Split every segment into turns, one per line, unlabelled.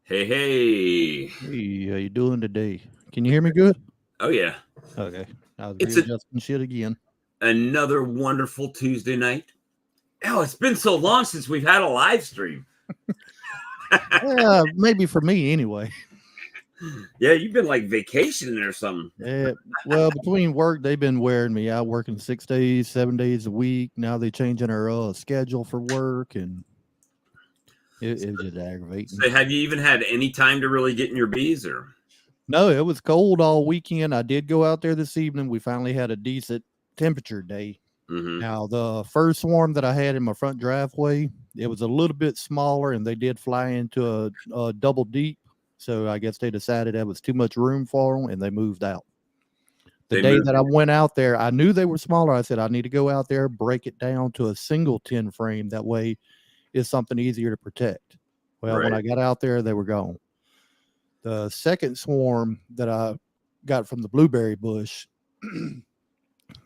Hey.
Hey, how you doing today? Can you hear me good?
Oh, yeah.
Okay. I was
It's
readjusting shit again.
Another wonderful Tuesday night. Oh, it's been so long since we've had a live stream.
Yeah, maybe for me anyway.
Yeah, you've been like vacationing or something.
Well, between work, they've been wearing me out, working 6 days, 7 days a week. Now they changing our schedule for work, and it was just aggravating.
So have you even had any time to really get in your bees, or?
No, it was cold all weekend. I did go out there this evening. We finally had a decent temperature day.
Mm-hmm.
Now, the first swarm that I had in my front driveway, it was a little bit smaller, and they did fly into a double deep. So I guess they decided that was too much room for them, and they moved out. The day that I went out there, I knew they were smaller. I said, I need to go out there, break it down to a single 10 frame. That way it's something easier to protect. Well, when I got out there, they were gone. The second swarm that I got from the blueberry bush,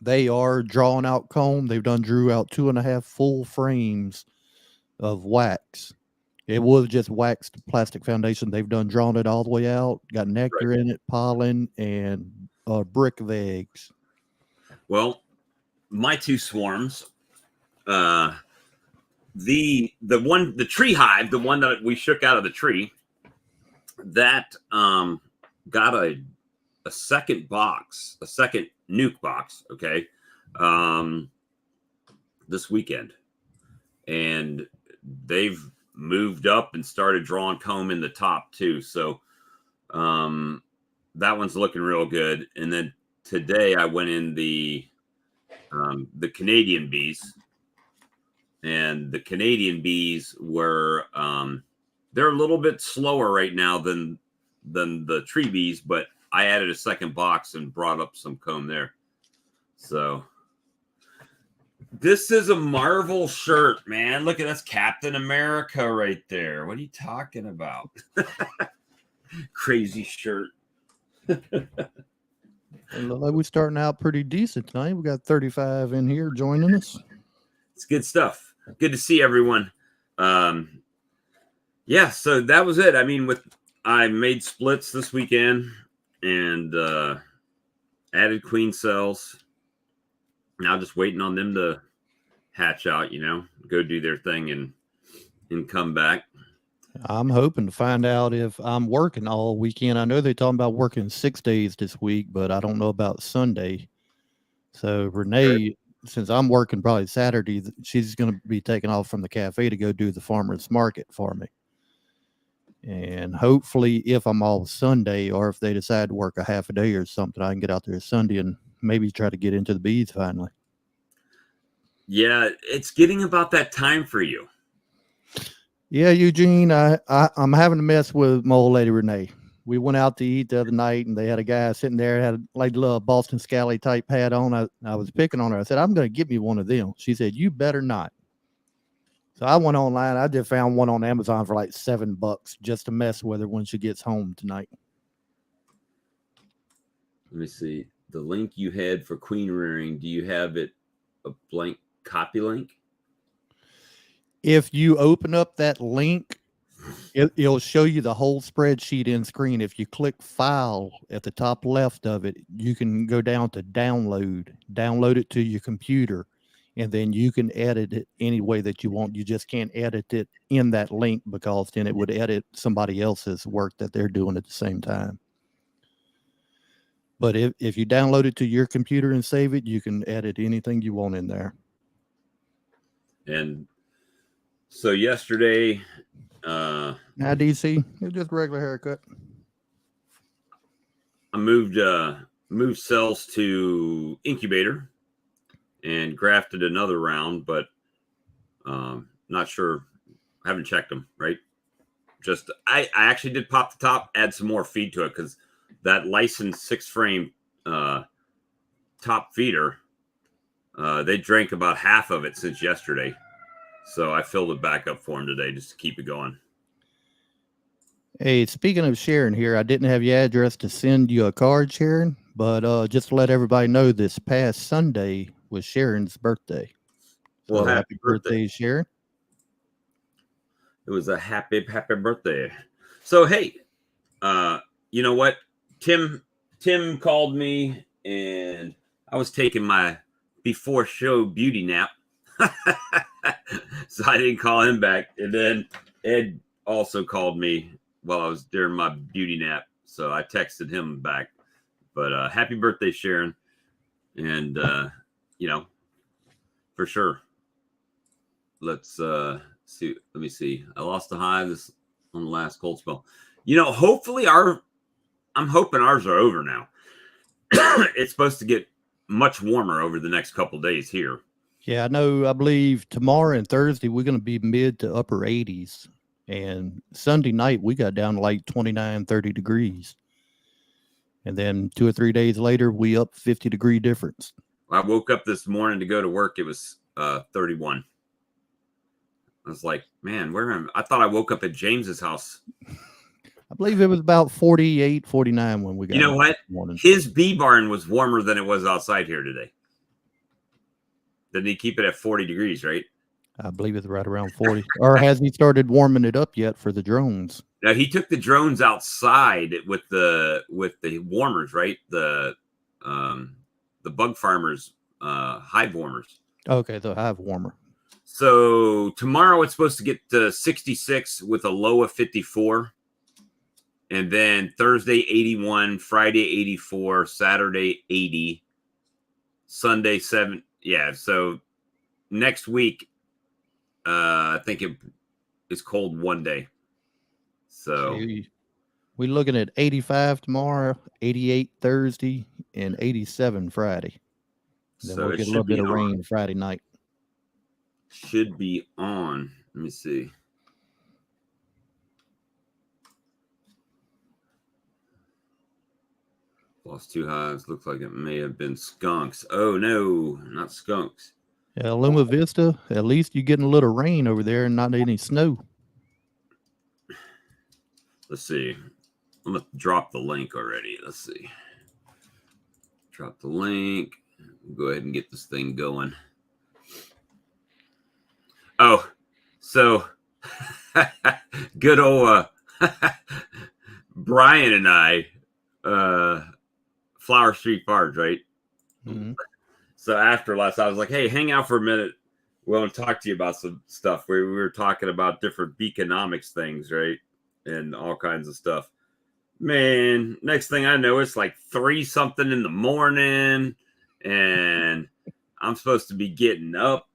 they are drawing out comb. They've drew out 2.5 full frames of wax. It was just waxed plastic foundation. They've drawn it all the way out, got nectar in it, pollen, and brick of eggs.
Well, my two swarms, the tree hive, the one that we shook out of the tree, that got a second box, a second nuke box, okay, this weekend, and they've moved up and started drawing comb in the top too. So that one's looking real good. And then today I went in the Canadian bees, and the Canadian bees were they're a little bit slower right now than the tree bees, but I added a second box and brought up some comb there. So this is a Marvel shirt, man. Look at that's Captain America right there. What are you talking about? Crazy shirt.
We're starting out pretty decent tonight. We got 35 in here joining us.
It's good stuff. Good to see everyone. Yeah, so that was it. I mean, I made splits this weekend and added queen cells. Now just waiting on them to hatch out, go do their thing and come back.
I'm hoping to find out if I'm working all weekend. I know they're talking about working 6 days this week, but I don't know about Sunday. So Renee, since I'm working probably Saturday, she's going to be taking off from the cafe to go do the farmer's market for me. And hopefully if I'm off Sunday, or if they decide to work a half a day or something, I can get out there Sunday and maybe try to get into the bees finally.
Yeah, it's getting about that time for you.
Yeah, Eugene, I'm having to mess with my old lady Renee. We went out to eat the other night, and they had a guy sitting there, had like a little Boston Scally type hat on. I was picking on her. I said, I'm going to get me one of them. She said, you better not. So I went online. I just found one on Amazon for like $7 just to mess with her when she gets home tonight.
Let me see. The link you had for queen rearing, do you have it a blank copy link?
If you open up that link, it'll show you the whole spreadsheet in screen. If you click file at the top left of it, you can go down to download it to your computer, and then you can edit it any way that you want. You just can't edit it in that link, because then it would edit somebody else's work that they're doing at the same time. But if you download it to your computer and save it, you can edit anything you want in there.
And so yesterday,
Now, DC, it's just a regular haircut.
I moved cells to incubator and grafted another round, but not sure. Haven't checked them, right? Just I actually did pop the top, add some more feed to it because that licensed 6-frame top feeder, they drank about half of it since yesterday. So I filled it back up for them today just to keep it going.
Hey, speaking of Sharon here, I didn't have your address to send you a card, Sharon, but just to let everybody know, this past Sunday was Sharon's birthday.
Well,
So
happy birthday,
Sharon.
It was a happy birthday. So, hey, you know what? Tim called me and I was taking my before show beauty nap. So I didn't call him back. And then Ed also called me while I was during my beauty nap. So I texted him back. But happy birthday, Sharon. And, you know, for sure. Let's see. Let me see. I lost the hive this on the last cold spell. You know, hopefully I'm hoping ours are over now. It's supposed to get much warmer over the next couple days here.
Yeah, I know. I believe tomorrow and Thursday we're going to be mid to upper 80s. And Sunday night we got down to like 29, 30 degrees. And then 2 or 3 days later, we up 50-degree difference.
I woke up this morning to go to work. It was 31. I was like, man, where am I? I thought I woke up at James's house.
I believe it was about 48, 49 when we got.
You know what? His bee barn was warmer than it was outside here today. Didn't he keep it at 40 degrees, right?
I believe it's right around 40. Or has he started warming it up yet for the drones?
Now he took the drones outside with the warmers, right? The bug farmers hive warmers.
Okay, the hive warmer.
So tomorrow it's supposed to get to 66 with a low of 54. And then Thursday 81, Friday 84, Saturday 80, Sunday 7. Yeah, so next week I think it's cold one day. So
we're looking at 85 tomorrow, 88 Thursday, and 87 Friday. Then
so
we'll get a little bit of rain Friday night.
Should be on. Let me see. Lost 2 hives. Looks like it may have been skunks. Oh no, not skunks.
Yeah, Luma Vista. At least you're getting a little rain over there and not any snow.
Let's see. I'm gonna drop the link already. Let's see. Drop the link. Go ahead and get this thing going. Oh, so good old Brian and I, Flower Street Forage, right?
Mm-hmm.
So after last, I was like, hey, hang out for a minute. We want to talk to you about some stuff. We were talking about different beaconomics things, right? And all kinds of stuff. Man, next thing I know, it's like 3-something in the morning. And I'm supposed to be getting up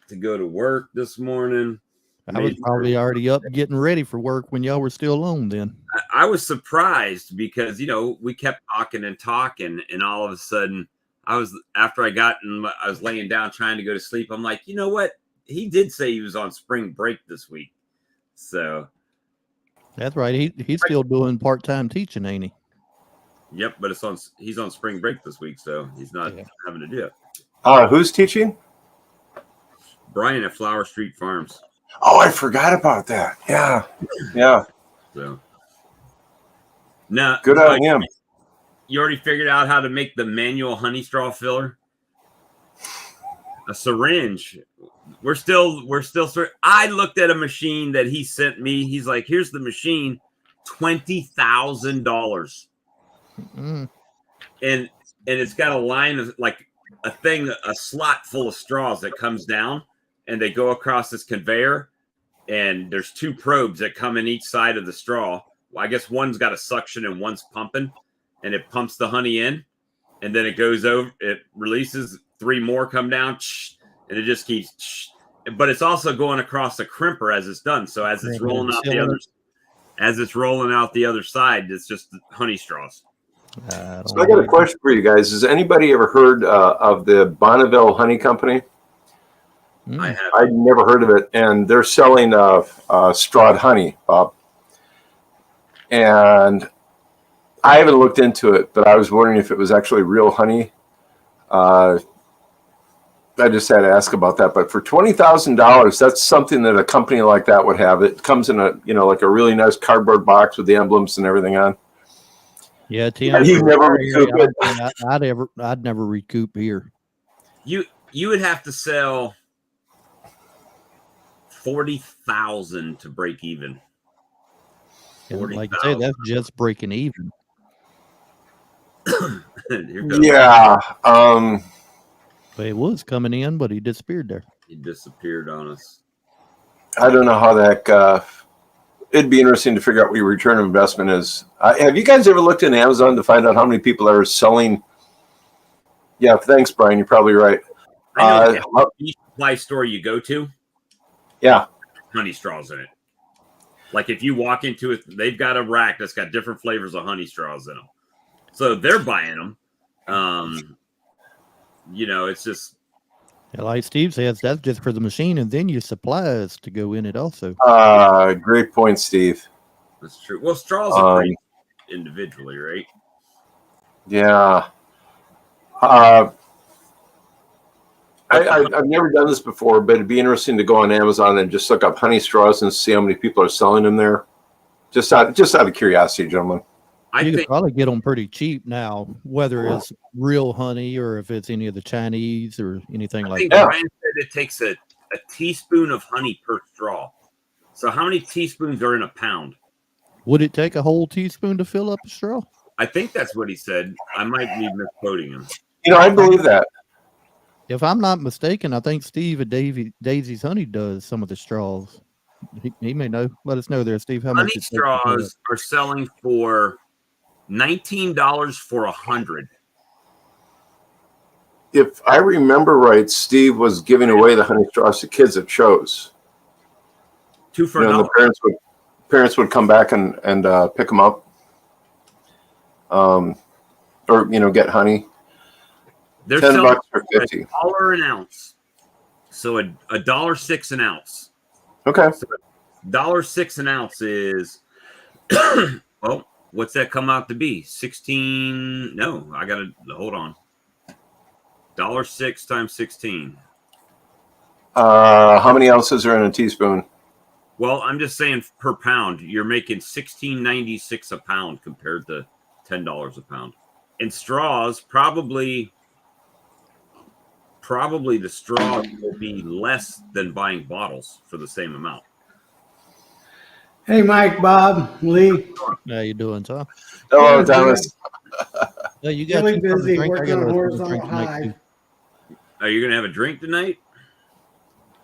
to go to work this morning.
I was probably already up getting ready for work when y'all were still on then.
I was surprised because, you know, we kept talking and talking, and all of a sudden I was laying down trying to go to sleep. I'm like, you know what? He did say he was on spring break this week. So
that's right. He's still doing part-time teaching, ain't he?
Yep, but he's on spring break this week, so he's not having to do it.
Who's teaching?
Brian at Flower Street Farms.
Oh, I forgot about that. Yeah.
So now,
good on him.
You already figured out how to make the manual honey straw filler? A syringe. We're still. I looked at a machine that he sent me. He's like, "Here's the machine, $20,000."
Mm-hmm.
And it's got a line of like a slot full of straws that comes down, and they go across this conveyor, and there's 2 probes that come in each side of the straw. Well, I guess one's got a suction and one's pumping, and it pumps the honey in. and then it goes over. It releases 3 more, come down, and it just keeps. But it's also going across the crimper as it's done. So as it's rolling out the other side, it's just honey straws.
So I got a question for you guys. Has anybody ever heard of the Bonneville Honey Company?
I have.
I'd never heard of it, and they're selling strawed honey, Bob. And I haven't looked into it, but I was wondering if it was actually real honey. I just had to ask about that. But for $20,000, that's something that a company like that would have. It comes in like a really nice cardboard box with the emblems and everything on.
Yeah, TNL.
You never recoup it.
I'd never recoup here.
You would have to sell 40,000 to break even.
Like I say, that's just breaking even.
Yeah.
But it was coming in, but he disappeared there.
He disappeared on us.
I don't know how that. It'd be interesting to figure out what your return on investment is. Have you guys ever looked in Amazon to find out how many people are selling? Yeah, thanks, Brian. You're probably right.
I know each supply store you go to,
yeah,
honey straws in it. Like if you walk into it, they've got a rack that's got different flavors of honey straws in them. So they're buying them. It's just.
Like Steve says, that's just for the machine, and then your supplies to go in it also.
Great point, Steve.
That's true. Well, straws are pretty individually, right?
Yeah. I've never done this before, but it'd be interesting to go on Amazon and just look up honey straws and see how many people are selling them there. Just out of curiosity, gentlemen.
You could probably get them pretty cheap now, whether it's real honey or if it's any of the Chinese or anything like that.
Brian said it takes a teaspoon of honey per straw. So how many teaspoons are in a pound?
Would it take a whole teaspoon to fill up a straw?
I think that's what he said. I might be misquoting him.
I believe that.
If I'm not mistaken, I think Steve at Daisy's Honey does some of the straws. He may know. Let us know there, Steve. How
honey
much
straws are selling for $19 for 100.
If I remember right, Steve was giving away the honey straws to kids at shows.
2 for $1.
The parents would come back and pick them up, or get honey.
They're
$10 for 50.
$1 an ounce, so $1.06 an ounce.
Okay,
so $1.06 an ounce is well. What's that come out to be? 16? No, I got to hold on. $1.06 times 16.
How many ounces are in a teaspoon?
Well, I'm just saying per pound, you're making $16.96 a pound compared to $10 a pound. And straws, probably the straws will be less than buying bottles for the same amount.
Hey, Mike, Bob, Lee.
How you doing, Tom?
Hello, Thomas.
You got
really busy working on horizontal Hive.
Are you going to have a drink tonight?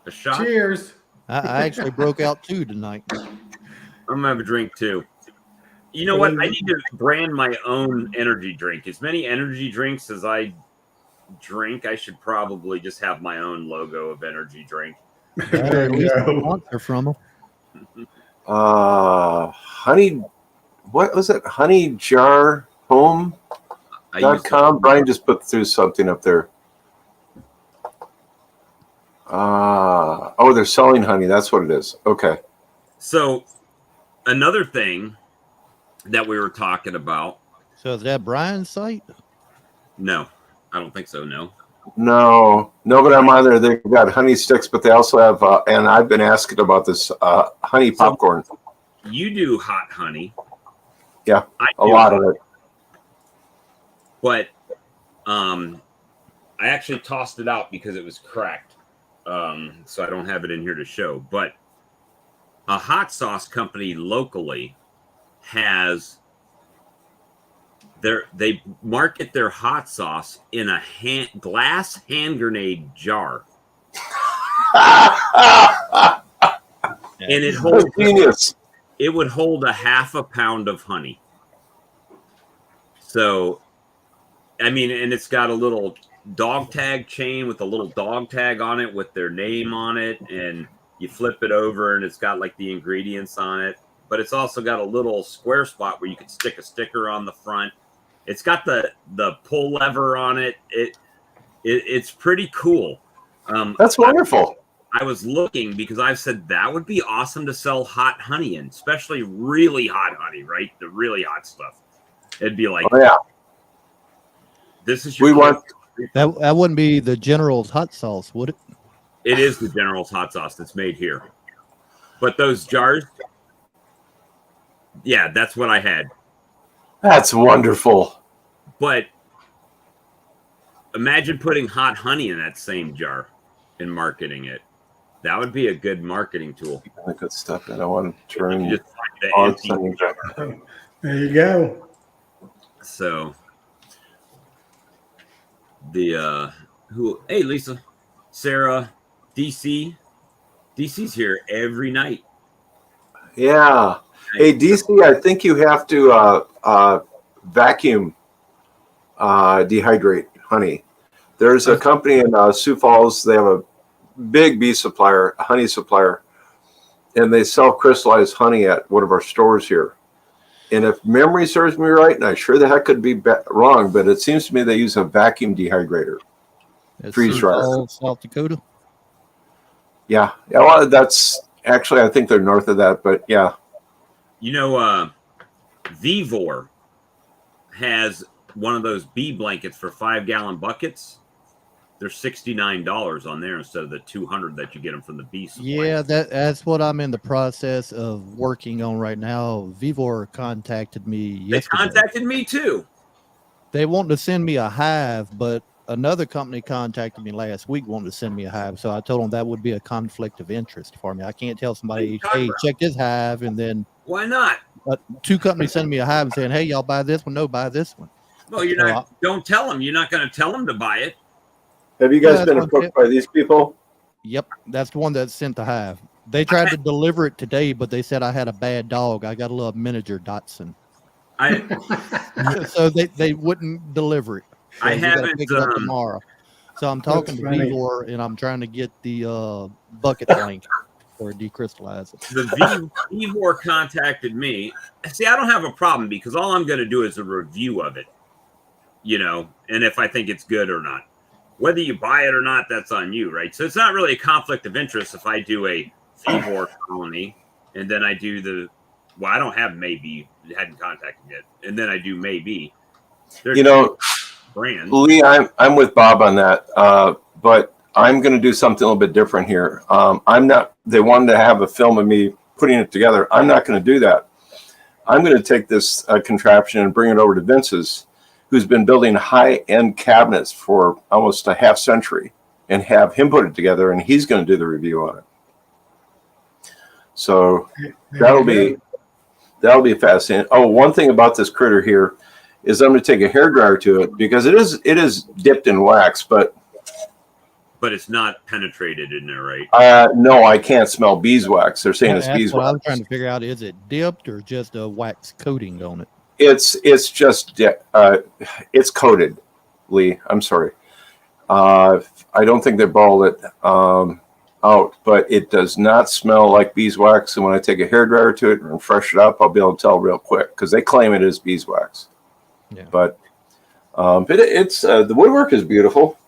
A shot?
Cheers.
I actually broke out 2 tonight.
I'm going to have a drink too. You know what? I need to brand my own energy drink. As many energy drinks as I drink, I should probably just have my own logo of energy drink.
There you go.
Sponsor from them.
Honey, what was it? honeyjarhome.com. Brian just put through something up there. They're selling honey. That's what it is. Okay.
So another thing that we were talking about.
So is that Brian's site?
No, I don't think so.
No, but I'm on there. They've got honey sticks, but they also have, and I've been asking about this honey popcorn.
So you do hot honey.
Yeah, a lot of it.
But I actually tossed it out because it was cracked. So I don't have it in here to show. But a hot sauce company locally has they market their hot sauce in a glass hand grenade jar. And it holds
genius.
It would hold a half a pound of honey. So, I mean, and it's got a little dog tag chain with a little dog tag on it with their name on it, and you flip it over and it's got like the ingredients on it. But it's also got a little square spot where you could stick a sticker on the front. It's got the pull lever on it. It's pretty cool.
That's wonderful.
I was looking because I said that would be awesome to sell hot honey in, especially really hot honey, right? The really hot stuff. It'd be like,
Oh, yeah.
This is your.
We want
That wouldn't be the General's hot sauce, would it?
It is the General's hot sauce that's made here. But those jars, yeah, that's what I had.
That's wonderful.
But imagine putting hot honey in that same jar and marketing it. That would be a good marketing tool.
The good stuff that I want to turn
You just find the
on.
empty-
There you go.
So the hey Lisa, Sarah, DC's here every night.
Yeah. Hey DC, I think you have to vacuum dehydrate honey. There's a company in Sioux Falls. They have a big bee supplier, a honey supplier, and they sell crystallized honey at one of our stores here. And if memory serves me right, and I sure the heck could be wrong, but it seems to me they use a vacuum dehydrator. Freeze dryer.
South Dakota.
Yeah. Yeah. Well, that's actually, I think they're north of that, but yeah.
You know, Vivor has one of those bee blankets for 5-gallon buckets. They're $69 on there instead of the $200 that you get them from the bee supply.
Yeah, that's what I'm in the process of working on right now. Vivor contacted me yesterday.
They contacted me too.
They want to send me a hive, but another company contacted me last week wanting to send me a hive. So I told them that would be a conflict of interest for me. I can't tell somebody, hey, check this hive, and then
why not?
Two companies sending me a hive and saying, hey, y'all buy this one? No, buy this one.
Well, you're not. Don't tell them. You're not going to tell them to buy it.
Have you guys been approached by these people?
Yep, that's the one that sent the hive. They tried to deliver it today, but they said I had a bad dog. I got a little miniature Dachshund. So they wouldn't deliver it. So
I haven't
pick it up tomorrow. So I'm talking to Vivor, and I'm trying to get the bucket blank for a decrystallizer.
The Vivor contacted me. See, I don't have a problem because all I'm going to do is a review of it, you know, and if I think it's good or not. Whether you buy it or not, that's on you, right? So it's not really a conflict of interest if I do a Vivor colony and then I do I don't have maybe, hadn't contacted yet, and then I do maybe.
You know,
brand.
Lee, I'm with Bob on that, but I'm going to do something a little bit different here. I'm not. They wanted to have a film of me putting it together. I'm not going to do that. I'm going to take this contraption and bring it over to Vince's, who's been building high-end cabinets for almost a half century, and have him put it together, and he's going to do the review on it. So that'll be fascinating. Oh, one thing about this critter here is I'm going to take a hairdryer to it because it is dipped in wax, but
it's not penetrated in there, right?
No, I can't smell beeswax. They're saying it's beeswax.
I'm trying to figure out, is it dipped or just a wax coating on it?
It's just it's coated, Lee. I'm sorry. I don't think they balled it out, but it does not smell like beeswax. And when I take a hairdryer to it and fresh it up, I'll be able to tell real quick because they claim it is beeswax.
Yeah.
But it's the woodwork is beautiful.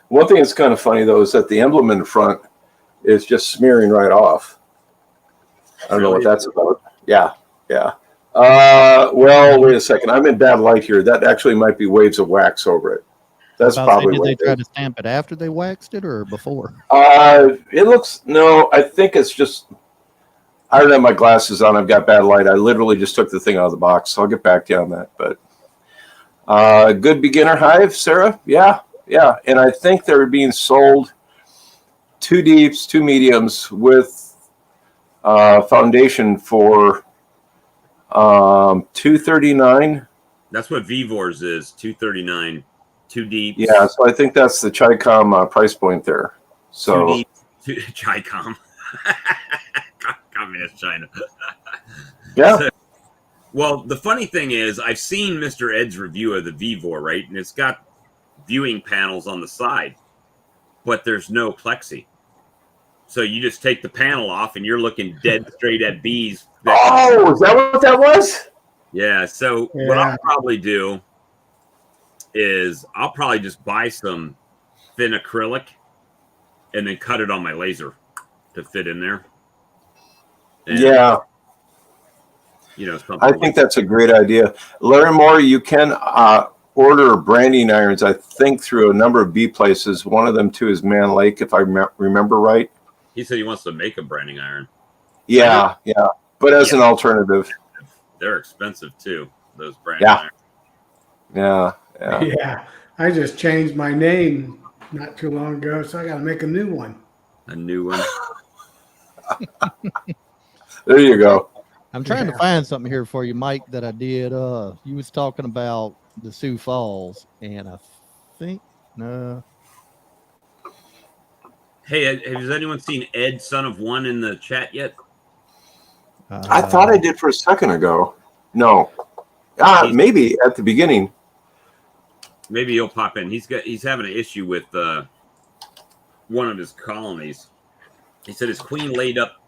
One thing that's kind of funny though is that the emblem in the front is just smearing right off. I don't know what that's about. Yeah. Well, wait a second. I'm in bad light here. That actually might be waves of wax over it. That's probably
what
they
try to stamp it after they waxed it or before?
It looks I think it's just I don't have my glasses on. I've got bad light. I literally just took the thing out of the box. So I'll get back to you on that. But good beginner hive, Sarah. Yeah. And I think they're being sold 2 deeps, 2 mediums with foundation for $239.
That's what Vivor's is, $239, 2 deep.
Yeah, so I think that's the Chicom price point there. So
2 deep, Chicom, Communist China.
Yeah.
Well, the funny thing is, I've seen Mr. Ed's review of the Vivor, right? And it's got viewing panels on the side, but there's no plexi. So you just take the panel off and you're looking dead straight at bees.
Oh, is that what that was?
Yeah. So what I'll probably do is I'll probably just buy some thin acrylic and then cut it on my laser to fit in there. And,
yeah.
You know,
I think that's a great idea. Larry Moore, you can order branding irons, I think, through a number of bee places. One of them, too, is Man Lake, if I remember right.
He said he wants to make a branding iron.
Yeah, yeah. But as an alternative.
They're expensive, too, those branding irons.
Yeah, yeah.
Yeah. I just changed my name not too long ago, so I got to make a new one.
A new one.
There you go.
I'm trying to find something here for you, Mike, that I did. You was talking about the Sioux Falls, and I think no.
Hey, has anyone seen Ed, Son of One, in the chat yet?
I thought I did for a second ago. No. Maybe at the beginning.
Maybe he'll pop in. He's having an issue with one of his colonies. He said his queen laid up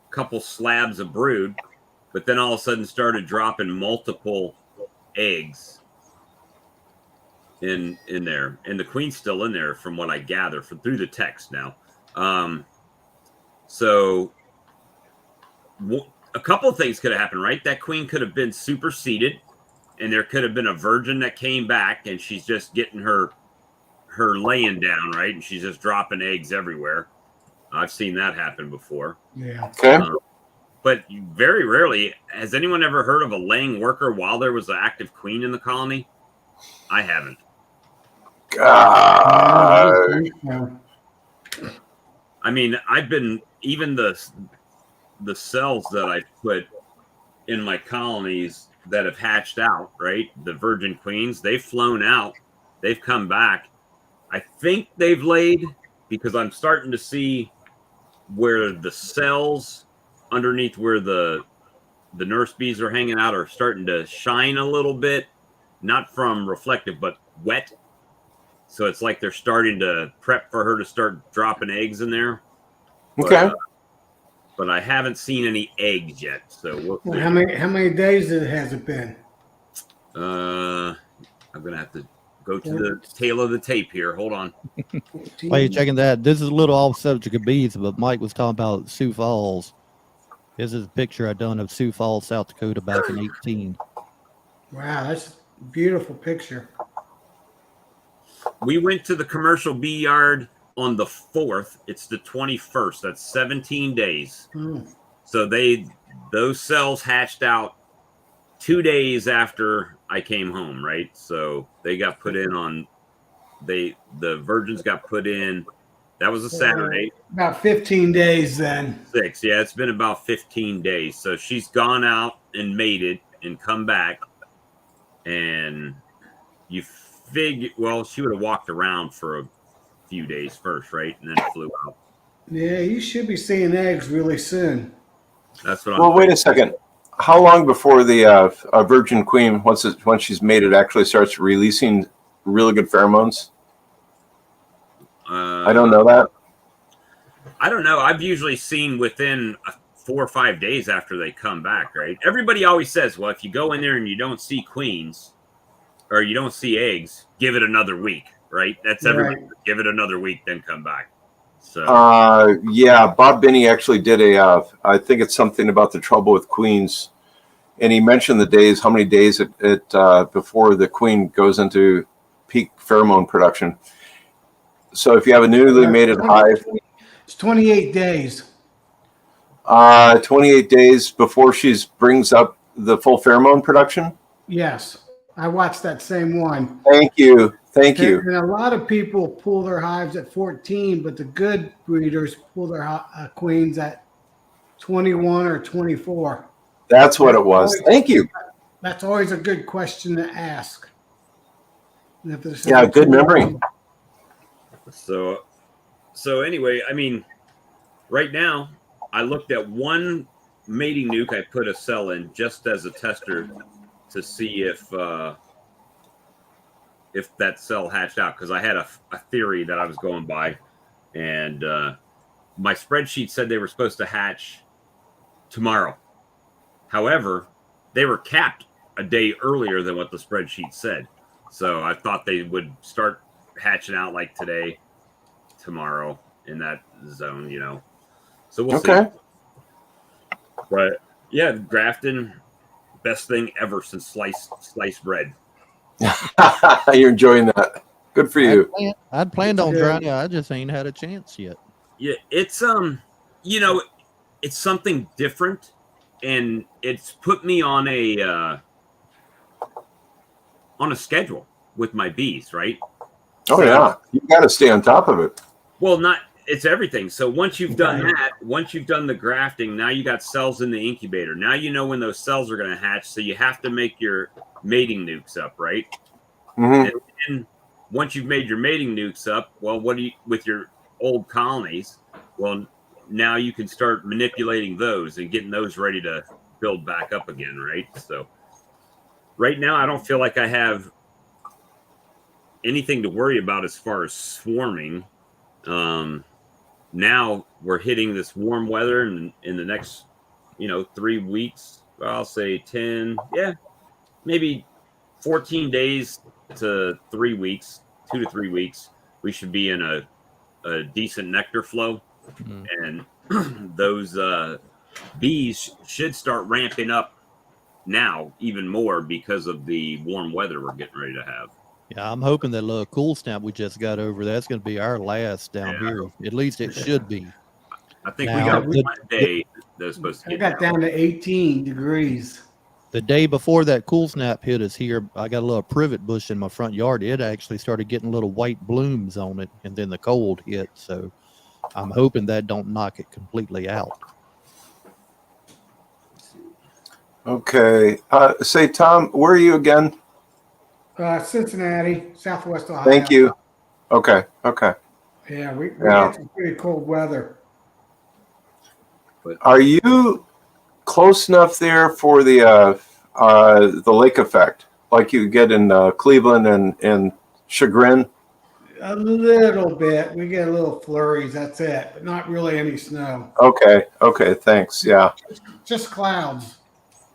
a couple slabs of brood, but then all of a sudden started dropping multiple eggs in there, and the queen's still in there, from what I gather from through the text now. So a couple of things could have happened, right? That queen could have been superseded, and there could have been a virgin that came back, and she's just getting her laying down, right? And she's just dropping eggs everywhere. I've seen that happen before.
Yeah.
Okay.
But very rarely has anyone ever heard of a laying worker while there was an active queen in the colony. I haven't.
God.
I mean, I've been, even the cells that I put in my colonies that have hatched out, right? The virgin queens, they've flown out, they've come back. I think they've laid, because I'm starting to see where the cells underneath where the nurse bees are hanging out are starting to shine a little bit, not from reflective, but wet. So it's like they're starting to prep for her to start dropping eggs in there.
Okay.
But I haven't seen any eggs yet. So we'll see.
How many days has it been?
I'm gonna have to go to the tail of the tape here. Hold on.
While you're checking that, this is a little off subject of bees, but Mike was talking about Sioux Falls. This is a picture I done of Sioux Falls, South Dakota back in 18.
Wow, that's a beautiful picture.
We went to the commercial bee yard on the 4th. It's the 21st. That's 17 days. So those cells hatched out 2 days after I came home, right? So they got put in on, the virgins got put in. That was a Saturday.
About 15 days then.
6. Yeah, it's been about 15 days. So she's gone out and mated and come back. And you figure, well, she would have walked around for a few days first, right? And then flew out.
Yeah, you should be seeing eggs really soon.
That's what
Well, wait a second. How long before the virgin queen, once she's mated, actually starts releasing really good pheromones? I don't know that.
I don't know. I've usually seen within 4 or 5 days after they come back, right? Everybody always says, well, if you go in there and you don't see queens or you don't see eggs, give it another week, right? That's everybody. Right. Give it another week, then come back. So
yeah, Bob Binney actually did I think it's something about the trouble with queens, and he mentioned the days, how many days it before the queen goes into peak pheromone production. So if you have a newly mated hive,
it's 28 days.
28 days before she brings up the full pheromone production.
Yes, I watched that same one.
Thank you. Thank you.
And a lot of people pull their hives at 14, but the good breeders pull their queens at 21 or 24.
That's what it was. Thank you.
That's always a good question to ask.
Yeah, good memory.
So anyway, I mean, right now I looked at one mating nuke, I put a cell in just as a tester to see if that cell hatched out, because I had a theory that I was going by, and my spreadsheet said they were supposed to hatch tomorrow. However, they were capped a day earlier than what the spreadsheet said. So I thought they would start hatching out like today, tomorrow, in that zone, you know. So we'll see. But yeah, grafting, best thing ever since sliced bread.
You're enjoying that. Good for you.
I'd planned on trying it. I just ain't had a chance yet.
Yeah, it's you know, it's something different, and it's put me on a schedule with my bees, right?
Oh, yeah. You got to stay on top of it.
Well, it's everything. So once you've done that, once you've done the grafting, now you got cells in the incubator. Now you know when those cells are going to hatch. So you have to make your mating nukes up, right?
Mm-hmm.
And then once you've made your mating nukes up, well, what do you with your old colonies? Well, now you can start manipulating those and getting those ready to build back up again, right? So right now, I don't feel like I have anything to worry about as far as swarming. Now we're hitting this warm weather, and in the next, 3 weeks, I'll say 10, maybe 14 days to 3 weeks, 2 to 3 weeks, we should be in a decent nectar flow. And those bees should start ramping up now even more because of the warm weather we're getting ready to have.
Yeah, I'm hoping that little cool snap we just got over, that's going to be our last down here. At least it should be.
I think
Now,
we got one day that's supposed to get
got down to 18 degrees.
The day before that cool snap hit us here, I got a little privet bush in my front yard. It actually started getting little white blooms on it, and then the cold hit. So I'm hoping that don't knock it completely out.
Okay. Say, Tom, where are you again?
Cincinnati, Southwest Ohio.
Thank you. Okay.
Yeah, we had some pretty cold weather.
Are you close enough there for the lake effect, like you get in Cleveland and Chagrin?
A little bit. We get a little flurries. That's it, but not really any snow.
Okay. Thanks. Yeah.
Just clouds.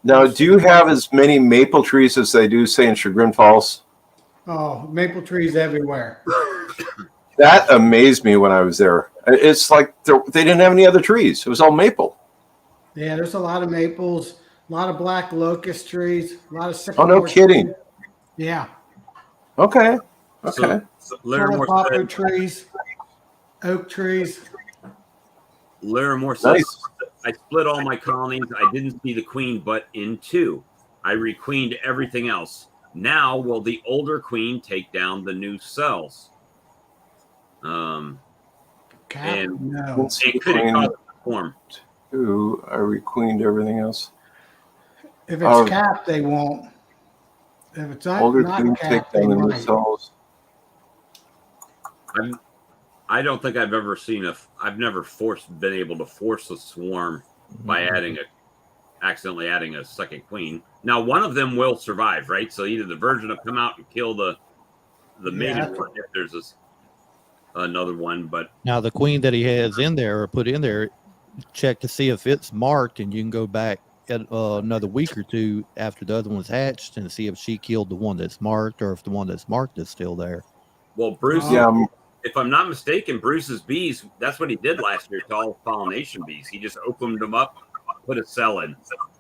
Now, do you have as many maple trees as they do, say, in Chagrin Falls?
Oh, maple trees everywhere.
That amazed me when I was there. It's like they didn't have any other trees. It was all maple.
Yeah, there's a lot of maples, a lot of black locust trees, a lot of sycamore.
Oh, no kidding.
Trees. Yeah.
Okay.
So
poplar trees, oak trees.
Larimore says,
Nice.
I split all my colonies. I didn't see the queen but in 2. I requeened everything else. Now will the older queen take down the new cells? And
No.
it could cause a form.
2, I requeened everything else.
If it's capped, they won't. If it's
Older
not
queen
capped,
take
they
down the new
might.
cells.
I don't think I've ever seen I've never been able to force a swarm by accidentally adding a second queen. Now, one of them will survive, right? So either the virgin will come out and kill the maiden one if there's another one. But
now the queen that he has in there or put in there, check to see if it's marked, and you can go back at another week or 2 after the other one's hatched and see if she killed the one that's marked or if the one that's marked is still there.
Well, Bruce, if I'm not mistaken, Bruce's bees, that's what he did last year to all pollination bees. He just opened them up, put a cell in,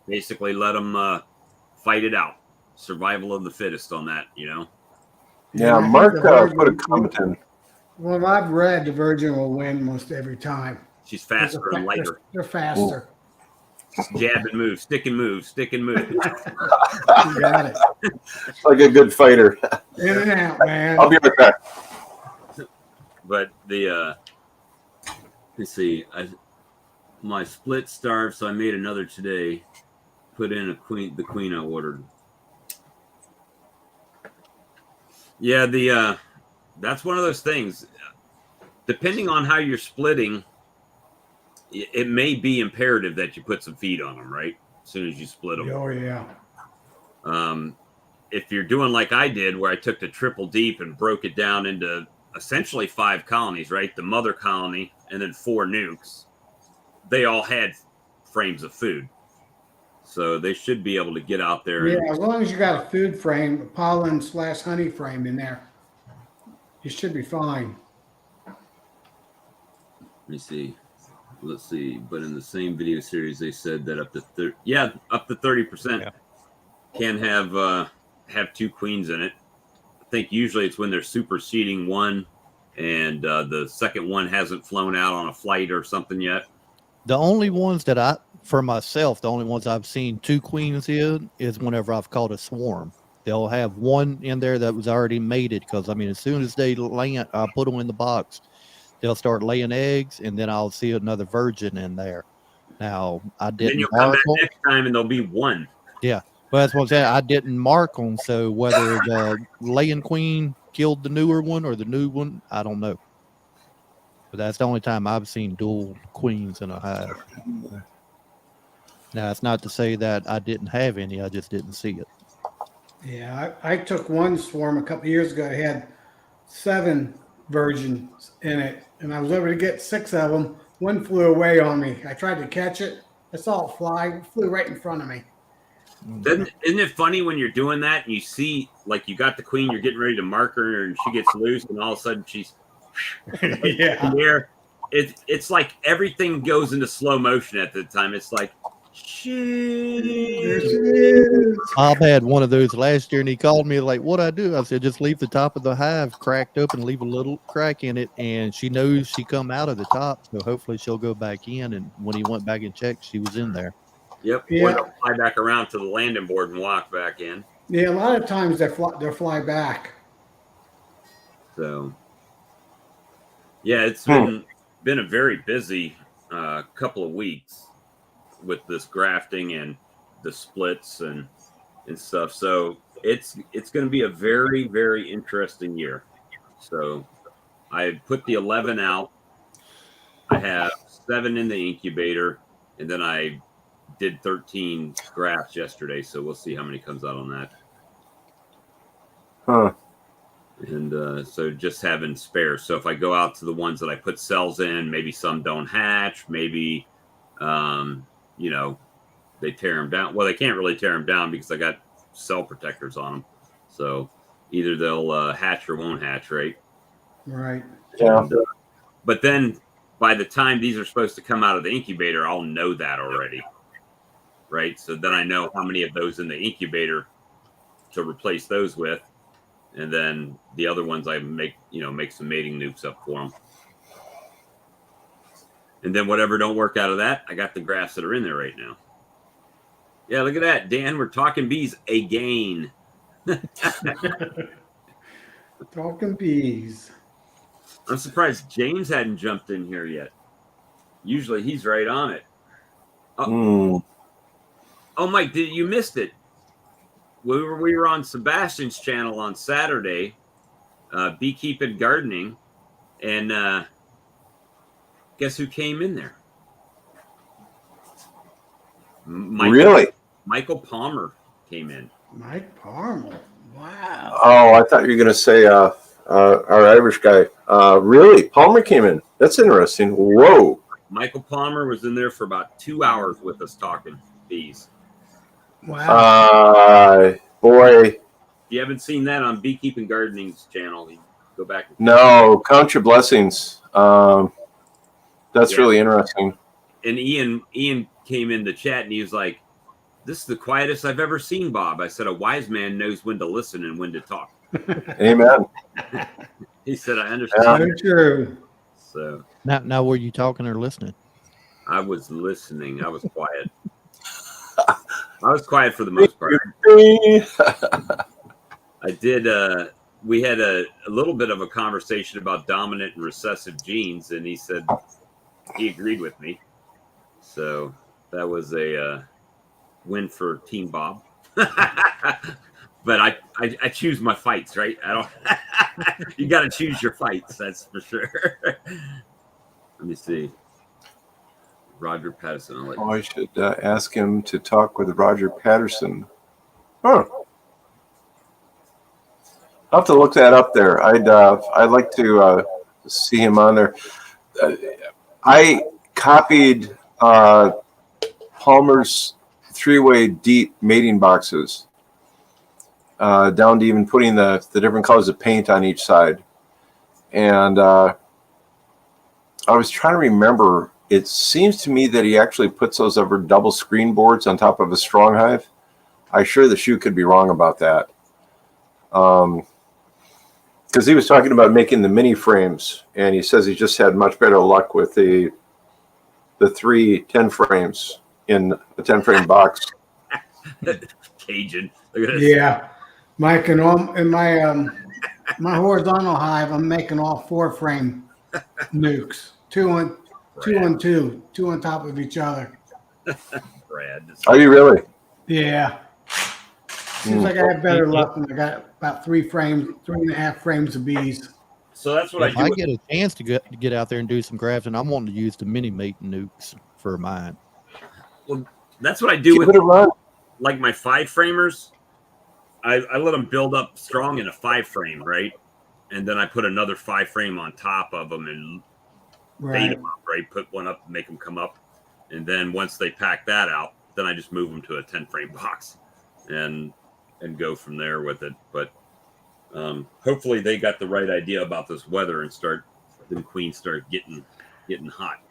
basically let them fight it out. Survival of the fittest on that,
Yeah, Mark put a comment in.
Well, I've read the virgin will win most every time.
She's faster and lighter.
They're faster.
Jab and move, stick and move, stick and move.
You got it.
Like a good fighter.
In and out, man.
I'll be right back.
But let's see, my split starved, so I made another today. Put in the queen I ordered. Yeah, that's one of those things. Depending on how you're splitting, it may be imperative that you put some feed on them, right? As soon as you split them.
Oh yeah.
If you're doing like I did, where I took the triple deep and broke it down into essentially 5 colonies, right? The mother colony and then 4 nukes. They all had frames of food. So they should be able to get out there.
Yeah, as long as you got a food frame, pollen/honey frame in there, you should be fine.
Let me see. Let's see. But in the same video series, they said that up to 30% can have 2 queens in it. I think usually it's when they're superseding one and the second one hasn't flown out on a flight or something yet.
The only ones that for myself, the only ones I've seen 2 queens in is whenever I've caught a swarm. They'll have one in there that was already mated, because I mean, as soon as they land, I put them in the box, they'll start laying eggs, and then I'll see another virgin in there. Now, I didn't.
Then you'll come back next time, and there'll be one.
Yeah, well, that's what I'm saying. I didn't mark them, so whether the laying queen killed the newer one or the new one, I don't know. But that's the only time I've seen dual queens in a hive. Now, it's not to say that I didn't have any. I just didn't see it.
Yeah, I took one swarm a couple of years ago. It had 7 virgins in it, and I was able to get 6 of them. One flew away on me. I tried to catch it. I saw it fly. It flew right in front of me.
Isn't it funny when you're doing that and you see, like, you got the queen, you're getting ready to mark her, and she gets loose, and all of a sudden she's
Yeah.
there. It's like everything goes into slow motion at the time. It's like,
There she is.
Bob had one of those last year, and he called me like, "What I do?" I said, "Just leave the top of the hive cracked up and leave a little crack in it." And she knows she come out of the top, so hopefully she'll go back in. And when he went back and checked, she was in there.
Yep.
Yeah.
Or they'll fly back around to the landing board and walk back in.
Yeah, a lot of times they'll fly back.
So, yeah, it's been a very busy couple of weeks with this grafting and the splits and stuff. So it's going to be a very, very interesting year. So I put the 11 out. I have 7 in the incubator, and then I did 13 grafts yesterday. So we'll see how many comes out on that.
Huh.
And so just having spares. So if I go out to the ones that I put cells in, maybe some don't hatch, maybe, they tear them down. Well, they can't really tear them down because I got cell protectors on them. So either they'll hatch or won't hatch, right?
Right.
Yeah.
And, but then by the time these are supposed to come out of the incubator, I'll know that already, right? So then I know how many of those in the incubator to replace those with. And then the other ones I make some mating nukes up for them. And then whatever don't work out of that, I got the grafts that are in there right now. Yeah, look at that, Dan. We're talking bees again.
Talking bees.
I'm surprised James hadn't jumped in here yet. Usually he's right on it. Oh, Mike, you missed it. We were on Sebastian's channel on Saturday, Beekeeping Gardening, and guess who came in there? Michael Palmer came in.
Mike Palmer. Wow.
Oh, I thought you were going to say our Irish guy. Really? Palmer came in. That's interesting. Whoa.
Michael Palmer was in there for about 2 hours with us talking bees.
Wow.
Boy.
If you haven't seen that on Beekeeping Gardening's channel, you go back.
No, count your blessings. That's really interesting.
And Ian came in the chat and he was like, "This is the quietest I've ever seen, Bob." I said, "A wise man knows when to listen and when to talk."
Amen.
He said, "I understand."
So true.
So
now, were you talking or listening?
I was listening. I was quiet. I was quiet for the most part. I did. We had a little bit of a conversation about dominant and recessive genes, and he said he agreed with me. So that was a win for Team Bob. But I choose my fights, right? I don't. You got to choose your fights. That's for sure. Let me see. Roger Patterson. I'll let you.
Oh, I should ask him to talk with Roger Patterson. Huh. I'll have to look that up there. I'd like to see him on there. I copied Palmer's 3-way deep mating boxes down to even putting the different colors of paint on each side. And I was trying to remember, it seems to me that he actually puts those over double screen boards on top of a strong hive. I'm sure the shoe could be wrong about that. Because he was talking about making the mini frames, and he says he just had much better luck with the 3 10 frames in a 10 frame box.
Cajun. Look at this.
Yeah, Mike, and all in my my horizontal hive, I'm making all 4 frame nukes, two on top of each other.
Brad.
Are you really?
Yeah. Seems like I have better luck when I got about 3.5 frames of bees.
So that's what
If
I
I
do.
get a chance to get out there and do some grafting, I'm wanting to use the mini mate nukes for mine.
Well, that's what I do
Give it a run.
like my 5 framers. I let them build up strong in a 5 frame, right? And then I put another 5 frame on top of them and bait them up, right? Put one up, make them come up. And then once they pack that out, then I just move them to a 10 frame box and go from there with it. But hopefully they got the right idea about this weather and the queens start getting hot.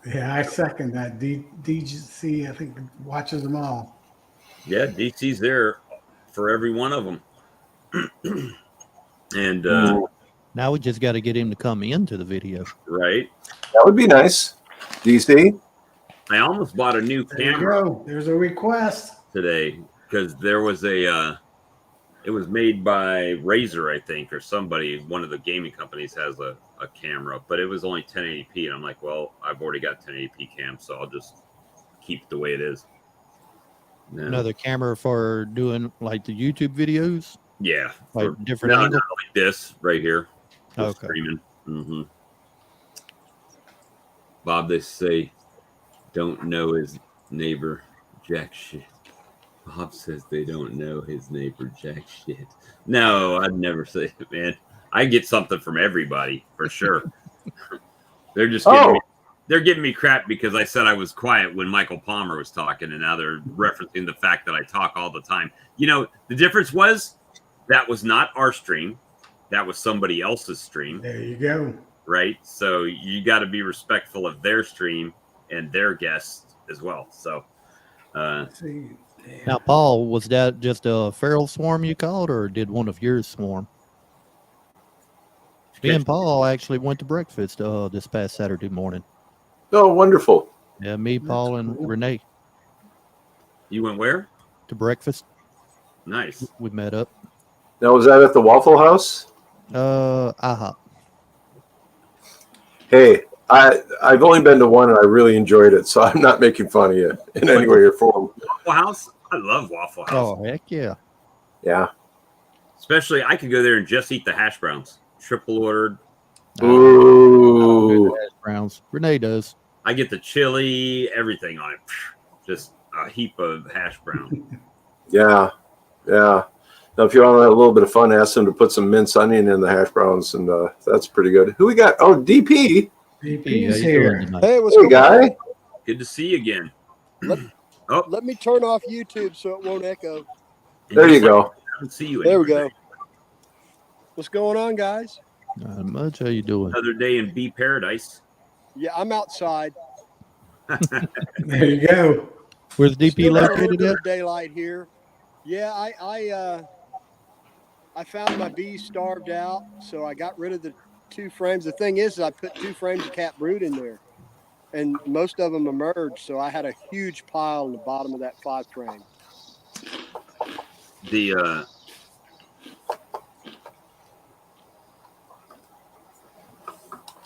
Yeah, I second that. DGC, I think, watches them all.
Yeah, DC's there for every one of them. And
Now we just got to get him to come into the video.
right,
That would be nice. DC?
I almost bought a new
There you
camera
go. There's a request.
today because there was it was made by Razer, I think, or somebody. One of the gaming companies has a camera, but it was only 1080p, and I'm like, well, I've already got 1080p cam, so I'll just keep it the way it is. Yeah.
Another camera for doing like the YouTube videos,
Yeah,
like
for,
different
no,
angle.
not like this right here. Just
Okay.
Streaming. Mm-hmm. Bob, they say, don't know his neighbor jack shit. Bob says they don't know his neighbor jack shit. No, I'd never say it, man. I get something from everybody for sure. They're just giving me crap because I said I was quiet when Michael Palmer was talking, and now they're referencing the fact that I talk all the time. You know, the difference was that was not our stream. That was somebody else's stream.
There you go.
Right? So you got to be respectful of their stream and their guests as well. So,
See,
Now, Paul, was that just a feral swarm you called, or did one of yours swarm? Me and Paul actually went to breakfast this past Saturday morning.
Oh, wonderful.
Yeah, me, Paul, and Renee
you went where?
to breakfast.
Nice.
We met up.
Now, was that at the Waffle House?
IHOP.
Hey, I've only been to one, and I really enjoyed it, so I'm not making fun of you in any way or form.
Waffle House? I love Waffle House.
Oh, heck yeah.
Yeah.
Especially, I could go there and just eat the hash browns. Triple ordered.
Ooh.
Hash browns. Renee does.
I get the chili, everything on it. Just a heap of hash brown.
Yeah. Yeah. Now, if you want to have a little bit of fun, ask them to put some minced onion in the hash browns, and that's pretty good. Who we got? Oh, DP.
DP's
how you doing
here.
tonight?
Hey, what's
Hey,
going on?
guy.
Good to see you again.
Let me turn off YouTube so it won't echo.
There you go.
I don't see you
There we
anymore.
go. What's going on, guys?
Not much. How you doing?
Another day in Bee Paradise.
Yeah, I'm outside.
There you go.
Where's DP
Still got a little
located
bit
at?
of daylight here. Yeah, I found my bees starved out, so I got rid of the 2 frames. The thing is, I put 2 frames of cat brood in there, and most of them emerged. So I had a huge pile in the bottom of that 5 frame.
The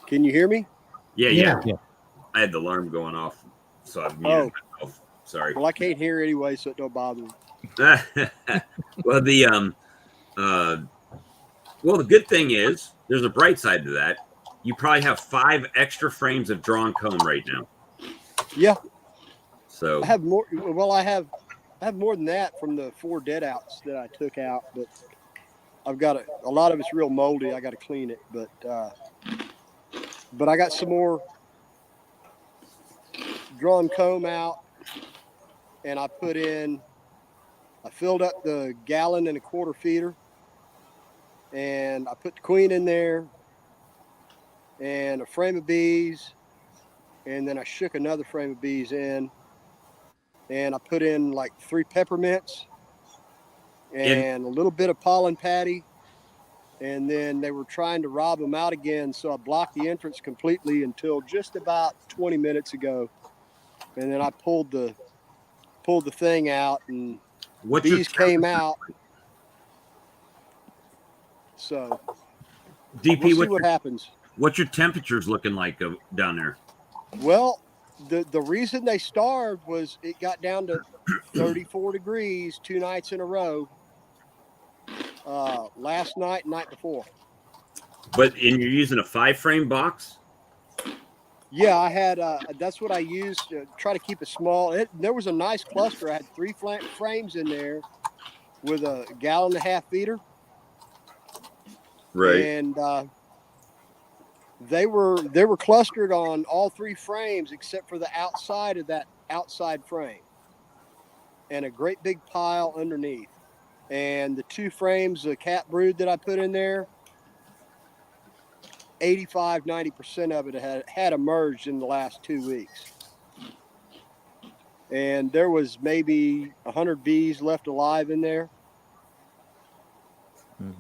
Can you hear me?
yeah.
Yeah.
I had the alarm going off, so I've muted myself. Sorry.
Well, I can't hear anyway, so it don't bother me.
Well, the good thing is there's a bright side to that. You probably have 5 extra frames of drawn comb right now.
Yeah,
So
I have more. Well, I have more than that from the 4 dead outs that I took out, but I've got a lot of it's real moldy. I got to clean it, but I got some more drawn comb out, and I filled up the 1.25 gallon feeder, and I put the queen in there and a frame of bees, and then I shook another frame of bees in, and I put in like 3 peppermints and a little bit of pollen patty. And then they were trying to rob them out again, so I blocked the entrance completely until just about 20 minutes ago. And then I pulled the thing out, and
what's your
bees came
temperature?
out. So
DP,
we'll see what happens.
what's your temperatures looking like down there?
Well, the reason they starved was it got down to 34 degrees 2 nights in a row. Last night and night before.
But you're using a 5-frame box?
Yeah, I had. That's what I used to try to keep it small. There was a nice cluster. I had 3 frames in there with a 1.5 gallon feeder.
Right.
And they were clustered on all 3 frames except for the outside of that outside frame, and a great big pile underneath. And the 2 frames of cat brood that I put in there, 85-90% of it had emerged in the last 2 weeks. And there was maybe 100 bees left alive in there.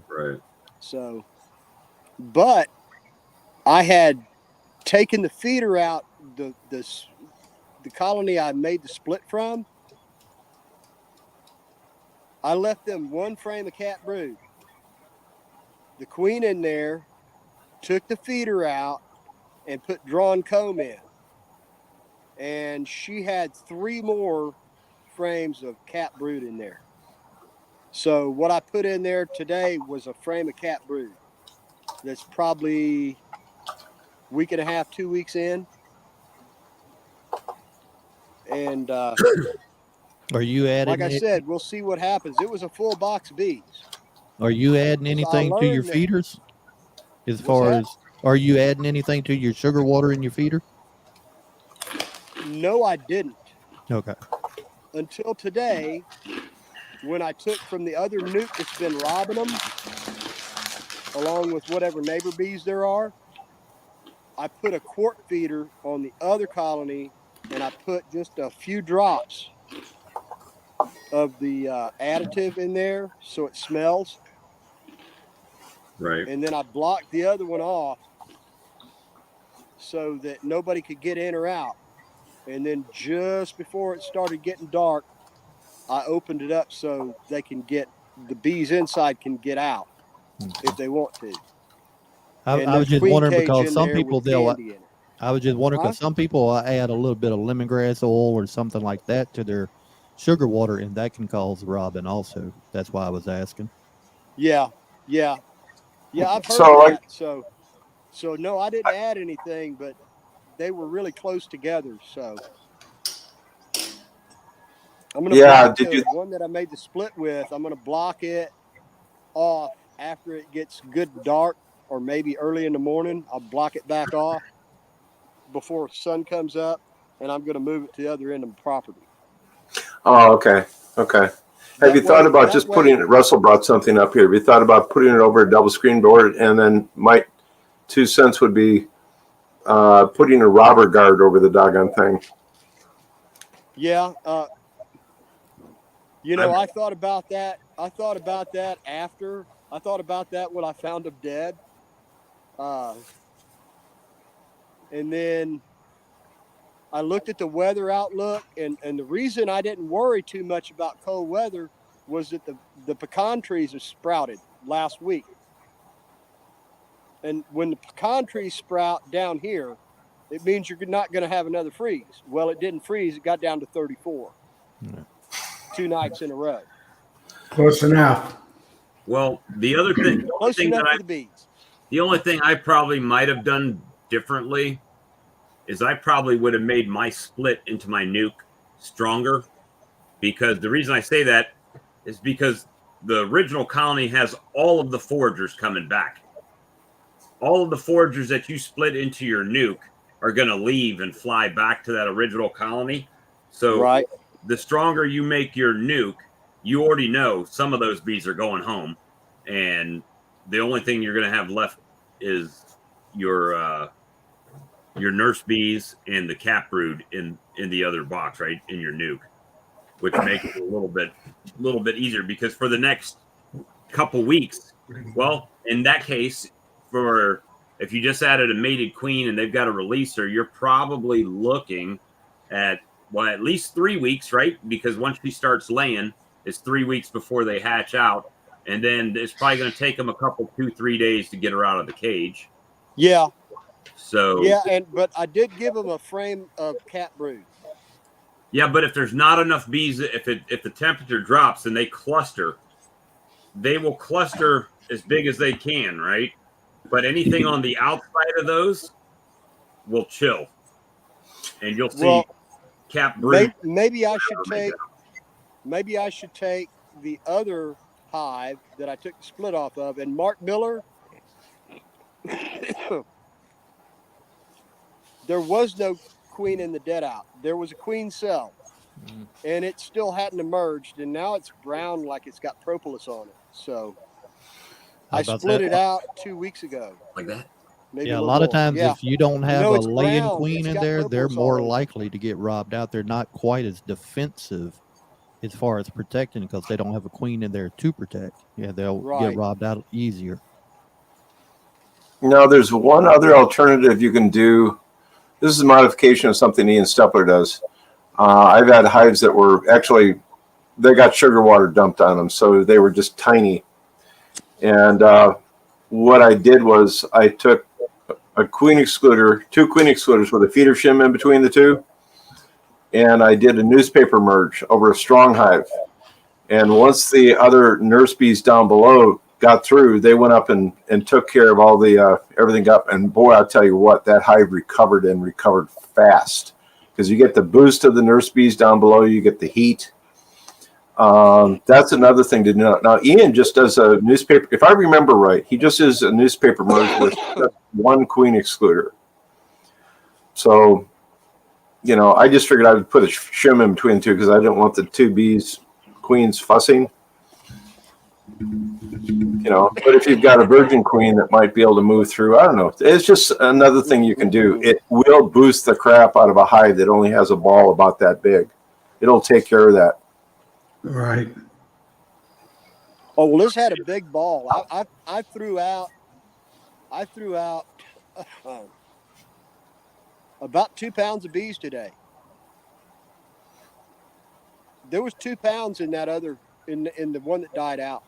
Right.
So, but I had taken the feeder out, the colony I made the split from. I left them 1 frame of cat brood, the queen in there, took the feeder out, and put drawn comb in. And she had 3 more frames of cat brood in there. So what I put in there today was a frame of cat brood that's probably 1.5 weeks, 2 weeks in. And
Are you adding?
like I said, we'll see what happens. It was a full box of bees.
Are you adding anything to your feeders? As far as, are you adding anything to your sugar water in your feeder?
No, I didn't.
Okay.
Until today, when I took from the other nuke that's been robbing them, along with whatever neighbor bees there are, I put a quart feeder on the other colony, and I put just a few drops of the additive in there so it smells.
Right.
And then I blocked the other one off so that nobody could get in or out. And then just before it started getting dark, I opened it up so they can get, the bees inside can get out if they want to.
I was just wondering because some people I was just wondering because
Huh?
some people add a little bit of lemongrass oil or something like that to their sugar water, and that can cause robbing also. That's why I was asking.
Yeah. I've heard
So,
of that. So no, I didn't add anything, but they were really close together. So I'm gonna block the one that I made the split with. I'm gonna block it off after it gets good dark, or maybe early in the morning. I'll block it back off before sun comes up, and I'm gonna move it to the other end of the property.
Oh, okay. Okay. Have you thought about just putting it? Russell brought something up here. Have you thought about putting it over a double screen board? And then my 2 cents would be putting a robber guard over the doggone thing.
Yeah. I thought about that. I thought about that after. I thought about that when I found them dead. And then I looked at the weather outlook, and the reason I didn't worry too much about cold weather was that the pecan trees have sprouted last week. And when the pecan trees sprout down here, it means you're not going to have another freeze. Well, it didn't freeze. It got down to 34. 2 nights in a row.
Close enough.
Well, the other thing,
Close enough for the bees.
The only thing I probably might have done differently is I probably would have made my split into my nuke stronger, because the reason I say that is because the original colony has all of the foragers coming back. All of the foragers that you split into your nuke are going to leave and fly back to that original colony. So
Right.
the stronger you make your nuke, you already know some of those bees are going home, and the only thing you're going to have left is your nurse bees and the cap brood in the other box, right, in your nuke, which makes it a little bit easier, because for the next couple weeks, well, in that case, for if you just added a mated queen and they've got a releaser, you're probably looking at, well, at least 3 weeks, right? Because once she starts laying, it's 3 weeks before they hatch out, and then it's probably going to take them a couple, 2-3 days to get her out of the cage.
Yeah.
So
Yeah, but I did give them a frame of cat brood.
yeah, but if there's not enough bees, if the temperature drops and they cluster, they will cluster as big as they can, right? But anything on the outside of those will chill, and you'll see cap brood.
Maybe I should take the other hive that I took the split off of, and Mark Miller. There was no queen in the dead out. There was a queen cell, and it still hadn't emerged, and now it's brown like it's got propolis on it. So I split it out 2 weeks ago.
Like that?
Maybe
Yeah, a lot of times if you don't have a
it's
laying
brown.
queen
It's
in
got
there, they're
propolis
more
on it.
likely to get robbed out. They're not quite as defensive as far as protecting, because they don't have a queen in there to protect. Yeah, they'll
Right.
get robbed out easier.
Now, there's one other alternative you can do. This is a modification of something Ian Stepler does. I've had hives that were actually, they got sugar water dumped on them, so they were just tiny. And what I did was I took a queen excluder, 2 queen excluders with a feeder shim in between the two, and I did a newspaper merge over a strong hive. And once the other nurse bees down below got through, they went up and took care of all the everything up. And boy, I'll tell you what, that hive recovered fast, because you get the boost of the nurse bees down below, you get the heat. That's another thing to know. Now, Ian just does a newspaper. If I remember right, he just does a newspaper merge with just 1 queen excluder. So, I just figured I would put a shim in between the two, because I didn't want the 2 queens fussing. But if you've got a virgin queen that might be able to move through, I don't know. It's just another thing you can do. It will boost the crap out of a hive that only has a ball about that big. It'll take care of that.
Right.
Oh, well, this had a big ball. I threw out about 2 pounds of bees today. There was 2 pounds in that other, in the one that died out.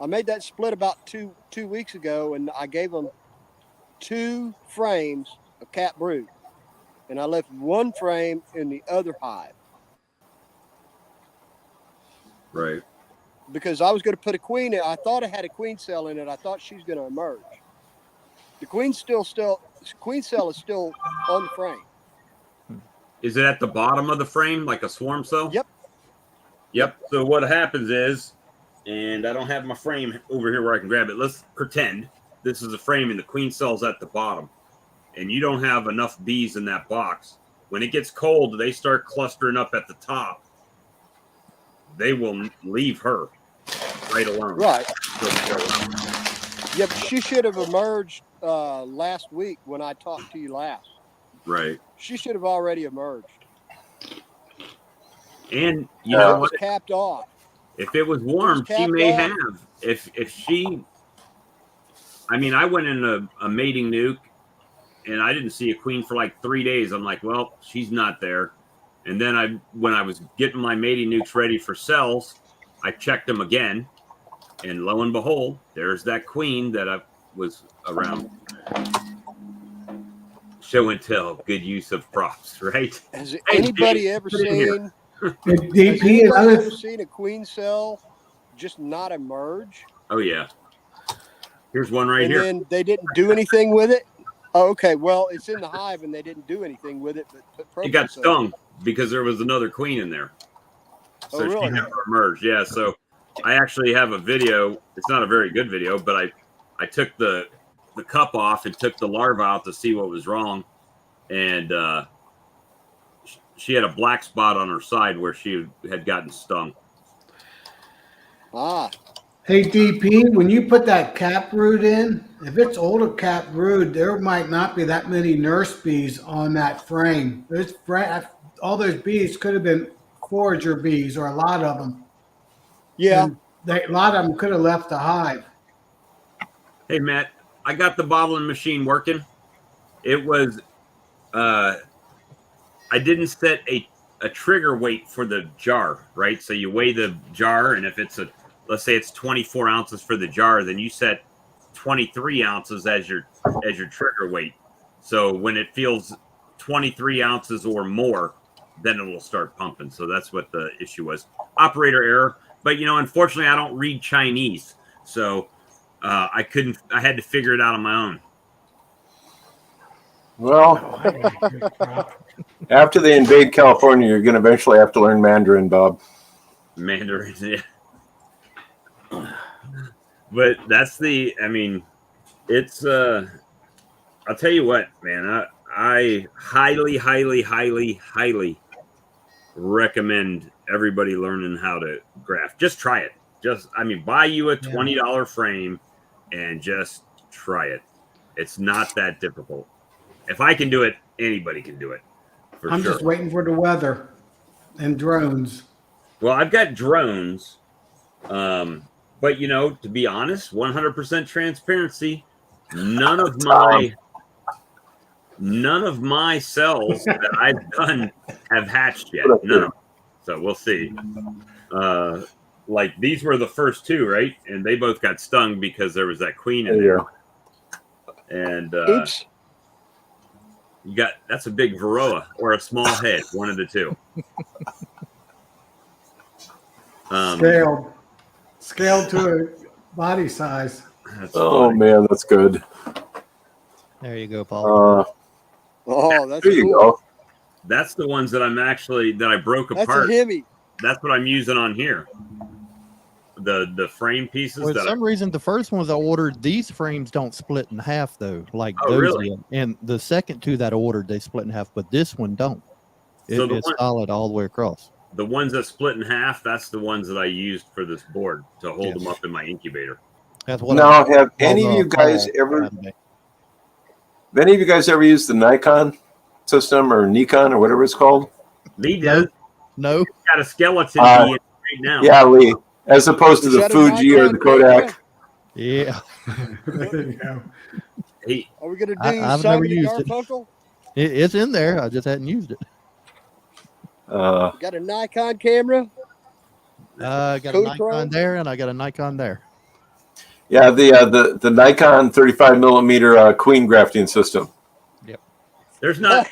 I made that split about two weeks ago, and I gave them 2 frames of cat brood, and I left 1 frame in the other hive.
Right.
Because I was going to put a queen in. I thought it had a queen cell in it. I thought she's going to emerge. The queen cell is still on the frame.
Is it at the bottom of the frame, like a swarm cell?
Yep.
So what happens is, and I don't have my frame over here where I can grab it. Let's pretend this is a frame and the queen cell's at the bottom, and you don't have enough bees in that box. When it gets cold, they start clustering up at the top. They will leave her right alone.
Right. Yeah, but she should have emerged last week when I talked to you last.
Right.
She should have already emerged.
And you know
it was
what?
capped off.
If it was warm, she may have. If she, I mean, I went in a mating nuke, and I didn't see a queen for like 3 days. I'm like, well, she's not there. And then when I was getting my mating nukes ready for cells, I checked them again, and lo and behold, there's that queen that I was around. Show and tell, good use of props, right?
Has anybody ever seen?
DP,
Has anybody ever seen a queen cell just not emerge?
Oh yeah. Here's one right here.
And then they didn't do anything with it. Oh, okay. Well, it's in the hive, and they didn't do anything with it. But
It got
propane soap.
stung because there was another queen in there. So
Oh, really?
she never emerged. Yeah. So I actually have a video. It's not a very good video, but I took the cup off and took the larva out to see what was wrong. And she had a black spot on her side where she had gotten stung.
Ah.
Hey, DP, when you put that cap brood in, if it's older cap brood, there might not be that many nurse bees on that frame. All those bees could have been forager bees, or a lot of them.
Yeah.
And a lot of them could have left the hive.
Hey, Matt, I got the bottling machine working. It was, I didn't set a trigger weight for the jar, right? So you weigh the jar, and if it's let's say it's 24 ounces for the jar, then you set 23 ounces as your trigger weight. So when it feels 23 ounces or more, then it will start pumping. So that's what the issue was. Operator error. But, unfortunately, I don't read Chinese. So I had to figure it out on my own.
Well, after they invade California, you're going to eventually have to learn Mandarin, Bob.
Mandarin, yeah. But that's it's I'll tell you what, man, I highly, highly, highly, highly recommend everybody learning how to graft. Just try it. Buy you a $20 frame and just try it. It's not that difficult. If I can do it, anybody can do it.
I'm just waiting for the weather and drones.
Well, I've got drones. But to be honest, 100% transparency, none of my cells that I've done have hatched yet. None of them. So we'll see. Like these were the first two, right? And they both got stung because there was that queen in there. And
Oops.
that's a big varroa or a small head, one of the two.
Scaled to a body size.
Man, that's good.
There you go, Paul.
That's
there you
cool.
go.
That's the ones that I broke
That's
apart.
a Hemi.
That's what I'm using on here. The frame pieces.
For some reason, the first ones I ordered, these frames don't split in half though, like those
really?
did. And the second two that I ordered, they split in half, but this one don't. It's solid all the way across.
The ones that split in half, that's the ones that I used for this board to hold them up in my incubator.
That's what.
Now, have any of you guys ever used the Nikon system or Nikon or whatever it's called?
Lee does.
No.
He's got a skeleton bee in right now.
Yeah, Lee. As opposed to the Fuji or the Kodak.
Yeah.
There you go.
Are we going to do
I've
Simon
never
and
used it.
Garfunkel?
It's in there. I just hadn't used it.
Got a Nikon camera?
I got a Nikon there, and I got a Nikon there.
Yeah, the Nikon 35 millimeter queen grafting system.
Yep.
There's not.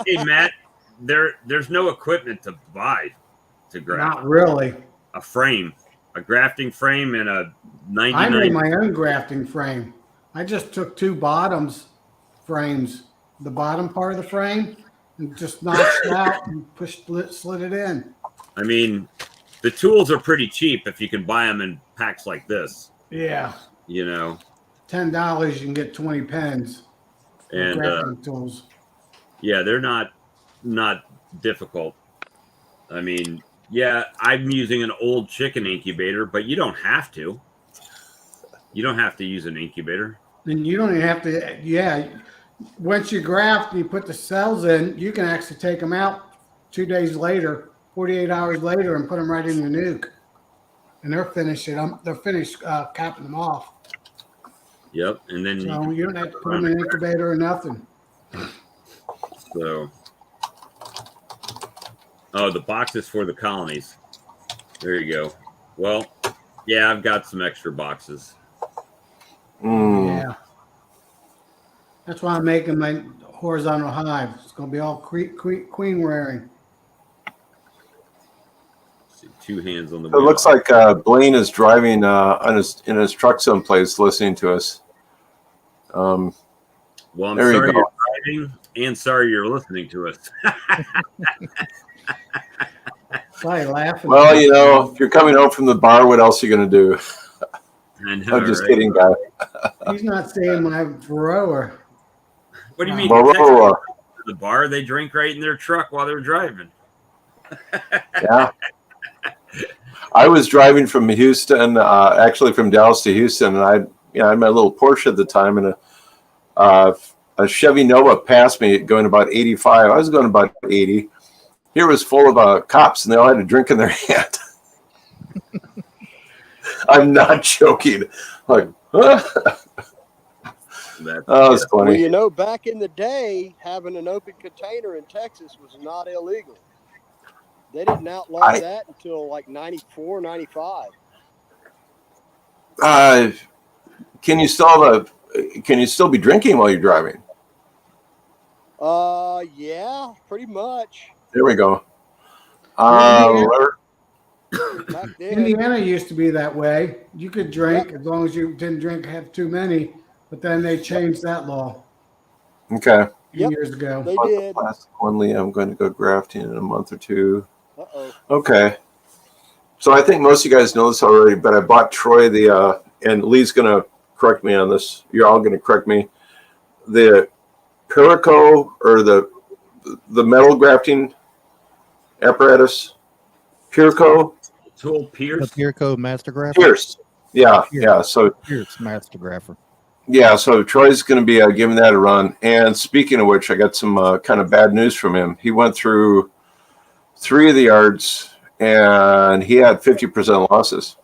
Hey, Matt. There's no equipment to buy to graft.
Not really.
A frame, a grafting frame, and a 99.
I made my own grafting frame. I just took two frames, the bottom part of the frame, and just notched it out and slid it in.
I mean, the tools are pretty cheap if you can buy them in packs like this.
Yeah.
$10
you can get 20 pens.
And
grafting tools.
Yeah, they're not difficult. I mean, yeah, I'm using an old chicken incubator, but you don't have to. You don't have to use an incubator.
And you don't even have to, once you graft and you put the cells in, you can actually take them out 2 days later, 48 hours later, and put them right in your nuke. And they're finished capping them off.
Yep, and then
so you don't have to put them in an incubator or nothing.
So, the box is for the colonies. There you go. Well, yeah, I've got some extra boxes.
Yeah. That's why I'm making my horizontal hive. It's going to be all queen rearing.
See, 2 hands on the
It
wheel.
looks like Blaine is driving in his truck someplace listening to us.
Well, I'm
There you
sorry
go.
you're driving and sorry you're listening to us.
Probably laughing.
Well, you know, if you're coming home from the bar, what else are you going to do?
I know,
I'm just
right?
kidding, guy.
He's not seeing my grower.
What do you mean?
Whoa, whoa,
Texas,
whoa.
the bar, they drink right in their truck while they're driving.
Yeah. I was driving from Houston, actually from Dallas to Houston, and I had my little Porsche at the time, and a Chevy Nova passed me going about 85. I was going about 80. Here was full of cops, and they all had a drink in their hand. I'm not joking. Like, huh? Oh, it's
Well,
funny.
you know, back in the day, having an open container in Texas was not illegal. They didn't outlaw that until like 94, 95.
Can you still be drinking while you're driving?
Yeah, pretty much.
There we go.
Back then,
Indiana used to be that way. You could drink as long as you didn't have too many, but then they changed that law
Okay.
a few years ago.
they did.
Only I'm going to go grafting in a month or two.
Uh-oh.
Okay. So I think most of you guys know this already, but I bought Troy and Lee's going to correct me on this. You're all going to correct me. The Perico or the metal grafting apparatus, Perico.
Tool Pierce.
The Pierco Master Grapher.
Pierce. Yeah. So
Pierce Master Grapher.
yeah, so Troy's going to be giving that a run. And speaking of which, I got some kind of bad news from him. He went through 3 of the yards, and he had 50% losses.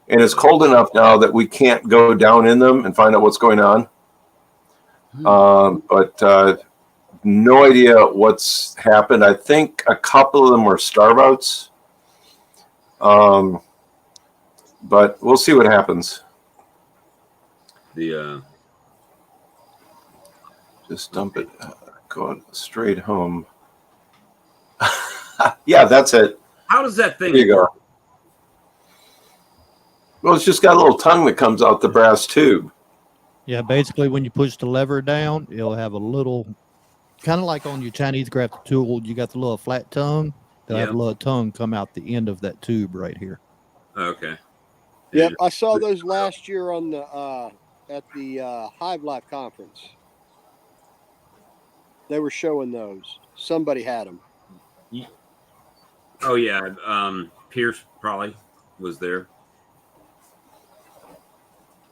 And it's cold enough now that we can't go down in them and find out what's going on. But no idea what's happened. I think a couple of them were starve outs. But we'll see what happens. Just dump it. Go straight home. Yeah, that's it.
How does that thing
There you go.
work?
Well, it's just got a little tongue that comes out the brass tube.
Yeah, basically when you push the lever down, it'll have a little, kind of like on your Chinese grafting tool, you got the little flat tongue. They'll have a little tongue come out the end of that tube right here.
Okay.
Yep, I saw those last year on the at the Hive Life conference. They were showing those. Somebody had them.
Oh yeah, Pierce probably was there.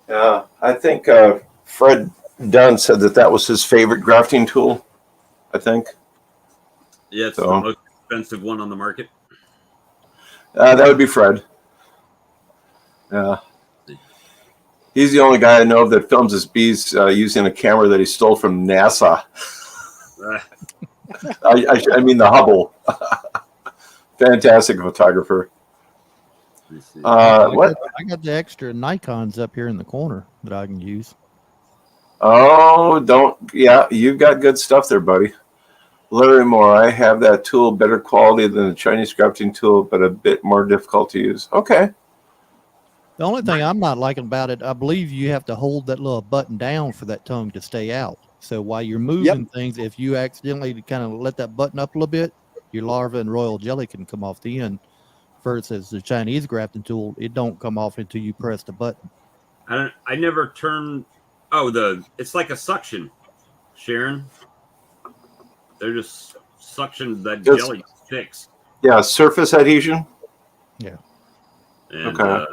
Yeah, I think Fred Dunn said that was his favorite grafting tool. I think.
Yeah, it's the most expensive one on the market.
That would be Fred. Yeah. He's the only guy I know that films his bees using a camera that he stole from NASA. I mean the Hubble. Fantastic photographer. What?
I got the extra Nikons up here in the corner that I can use.
Oh, yeah, you've got good stuff there, buddy. Larry Moore, I have that tool, better quality than the Chinese grafting tool, but a bit more difficult to use. Okay.
The only thing I'm not liking about it, I believe you have to hold that little button down for that tongue to stay out. So while you're moving things, if you accidentally kind of let that button up a little bit, your larva and royal jelly can come off the end. Versus the Chinese grafting tool, it don't come off until you press the button.
I never turn. It's like a suction, Sharon. They're just suction that jelly sticks.
Yeah, surface adhesion.
Yeah.
And,
okay.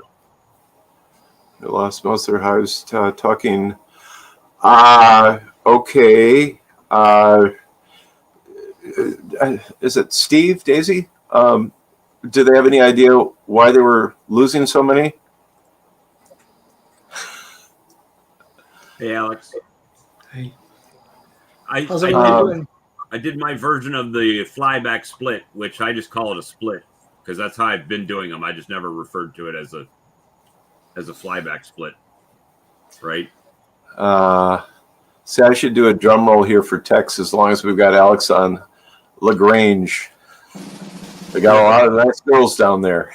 They lost most of their hives talking. Okay. Is it Steve, Daisy? Do they have any idea why they were losing so many?
Hey, Alex.
Hey.
I did my version of the flyback split, which I just call it a split because that's how I've been doing them. I just never referred to it as a flyback split, right?
See, I should do a drum roll here for Tex as long as we've got Alex on LaGrange. We got a lot of nice girls down there.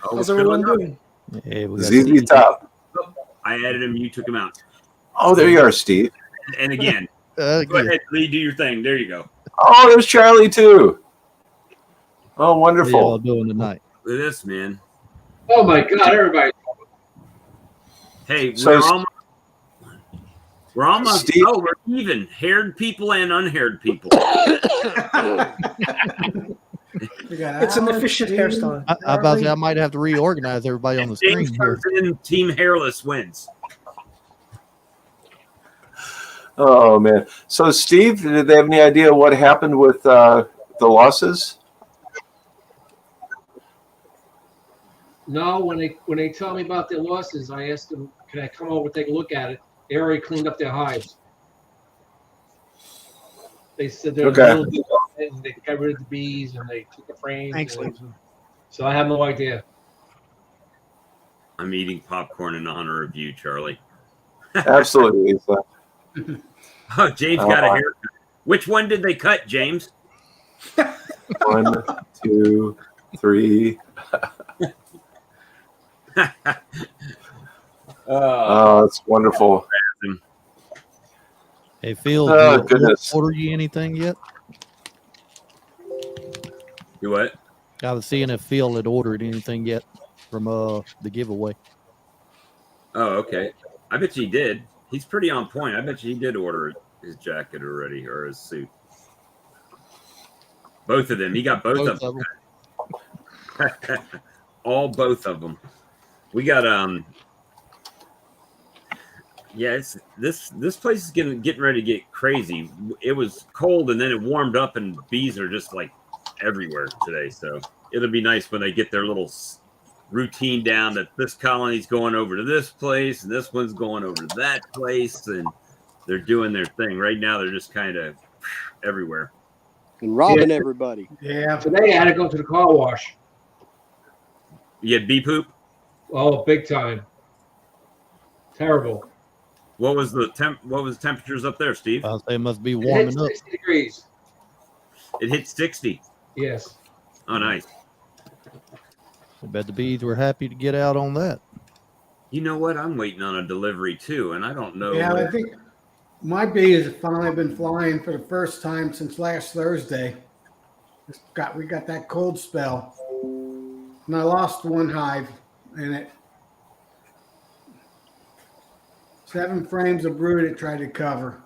How's everyone doing?
Yeah,
ZZ Top.
I added him. You took him out.
Oh, there you are, Steve.
And again,
Yeah.
go ahead, Lee, do your thing. There you go.
Oh, there's Charlie too. Oh,
What are y'all
wonderful.
doing tonight?
Look at this, man.
Oh my God, everybody.
Hey,
So,
we're almost
Steve-
we're even. Haired people and unhaired people.
It's an efficient hairstyle.
I about to say I might have to reorganize everybody on the screen
James
here.
comes in, Team Hairless wins.
Oh man. So, Steve, did they have any idea what happened with the losses?
No, when they tell me about their losses, I asked them, "Can I come over and take a look at it?" They already cleaned up their hives. They said they're
Okay.
a little bit, and they got rid of the bees and they took the frames.
Excellent.
So I have no idea.
I'm eating popcorn in honor of you, Charlie.
Absolutely, Lisa.
Oh, James got a haircut. Which one did they cut, James?
1, 2, 3. Oh, that's wonderful.
Hey, Phil,
Oh,
did
goodness.
order you anything yet?
You what?
I was seeing if Phil had ordered anything yet from the giveaway.
Oh, okay. I bet you he did. He's pretty on point. I bet you he did order his jacket already or his suit. Both of them. He got both of them. Both of them. We got yeah, it's this place is getting ready to get crazy. It was cold and then it warmed up and bees are just like everywhere today. So it'll be nice when they get their little routine down that this colony's going over to this place and this one's going over to that place and they're doing their thing. Right now they're just kind of everywhere.
And robbing everybody.
Yeah.
Today I had to go to the car wash.
You had bee poop?
Oh, big time. Terrible.
What was the temperatures up there, Steve?
I'll say it must be
It hit
warming up.
60 degrees.
It hit 60.
Yes.
Oh, nice.
I bet the bees were happy to get out on that.
You know what? I'm waiting on a delivery too, and I don't know.
Yeah, I think my bees have finally been flying for the first time since last Thursday. We got that cold spell. And I lost one hive in it. 7 frames of brood it tried to cover.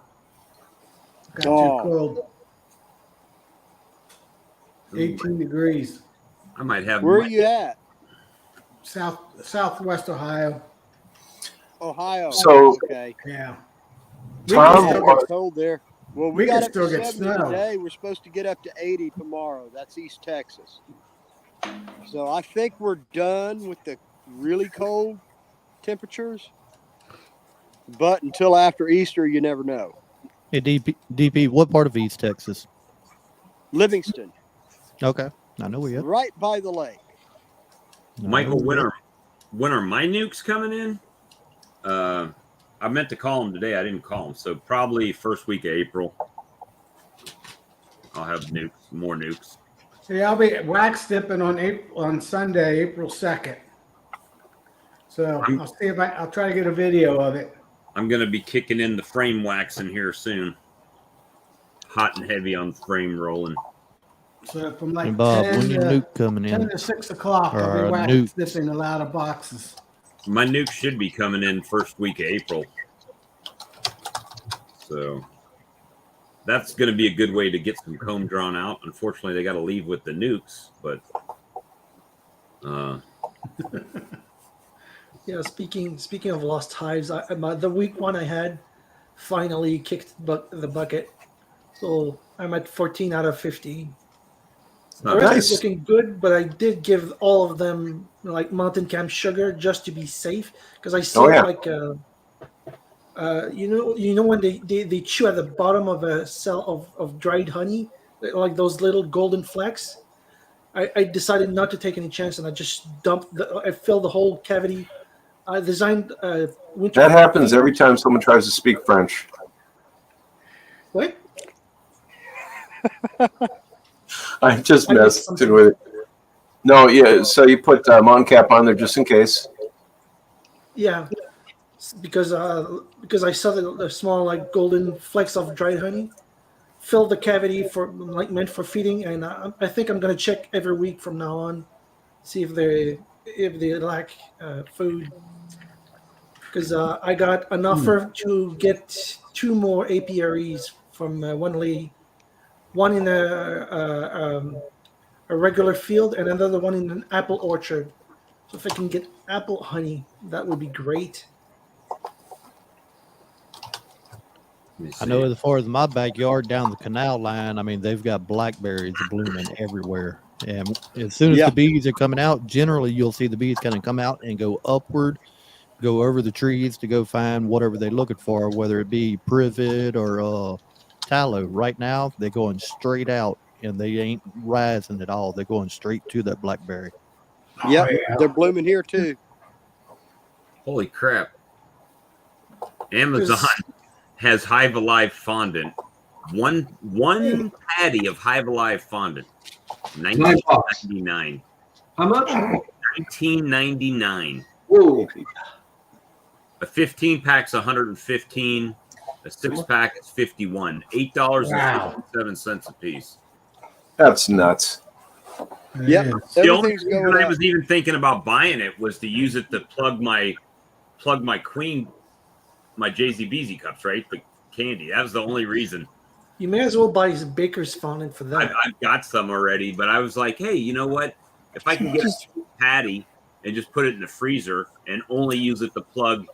Got too cold. 18 degrees.
I might have.
Where are you at?
Southwest Ohio.
Ohio.
So-
okay.
Yeah.
Tom,
Still get cold there. Well, we
We
got
can
up
still
to
get
70
snow.
today. We're supposed to get up to 80 tomorrow. That's East Texas. So I think we're done with the really cold temperatures. But until after Easter, you never know.
Hey, DP, what part of East Texas?
Livingston,
Okay, I know where you're at.
right by the lake.
Michael, when are my nukes coming in? I meant to call them today. I didn't call them, so probably first week of April. I'll have nukes, more nukes.
Yeah, I'll be wax dipping on Sunday, April 2nd. So I'll see if I'll try to get a video of it.
I'm gonna be kicking in the frame waxing here soon. Hot and heavy on frame rolling.
So from like
Hey, Bob,
10
when your
to,
nuke coming
10
in?
to 6 o'clock, I'll
Or
be wax
nukes.
dipping a lot of boxes.
My nukes should be coming in first week of April. So that's going to be a good way to get some comb drawn out. Unfortunately, they got to leave with the nukes, but
Yeah, speaking of lost hives, the week one I had finally kicked the bucket, so I'm at 14 out of 15.
it's not
Everything's
Nice.
looking good, but I did give all of them like mountain camp sugar just to be safe because I see
yeah.
like you know when they chew at the bottom of a cell of dried honey, like those little golden flecks. I decided not to take any chance and I just I filled the whole cavity. I designed winter.
That happens every time someone tries to speak French.
What?
I'm just
I did
messing
something.
with it. No, yeah. So you put mountain cap on there just in case.
Yeah. because I saw the small like golden flecks of dried honey. Fill the cavity for like meant for feeding, and I think I'm gonna check every week from now on, see if they lack food. Because I got an offer to get 2 more apiaries from one lady, one in a regular field and another one in an apple orchard. So if I can get apple honey, that would be great.
Let me
I know
see.
as far as my backyard down the canal line, I mean, they've got blackberries blooming everywhere. And as soon as
Yeah.
the bees are coming out, generally you'll see the bees kind of come out and go upward, go over the trees to go find whatever they're looking for, whether it be privet or tallow. Right now, they're going straight out and they ain't rising at all. They're going straight to that blackberry.
Yep,
yeah.
they're blooming here too.
Holy crap. Amazon has Hive Alive fondant. One patty of Hive Alive fondant.
$9.
$19.99.
How much?
$19.99.
Whoa.
A 15 pack's 115. A 6-pack is 51. $8.57 a piece.
That's nuts.
Yep,
The only
everything's
reason
going
I
up.
was even thinking about buying it was to use it to plug my JZBZ cups, right? The candy. That was the only reason.
You may as well buy his baker's fondant for that.
I've got some already, but I was like, hey, you know what? If I can get a patty and just put it in the freezer and only use it to plug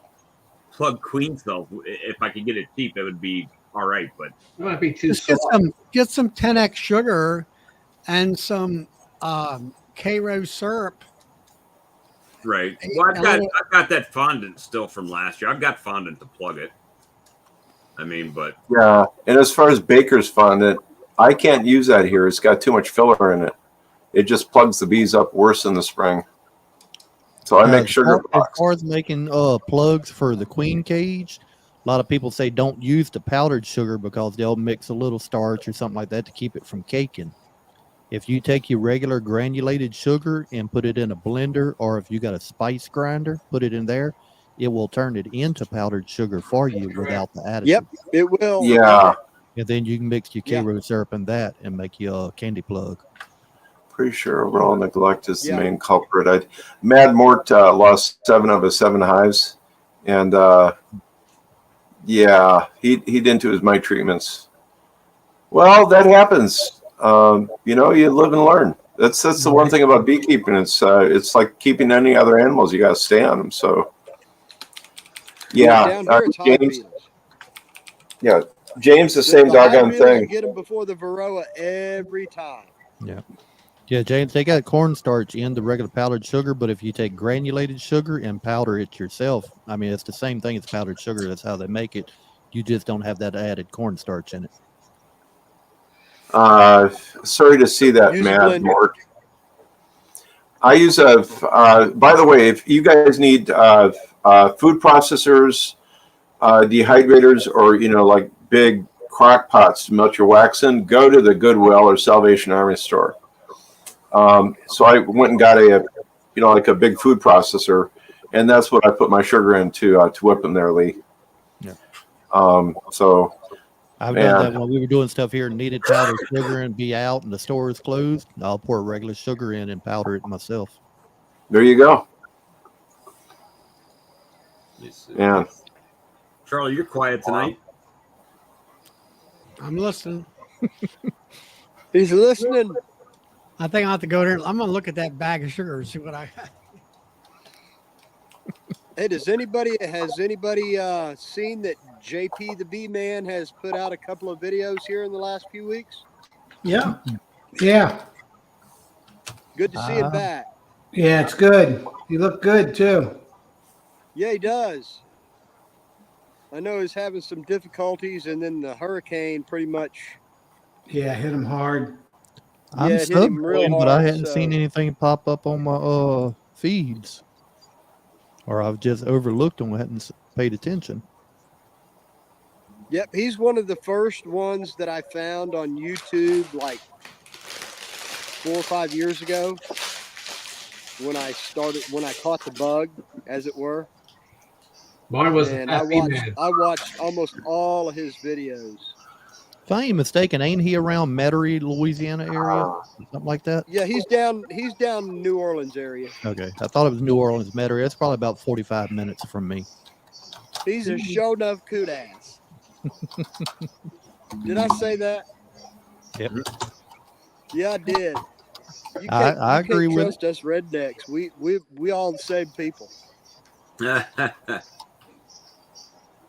queen cells, if I could get it cheap, it would be all right. But
It might be too
Just get
soft.
some 10x sugar and some K-Rose syrup.
right. Well, I've got that fondant still from last year. I've got fondant to plug it. I mean, but
Yeah. And as far as baker's fondant, I can't use that here. It's got too much filler in it. It just plugs the bees up worse in the spring. So I make sugar
As
box.
far as making plugs for the queen cage, a lot of people say don't use the powdered sugar because they'll mix a little starch or something like that to keep it from caking. If you take your regular granulated sugar and put it in a blender, or if you got a spice grinder, put it in there, it will turn it into powdered sugar for you without the additive.
Yep, it will.
Yeah.
And then you can mix your
Yeah.
K-Rose syrup in that and make you a candy plug.
Pretty sure overall neglect is
Yeah.
the main culprit. Mad Mort lost 7 of his 7 hives. And yeah, he didn't do his mite treatments. Well, that happens. You know, you live and learn. That's the one thing about beekeeping. It's like keeping any other animals. You got to stay on them. So yeah,
Down here, it's hive
James.
beetles.
Yeah, James, the same
The hive
doggone
beetles
thing.
get them before the varroa every time.
Yeah, James, they got cornstarch in the regular powdered sugar, but if you take granulated sugar and powder it yourself, I mean, it's the same thing as powdered sugar. That's how they make it. You just don't have that added cornstarch in it.
Sorry to see that,
Use a
Mad
blender.
Mort. I use by the way, if you guys need food processors, dehydrators, or, you know, like big crock pots to melt your wax in, go to the Goodwill or Salvation Army store. So I went and got like a big food processor, and that's what I put my sugar in to whip them there, Lee.
Yeah.
So
I've
Man.
done that when we were doing stuff here, needed powdered sugar and be out and the store is closed. I'll pour regular sugar in and powder it myself.
there you go.
it's,
Yeah.
Charlie, you're quiet tonight.
I'm listening.
He's listening.
I think I have to go there. I'm gonna look at that bag of sugar and see what I got.
Hey, has anybody seen that JP the Bee Man has put out a couple of videos here in the last few weeks?
Yeah. Yeah.
Good to see him back.
Yeah, it's good. You look good too.
Yeah, he does. I know he's having some difficulties, and then the hurricane pretty much.
Yeah, hit him hard.
I'm
Yeah, it hit him real
subbing, but I
hard,
hadn't seen
so-
anything pop up on my feeds. Or I've just overlooked them and hadn't paid attention.
Yep, he's one of the first ones that I found on YouTube like 4 or 5 years ago when I caught the bug, as it were.
Mine was
And
a happy man.
I watched almost all of his videos.
If I ain't mistaken, ain't he around Metairie, Louisiana area? Something like that?
Yeah, he's down New Orleans area.
Okay. I thought it was New Orleans, Metairie. It's probably about 45 minutes from me.
He's a show enough coot ass. Did I say that?
Yep.
Yeah, I did.
I agree with
trust us rednecks. We all the same people.
Yeah,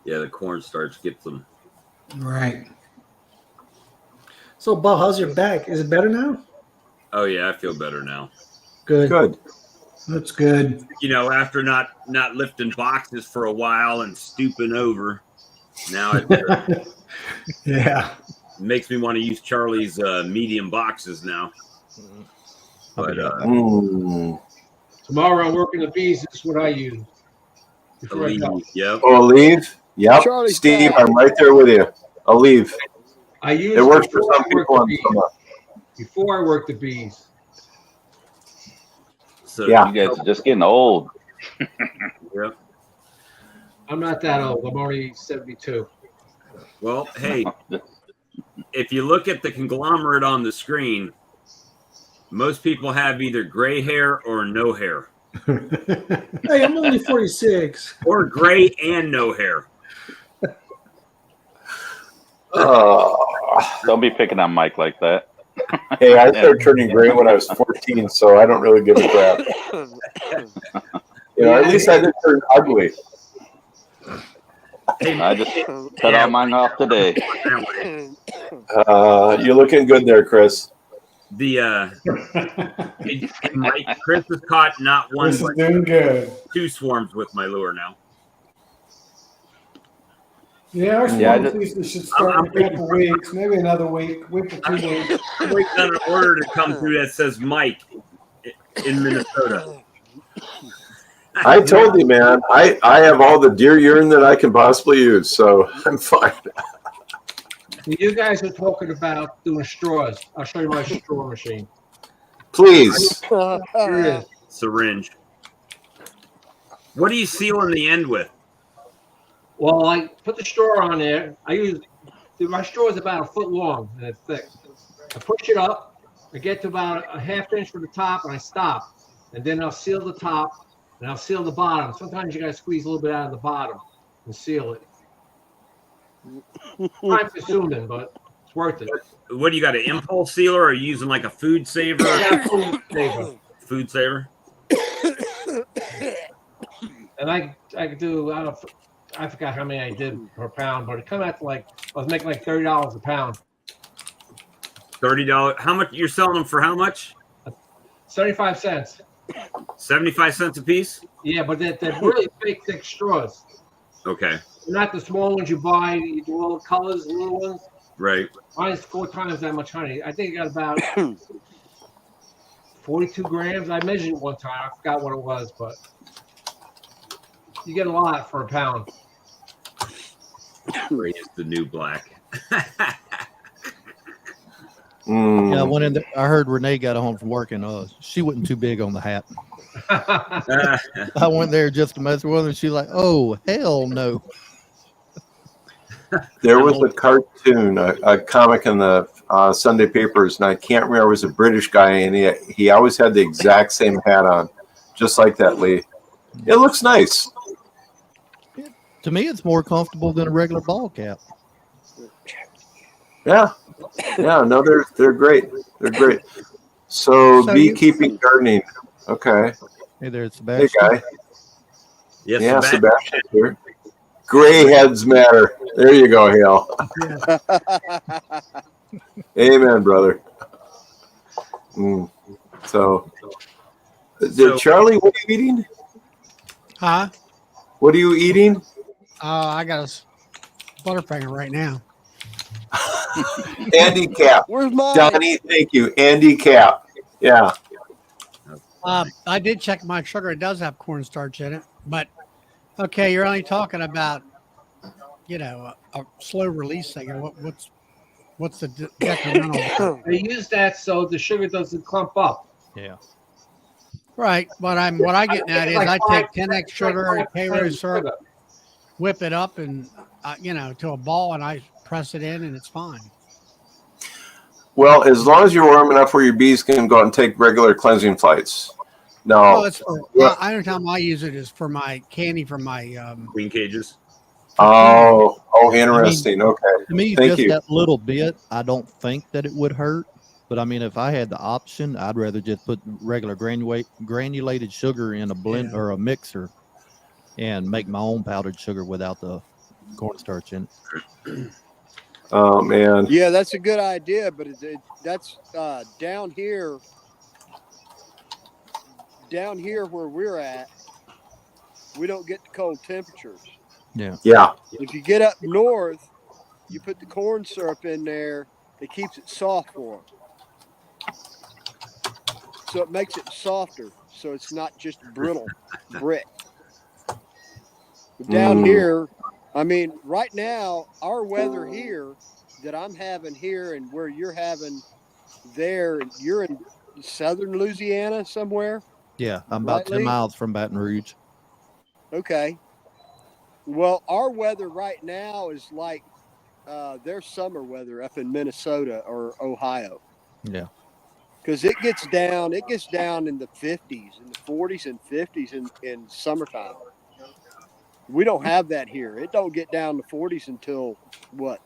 the cornstarch gets them.
Right.
So, Bob, how's your back? Is it better now?
Oh yeah, I feel better now.
Good.
Good.
That's good.
You know, after not lifting boxes for a while and stooping over, now it
Yeah.
makes me want to use Charlie's medium boxes now. But
Tomorrow I'm working the bees. This is what I use. Before I go.
Yep.
Oh, leave. Yep.
Charlie's
Steve,
back.
I'm right there with you. I'll leave.
I use
It works for
before
some
I work
people
the
and
bees.
some not.
Before I work the bees.
So
Yeah.
You guys are just getting old.
Yep.
I'm not that old. I'm only 72.
Well, hey, if you look at the conglomerate on the screen, most people have either gray hair or no hair,
Hey, I'm only 46.
or gray and no hair.
Don't be picking on Mike like that.
Hey, I started turning gray when I was 14, so I don't really give a crap. You know, at least I didn't turn ugly.
I just cut all mine off today.
You're looking good there, Chris.
The Chris has caught not one
This is
but
doing good.
2 swarms with my lure now.
Yeah, our
Yeah,
swarm season should start in a couple weeks, maybe another week or 2 weeks.
I'm waiting on an order to come through that says Mike in Minnesota.
I told you, man, I have all the deer urine that I can possibly use, so I'm fine.
You guys are talking about doing straws. I'll show you my straw machine.
Please.
Here it is.
Syringe. What are you sealing the end with?
Well, I put the straw on there. My straw is about 1 foot long and it's thick. I push it up. I get to about a ½ inch from the top and I stop. And then I'll seal the top and I'll seal the bottom. Sometimes you got to squeeze a little bit out of the bottom and seal it. Time consuming, but it's worth it.
What do you got, an impulse sealer, or are you using like a food saver? Food saver.
And I could do, I forgot how many I did per pound, but it come out to I was making like $30 a pound.
$30. How much you're selling them for? How much?
75 cents.
75 cents a piece.
Yeah, but they're really big, thick straws.
Okay.
Not the small ones you buy. You do all the colors, the little ones.
Right.
Mine's 4 times that much honey. I think I got about 42 grams. I measured it one time. I forgot what it was, but you get a lot for a pound.
Gray is the new black.
Yeah, I went in there. I heard Renee got home from work and she wasn't too big on the hat. I went there just to mess with her. She's like, "Oh, hell no."
There was a cartoon, a comic in the Sunday papers, and I can't remember. It was a British guy, and he always had the exact same hat on, just like that, Lee. It looks nice.
To me, it's more comfortable than a regular ball cap.
Yeah, no, they're great. They're great. So beekeeping, gardening. Okay.
Hey there,
Hey,
Sebastian.
guy.
Yes,
Yeah,
Sebastian.
Sebastian here. Gray heads matter. There you go, Hale. Amen, brother. So, Charlie, what are you eating?
Huh?
What are you eating?
I got a Butterfinger right now.
Andy Cap.
Where's mine?
Donnie, thank you. Andy Cap. Yeah.
I did check my sugar. It does have cornstarch in it, but okay, you're only talking about, a slow release thing. What's the detrimental?
They use that so the sugar doesn't clump up.
Yeah.
Right, but what I get at is I take 10x sugar and K-Rose syrup, whip it up and to a ball, and I press it in, and it's fine.
Well, as long as you're warm enough where your bees can go out and take regular cleansing flights. Now,
Oh, it's for.
yeah.
Every time I use it is for my candy for my
Queen cages.
Oh, interesting. Okay.
To me,
Thank
just
you.
that little bit, I don't think that it would hurt. But I mean, if I had the option, I'd rather just put regular granulated sugar in a blend or a mixer and make my own powdered sugar without the cornstarch in it.
Oh man.
Yeah, that's a good idea, but that's down here where we're at. We don't get the cold temperatures.
Yeah.
Yeah.
If you get up north, you put the corn syrup in there. It keeps it soft for them. So it makes it softer. So it's not just brittle brick. Down here, I mean, right now, our weather here that I'm having here and where you're having there, you're in southern Louisiana somewhere?
Yeah, I'm about 10 miles from Baton Rouge.
Okay. Well, our weather right now is like their summer weather up in Minnesota or Ohio.
Yeah.
Because it gets down in the 50s, in the 40s and 50s in summertime. We don't have that here. It don't get down to 40s until what?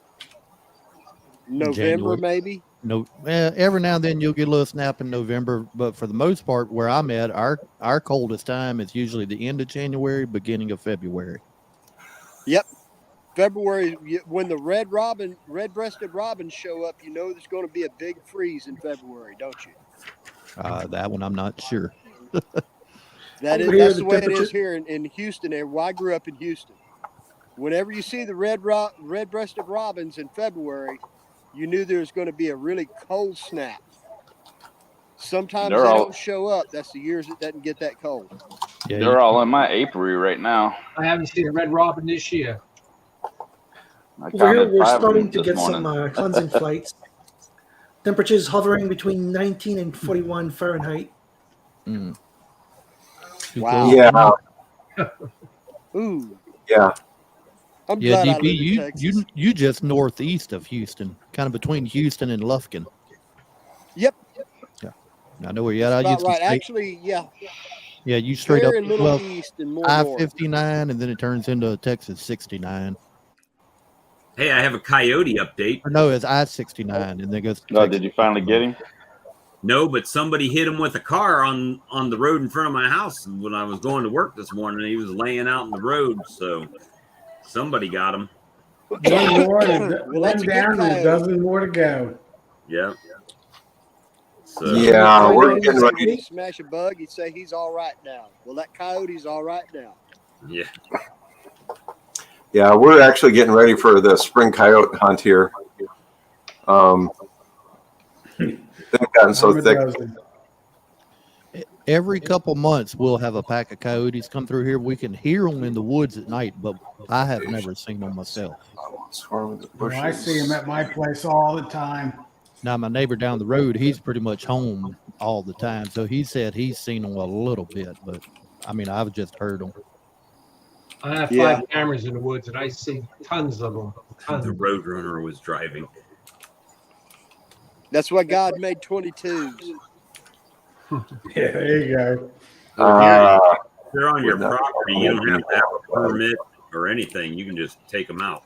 November,
January.
maybe?
No, every now and then you'll get a little snap in November, but for the most part, where I'm at, our coldest time is usually the end of January, beginning of February.
Yep. February, when the red-breasted robins show up, you know there's going to be a big freeze in February, don't you?
That one I'm not sure.
That's the way it is here in Houston. Well, I grew up in Houston. Whenever you see the red-breasted robins in February, you knew there was going to be a really cold snap. Sometimes they don't show up. That's the years it doesn't get that cold.
Yeah, they're all in my apiary right now.
I haven't seen a red robin this year.
Over here, we're starting to get some cleansing flights. Temperatures hovering between 19 and 41 Fahrenheit.
Mm.
Wow.
Yeah.
Ooh.
Yeah.
I'm glad I live in
DP,
Texas.
you just northeast of Houston, kind of between Houston and Lufkin.
Yep.
Yeah. I know where you're at.
That's about right. Actually, yeah.
Yeah, you straight
Very
up
little east and more north.
I-59, and then it turns into Texas 69.
Hey, I have a coyote update.
Or no, it's I-69, and then goes to
Texas. Did you finally get him?
No, but somebody hit him with a car on the road in front of my house when I was going to work this morning. He was laying out in the road, so somebody got him.
One more, one down, and a dozen more to go.
Yeah. So,
yeah, we're getting ready.
Smash a bug, he'd say he's all right now. Well, that coyote's all right now.
Yeah.
Yeah, we're actually getting ready for the spring coyote hunt here. They've gotten so thick.
Every couple months, we'll have a pack of coyotes come through here. We can hear them in the woods at night, but I have never seen them myself.
I see them at my place all the time.
Now, my neighbor down the road, he's pretty much home all the time. So he said he's seen them a little bit, but I mean, I've just heard them.
I have 5 cameras in the woods, and I see tons of them.
The Roadrunner was driving.
That's why God made 22s.
Yeah, there you go.
If they're on your property, you don't have to have a permit or anything. You can just take them out.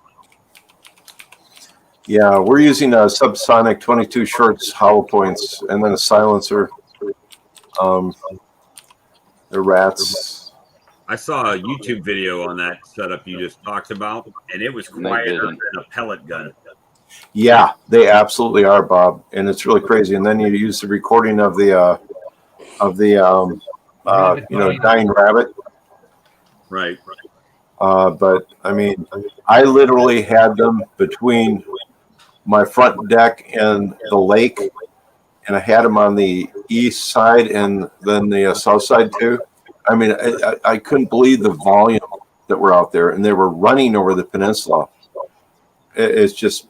Yeah, we're using a subsonic 22 shorts hollow points and then a silencer. The rats.
I saw a YouTube video on that setup you just talked about, and it was quieter than a pellet gun.
Yeah, they absolutely are, Bob, and it's really crazy. And then you use the recording of the dying rabbit.
Right.
But I mean, I literally had them between my front deck and the lake, and I had them on the east side and then the south side too. I mean, I couldn't believe the volume that were out there, and they were running over the peninsula. It's just,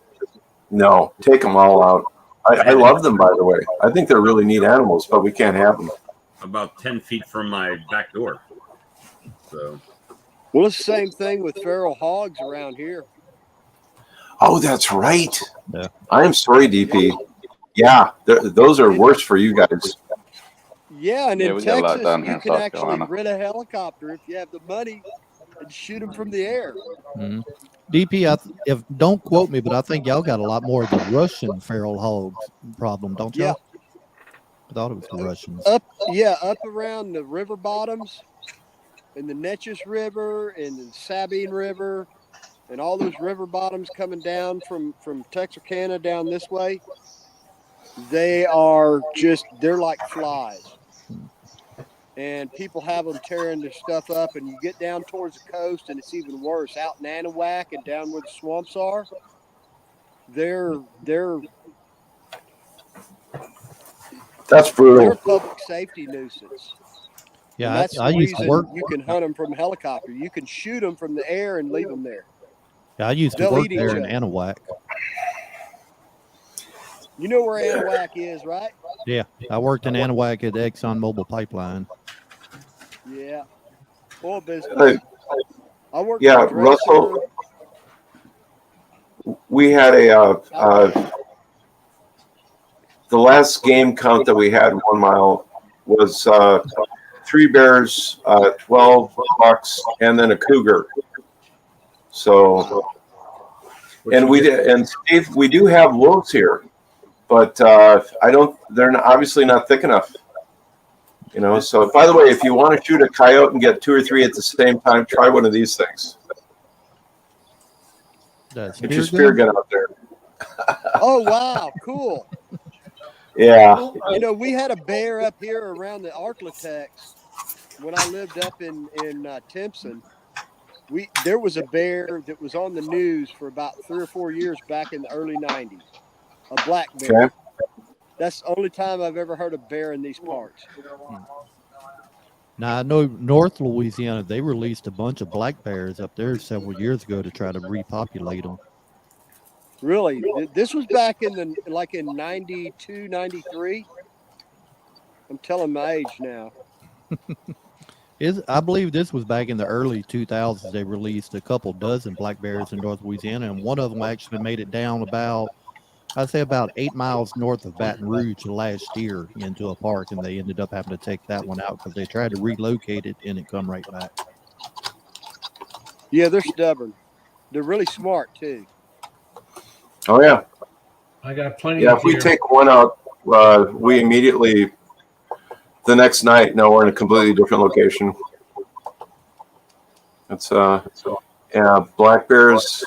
no, take them all out. I love them, by the way. I think they're really neat animals, but we can't have them.
About 10 feet from my back door. So,
Well, it's the same thing with feral hogs around here.
Oh, that's right.
Yeah.
I'm sorry, DP. Yeah, those are worse for you guys.
Yeah, and
Yeah,
in
we got a lot
Texas,
down here
you
in
can
South
actually
Carolina.
rent a helicopter if you have the money and shoot them from the air.
Mm-hmm. DP, if don't quote me, but I think y'all got a lot more of the Russian feral hogs problem, don't
Yeah.
y'all? I thought it was the Russians.
Up around the river bottoms and the Neches River and the Sabine River and all those river bottoms coming down from Texarkana down this way. They're like flies. And people have them tearing their stuff up, and you get down towards the coast, and it's even worse. Out in Anahuac and down where the swamps are, they're
That's brutal.
they're a public safety nuisance.
Yeah,
And that's
I
the
used to
reason
work.
you can hunt them from a helicopter. You can shoot them from the air and leave them there.
Yeah, I used to
They'll
work
eat each
there in
other.
Anahuac.
You know where Anahuac is, right?
Yeah, I worked in Anahuac at Exxon Mobil Pipeline.
Yeah. Oil business.
Hey,
I worked
yeah,
for Dresser.
Russell, we had the last game count that we had 1 mile was 3 bears, 12 bucks, and then a cougar. So, and Steve, we do have wolves here, but they're obviously not thick enough. You know, so by the way, if you want to shoot a coyote and get 2 or 3 at the same time, try one of these things.
Get
your spear gun out there.
Oh, wow. Cool.
Yeah.
You know, we had a bear up here around the Arklatex when I lived up in Timpson. There was a bear that was on the news for about 3 or 4 years back in the early 90s. A black bear.
Okay.
That's the only time I've ever heard of bear in these parts.
Now, I know North Louisiana, they released a bunch of black bears up there several years ago to try to repopulate them.
Really? This was back in 92, 93? I'm telling my age now.
I believe this was back in the early 2000s. They released a couple dozen black bears in North Louisiana, and one of them actually made it down about 8 miles north of Baton Rouge last year into a park, and they ended up having to take that one out because they tried to relocate it and it come right back.
Yeah, they're stubborn. They're really smart too.
Oh yeah.
I got plenty.
Yeah, if we take one out, we immediately the next night know we're in a completely different location. It's yeah, black bears.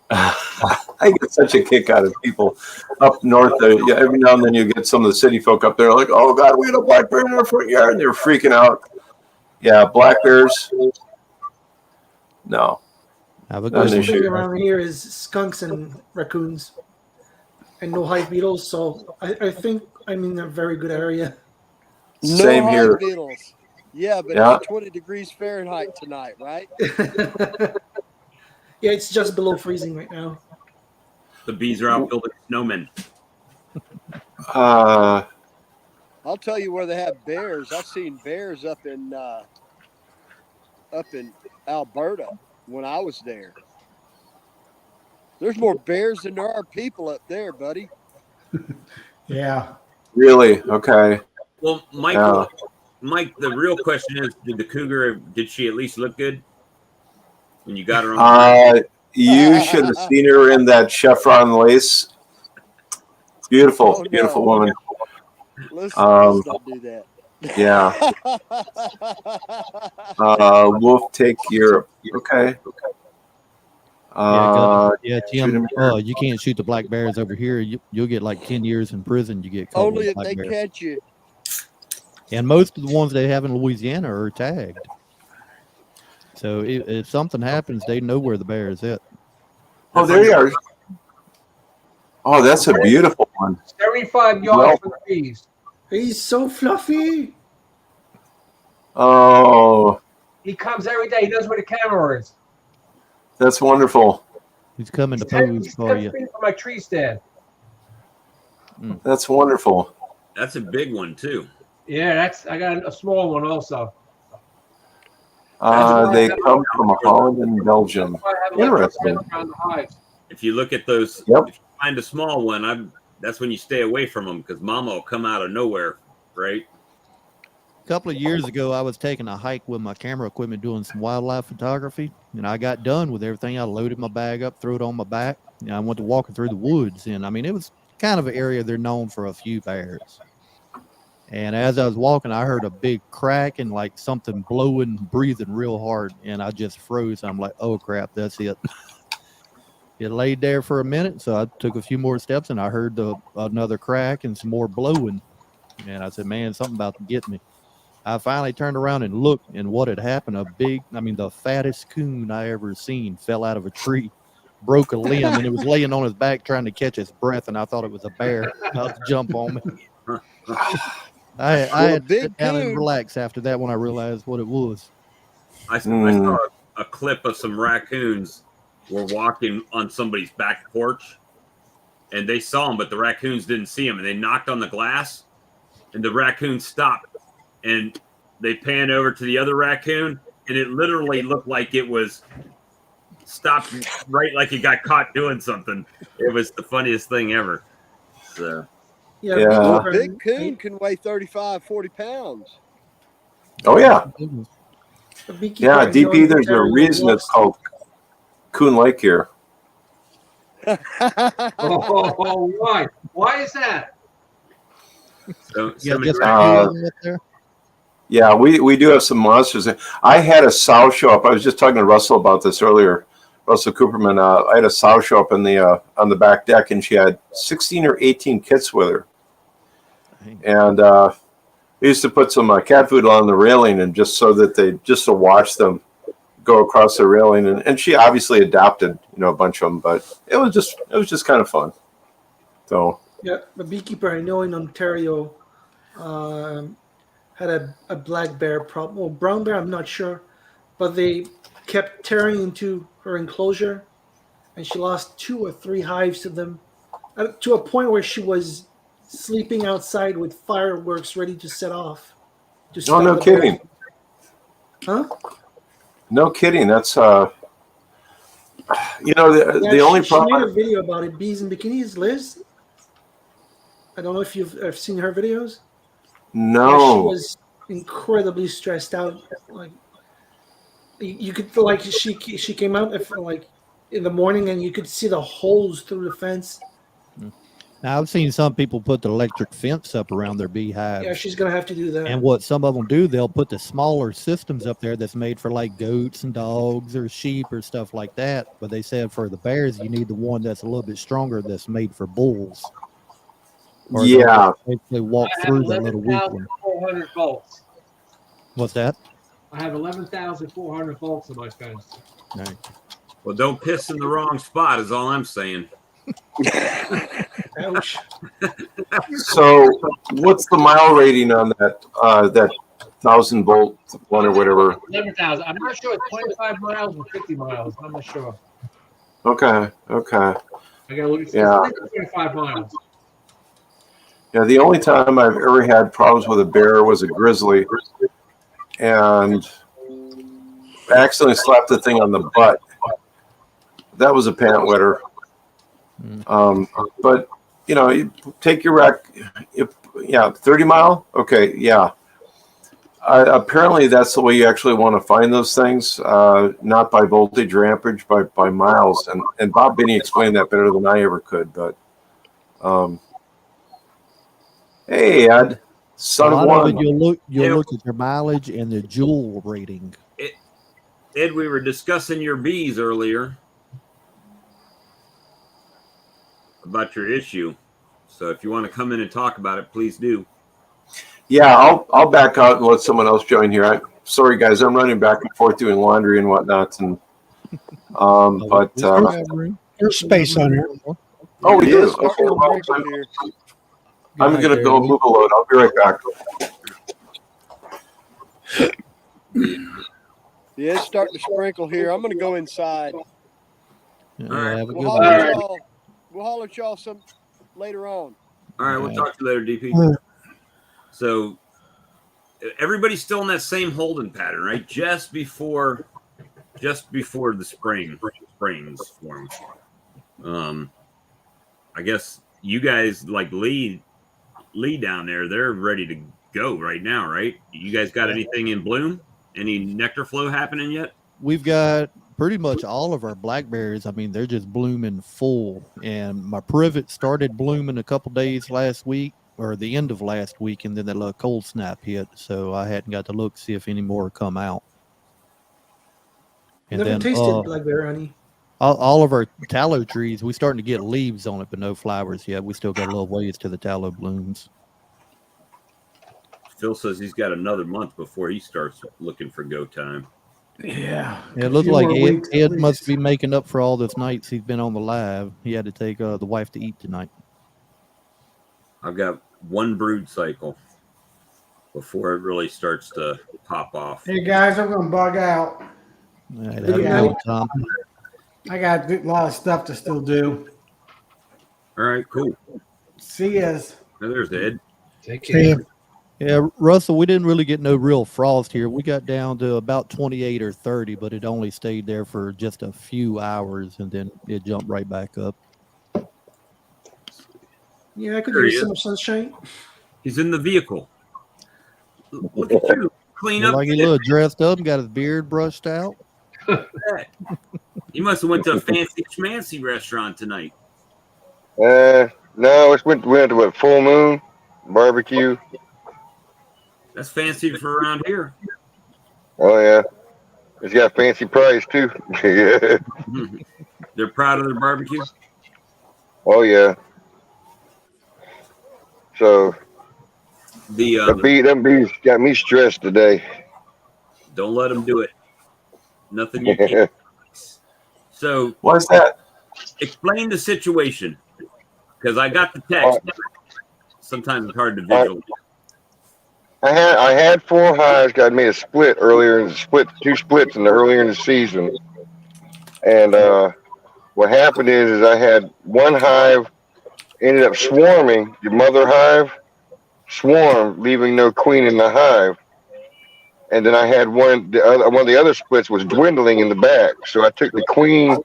I get such a kick out of people up north. Every now and then you get some of the city folk up there like, oh God, we got a black bear in our front yard, and they're freaking out. Yeah, black bears. No.
The worst thing around here is skunks and raccoons, and no hive beetles. So I think I'm in a very good area.
Same
no
here.
Hive beetles. Yeah, but
Yeah.
it's 20 degrees Fahrenheit tonight, right?
Yeah, it's just below freezing right now.
The bees are out building snowmen.
I'll tell you where they have bears. I've seen bears up in Alberta when I was there. There's more bears than there are people up there, buddy.
Yeah.
Really? Okay.
Well, Mike, the real question is, did she at least look good when you got her on?
You should have seen her in that chevron lace. Beautiful, beautiful woman.
Let's not do that.
Yeah. Wolf take Europe. Okay.
Tim, you can't shoot the black bears over here. You'll get like 10 years in prison. You get caught
Only
with
if
black
they
bears.
catch you.
And most of the ones they have in Louisiana are tagged. So if something happens, they know where the bear is at.
Oh, there you are. Oh, that's a beautiful one.
75 yards from the bees.
He's so fluffy.
Oh,
He comes every day. He knows where the camera is.
that's wonderful.
He's coming to
He's 10
pose for you.
feet from my tree stand.
That's wonderful.
That's a big one too.
Yeah, I got a small one also.
They come from Holland and Belgium.
That's why I have electric
Interesting.
fence around the hives.
If you look at those,
Yep.
if you find a small one, that's when you stay away from them because Mama will come out of nowhere, right?
A couple of years ago, I was taking a hike with my camera equipment doing some wildlife photography, and I got done with everything. I loaded my bag up, threw it on my back, and I went to walking through the woods. And I mean, it was kind of an area they're known for a few bears. And as I was walking, I heard a big crack and like something blowing, breathing real hard, and I just froze. I'm like, oh crap, that's it. It laid there for a minute, so I took a few more steps, and I heard another crack and some more blowing. And I said, man, something about to get me. I finally turned around and looked, and what had happened, the fattest coon I ever seen fell out of a tree, broke a limb, and it was laying on his back trying to catch his breath, and I thought it was a bear about to jump on me. I had to sit down and relax after that when I realized what it was.
I saw a clip of some raccoons were walking on somebody's back porch, and they saw them, but the raccoons didn't see them, and they knocked on the glass, and the raccoon stopped. And they pan over to the other raccoon, and it literally looked like it was stopped right like it got caught doing something. It was the funniest thing ever. So,
yeah. Well, a big coon can weigh 35, 40 pounds.
Oh, yeah. Yeah, DP, there's a reason it's called Coon Lake here.
Oh, why? Why is that?
Yeah, we do have some monsters. I had a sow show up. I was just talking to Russell about this earlier. Russell Cooperman. I had a sow show up on the back deck, and she had 16 or 18 kits with her. And we used to put some cat food on the railing, and just to watch them go across the railing. And she obviously adopted, a bunch of them, but it was just kind of fun. So
yeah, the beekeeper I know in Ontario had a black bear problem. Well, brown bear, I'm not sure, but they kept tearing into her enclosure, and she lost 2 or 3 hives to them, to a point where she was sleeping outside with fireworks ready to set off.
Oh, no kidding.
Huh?
No kidding. That's the only problem.
She made a video about it. Bees in Bikinis, Liz. I don't know if you've seen her videos.
No.
Yeah, she was incredibly stressed out. Like you could she came out in the morning, and you could see the holes through the fence.
Now, I've seen some people put the electric fence up around their beehives.
Yeah, she's gonna have to do that.
And what some of them do, they'll put the smaller systems up there that's made for like goats and dogs or sheep or stuff like that. But they said for the bears, you need the one that's a little bit stronger that's made for bulls. Or
yeah.
They walk through the little weak one.
11,400 volts.
What's that?
I have 11,400 volts in my fence.
Right.
Well, don't piss in the wrong spot is all I'm saying.
Ouch.
So, what's the mile rating on that 1,000-volt one or whatever?
11,000. I'm not sure. It's 25 miles or 50 miles. I'm not sure.
Okay.
I gotta look at 25 miles.
Yeah, the only time I've ever had problems with a bear was a grizzly, and I accidentally slapped the thing on the butt. That was a pant wetter. But you take your rack. 30 mile. Okay, yeah. Apparently, that's the way you actually want to find those things, not by voltage or amperage, by miles. And Bob Binney explained that better than I ever could. But hey, Ed, son of one.
You'll look at your mileage and the joule rating.
Ed, we were discussing your bees earlier about your issue. So if you want to come in and talk about it, please do.
Yeah, I'll back out and let someone else join here. Sorry, guys, I'm running back and forth doing laundry and whatnot. And
there's space on here.
Oh, we do. Okay, well, I'm going to go move a load. I'll be right back.
Yeah, it's starting to sprinkle here. I'm going to go inside.
Yeah,
all right.
We'll holler at y'all some later on.
All right, we'll talk to you later, DP. So everybody's still in that same holding pattern, right? Just before the springs forms. I guess you guys like Lee down there, they're ready to go right now, right? You guys got anything in bloom? Any nectar flow happening yet?
We've got pretty much all of our blackberries. I mean, they're just blooming full. And my privet started blooming a couple days last week, or the end of last week, and then that little cold snap hit. So I hadn't got to look to see if any more come out. And
Never
then
tasted blackberry honey.
all of our tallow trees, we're starting to get leaves on it, but no flowers yet. We still got a little ways to the tallow blooms.
Phil says he's got another month before he starts looking for go time.
Yeah.
It looked like Ed must be making up for all those nights he's been on the live. He had to take the wife to eat tonight.
I've got one brood cycle before it really starts to pop off.
Hey guys, I'm gonna bug out.
All right, have a good one, Tom.
I got a lot of stuff to still do.
All right, cool.
See yas.
Oh, there's Ed.
Take care.
Yeah, Russell, we didn't really get no real frost here. We got down to about 28 or 30, but it only stayed there for just a few hours, and then it jumped right back up.
Yeah, I could
There he
use
is.
some sunshine.
He's in the vehicle. Look at you. Clean up.
Like he looked dressed up and got his beard brushed out.
You must have went to a fancy schmancy restaurant tonight.
No, we went to what, Full Moon barbecue.
That's fancy for around here.
Oh yeah, it's got a fancy price too. Yeah.
They're proud of their barbecue.
Oh yeah. So them bees got me stressed today.
Don't let them do it. Nothing you can't. So
what's that?
Explain the situation, because I got the text. Sometimes it's hard to visualize.
I had 4 hives. I made a split earlier in the 2 splits earlier in the season, and what happened is I had one hive ended up swarming. The mother hive swarmed, leaving no queen in the hive, and then I had one of the other splits was dwindling in the back. So I took the queen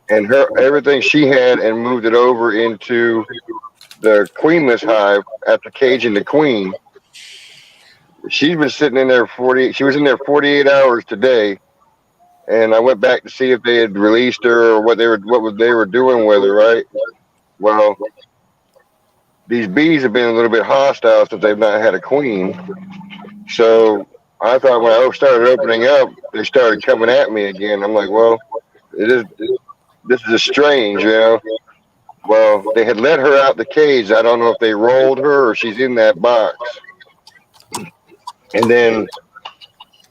and everything she had and moved it over into the queenless hive after caging the queen. She's been sitting in there 48. She was in there 48 hours today, and I went back to see if they had released her or what they were doing with her. Right. Well, these bees have been a little bit hostile since they've not had a queen. So I thought when I started opening up, they started coming at me again. I'm like, well, this is strange, you know. Well, they had let her out the cage. I don't know if they rolled her or she's in that box. And then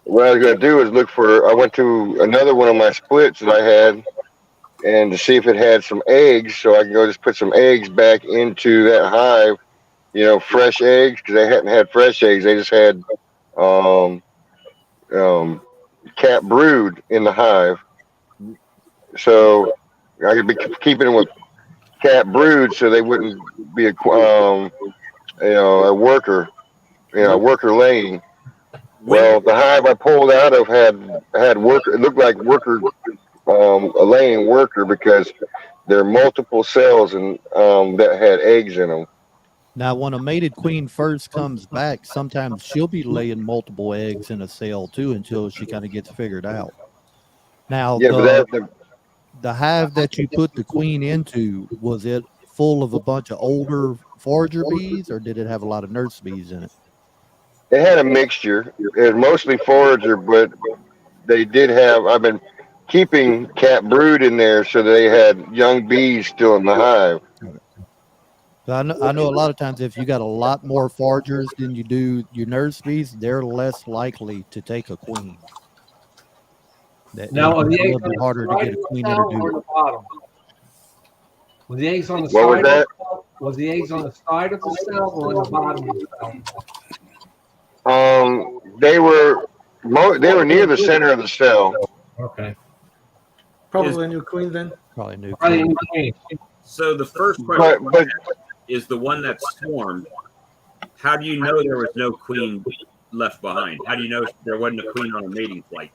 what I was going to do is I went to another one of my splits that I had and to see if it had some eggs so I can go just put some eggs back into that hive, you know, fresh eggs, because they hadn't had fresh eggs. They just had cat brood in the hive. So I could be keeping them with cat brood so they wouldn't be a worker, worker laying. Well, the hive I pulled out of had worker. It looked like worker, a laying worker, because there are multiple cells and that had eggs in them.
Now, when a mated queen first comes back, sometimes she'll be laying multiple eggs in a cell too until she kind of gets figured out. Now,
yeah,
the hive that you put the queen into, was it full of a bunch of older forager bees, or did it have a lot of nurse bees in it?
It had a mixture. It was mostly forager, but they did have. I've been keeping cat brood in there, so they had young bees still in the hive.
So I know a lot of times if you got a lot more foragers than you do your nurse bees, they're less likely to take a queen.
Now, are the
a
eggs
little bit harder to get a queen
on
introduced.
the bottom? Were the eggs on the
What was
side?
that?
Was the eggs on the side of the cell or on the bottom of the cell?
They were near the center of the cell.
Okay.
Probably a new queen then.
Probably new
Probably
queen.
in the queen.
So the first question
But
is the one that swarmed. How do you know there was no queen left behind? How do you know there wasn't a queen on a mating flight?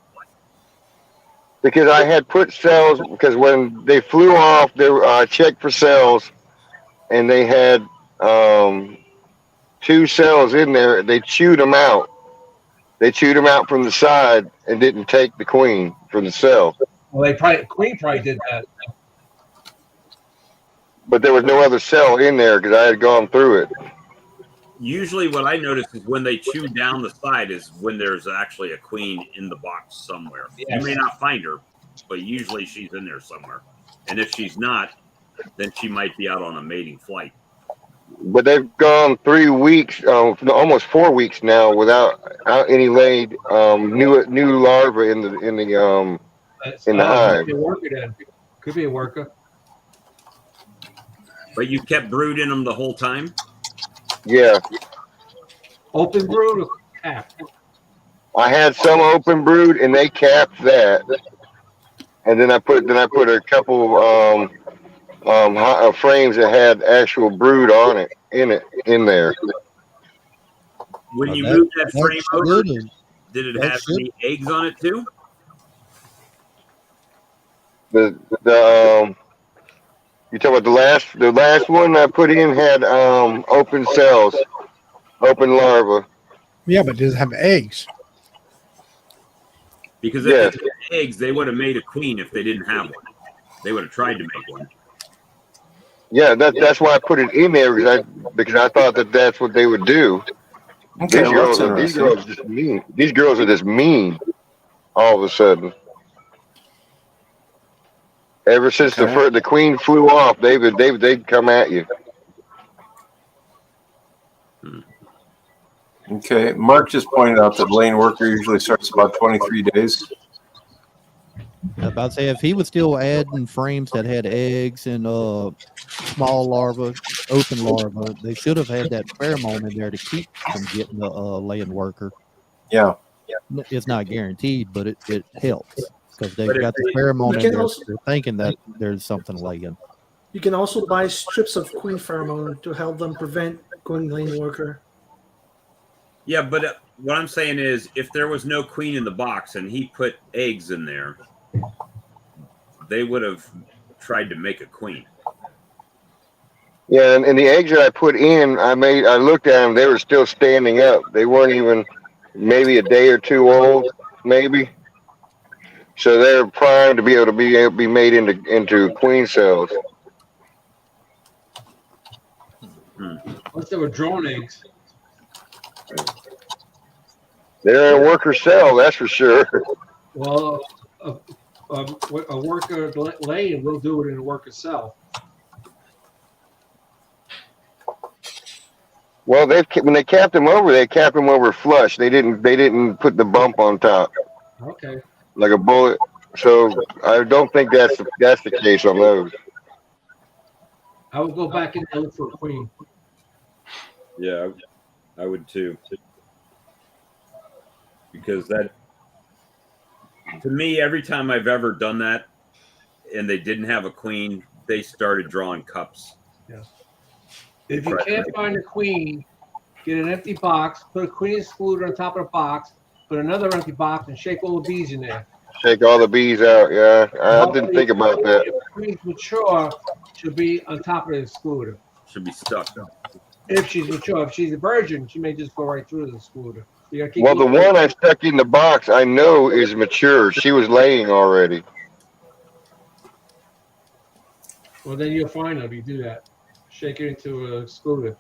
Because I had put cells, because when they flew off, they checked for cells, and they had 2 cells in there. They chewed them out. They chewed them out from the side and didn't take the queen from the cell.
Well, queen probably did that.
But there was no other cell in there because I had gone through it.
Usually what I notice is when they chew down the side is when there's actually a queen in the box somewhere.
Yes.
You may not find her, but usually she's in there somewhere. And if she's not, then she might be out on a mating flight.
But they've gone 3 weeks, almost 4 weeks now without any laid new larvae in the hive.
Could be a worker then. Could be a worker.
But you kept brood in them the whole time?
Yeah.
Open brood or capped?
I had some open brood and they capped that, and then I put a couple frames that had actual brood on it in there.
When you moved that frame over,
good.
did it have any eggs on it too?
You talking about the last one I put in had open cells, open larvae.
Yeah, but does it have eggs?
Because if they had eggs, they would have made a queen if they didn't have one. They would have tried to make one.
Yeah, that's why I put it in there because I thought that's what they would do.
Okay,
These girls are just mean. These girls are just mean. All of a sudden, ever since the queen flew off, they'd come at you.
Okay, Mark just pointed out that laying worker usually starts about 23 days.
I was about to say, if he was still adding frames that had eggs and small larvae, open larvae, they should have had that pheromone in there to keep from getting the laying worker.
Yeah.
It's not guaranteed, but it helps because they've got the pheromone in there. They're thinking that there's something laying.
You can also buy strips of queen pheromone to help them prevent queen laying worker.
Yeah, but what I'm saying is if there was no queen in the box and he put eggs in there, they would have tried to make a queen.
Yeah, and the eggs that I put in, I looked at them, they were still standing up. They weren't even maybe a day or two old, maybe. So they're primed to be able to be made into queen cells.
Unless they were drone eggs.
They're in a worker cell, that's for sure.
Well, a worker laying will do it in a worker cell.
Well, when they capped them over flush. They didn't put the bump on top.
Okay.
Like a bullet. So I don't think that's the case on those.
I would go back and look for a queen.
Yeah, I would too. Because that, to me, every time I've ever done that and they didn't have a queen, they started drawing cups.
Yeah. If you can't find a queen, get an empty box, put a queen excluder on top of the box, put another empty box, and shake all the bees in there.
Shake all the bees out, yeah. I didn't think about that.
If the queen's mature, should be on top of the excluder.
Should be stuck.
If she's mature. If she's a virgin, she may just go right through the excluder.
Well, the one I stuck in the box, I know is mature. She was laying already.
Well, then you'll find her if you do that. Shake it into an excluder.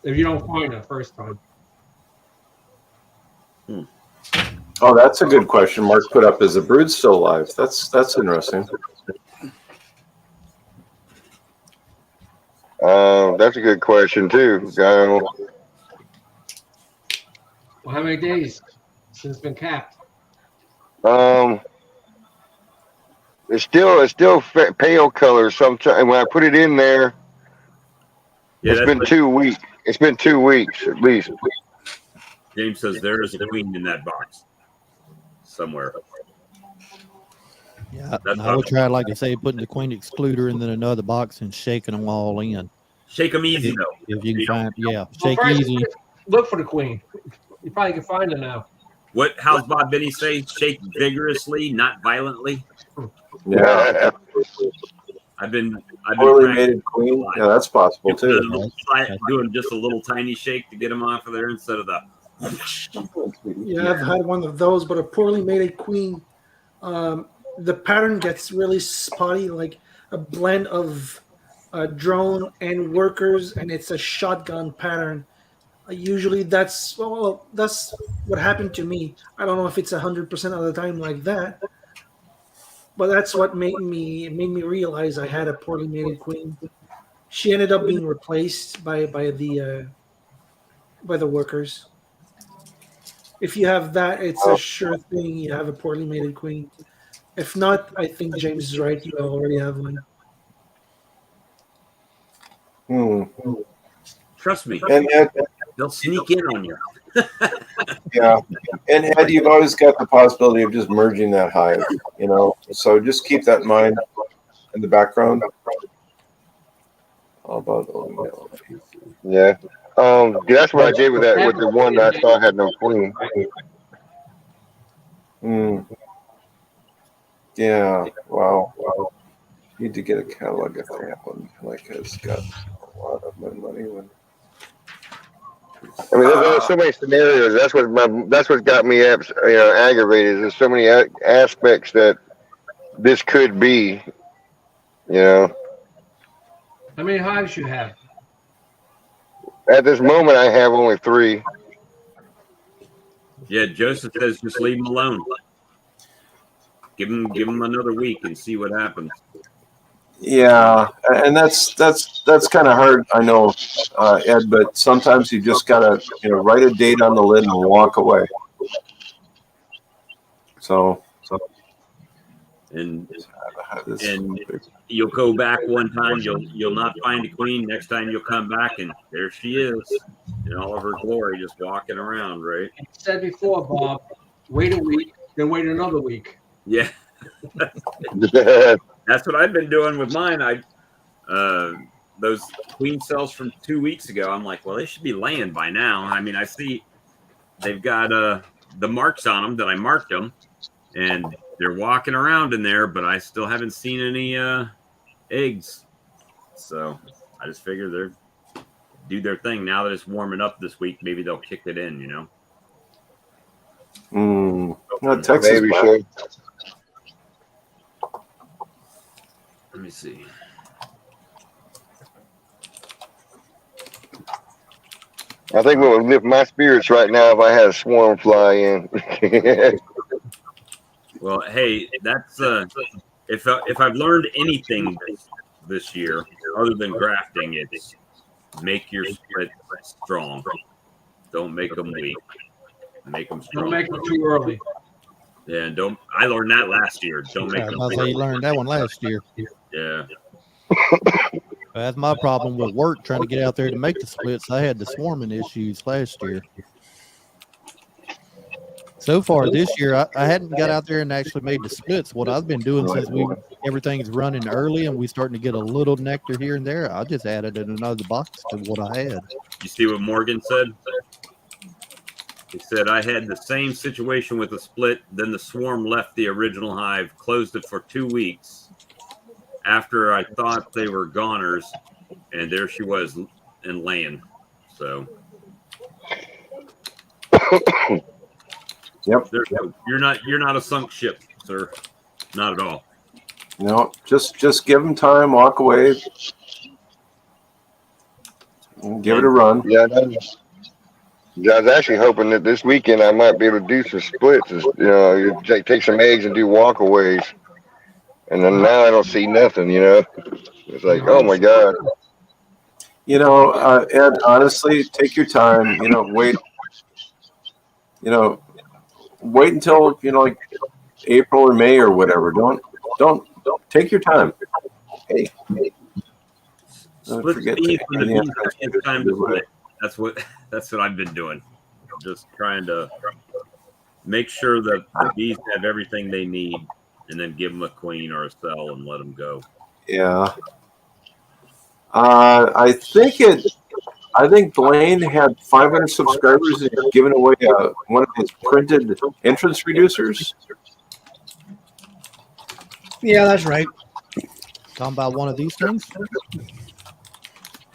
If you don't find her first time.
Oh, that's a good question. Mark put up, is the brood still alive? That's interesting.
That's a good question too.
Well, how many days since it's been capped?
It's still pale color. Sometimes when I put it in there, it's been 2 weeks. It's been 2 weeks at least.
James says there is a queen in that box somewhere.
Yeah, I would try, like I say, putting the queen excluder in then another box and shaking them all in.
Shake them easy though.
If you can find, shake easy.
look for the queen. You probably can find her now.
How's Bob Benny say? Shake vigorously, not violently.
Yeah.
I've been
Poorly
practicing
mated queen. Yeah, that's possible too.
doing just a little tiny shake to get them off of there instead of the.
Yeah, I've had one of those, but a poorly mated queen. The pattern gets really spotty, like a blend of drone and workers, and it's a shotgun pattern. Usually, that's what happened to me. I don't know if it's 100% of the time like that, but that's what made me realize I had a poorly mated queen. She ended up being replaced by the workers. If you have that, it's a sure thing you have a poorly mated queen. If not, I think James is right. You already have one.
Trust me,
And Ed,
they'll sneak in on you.
yeah, and Ed, you've always got the possibility of just merging that hive, So just keep that in mind in the background. How about
Yeah. That's what I did with the one that I thought had no queen.
Yeah. Wow. Need to get a catalog if I have one. Like it's got a lot of my money when.
I mean, there's so many scenarios. That's what got me aggravated. There's so many aspects that this could be.
How many hives you have?
At this moment, I have only 3.
Yeah, Joseph says just leave them alone. Give them another week and see what happens.
Yeah, and that's kind of hard, I know, Ed. But sometimes you just gotta write a date on the lid and walk away.
And you'll go back one time, you'll not find a queen. Next time you'll come back and there she is in all of her glory, just walking around, right?
You said before, Bob, wait a week, then wait another week.
Yeah. That's what I've been doing with mine. Those queen cells from 2 weeks ago, I'm like, well, they should be laying by now. I mean, I see they've got the marks on them that I marked them, and they're walking around in there, but I still haven't seen any eggs. So I just figure they're do their thing. Now that it's warming up this week, maybe they'll kick it in,
Texas
maybe so.
Let me see.
I think what would lift my spirits right now if I had a swarm fly in.
Well, hey, that's if I've learned anything this year other than grafting, it's make your split strong. Don't make them weak. Make them strong.
Don't make them too early.
Yeah, don't. I learned that last year. Don't make them.
You learned that one last year.
Yeah.
That's my problem with work, trying to get out there to make the splits. I had the swarming issues last year. So far this year, I hadn't got out there and actually made the splits. What I've been doing since everything's running early and we starting to get a little nectar here and there, I just added in another box to what I had.
You see what Morgan said? He said, I had the same situation with the split. Then the swarm left the original hive, closed it for 2 weeks after I thought they were goners. And there she was and laying. So.
Yep.
You're not a sunk ship, sir. Not at all.
No, just give them time, walk away, and give it a run.
Yeah, I was actually hoping that this weekend I might be able to do some splits. You take some eggs and do walkaways. And then now I don't see nothing, It's like, oh my God.
Ed, honestly, take your time, wait, wait until, like April or May or whatever. Don't take your time. Hey.
Split
Forget
speed when the bees time to split. That's what I've been doing. Just trying to make sure that the bees have everything they need, and then give them a queen or a cell and let them go.
Yeah. I think I think Blaine had 500 subscribers and he's giving away one of his printed entrance reducers.
Yeah, that's right.
Talking about one of these things?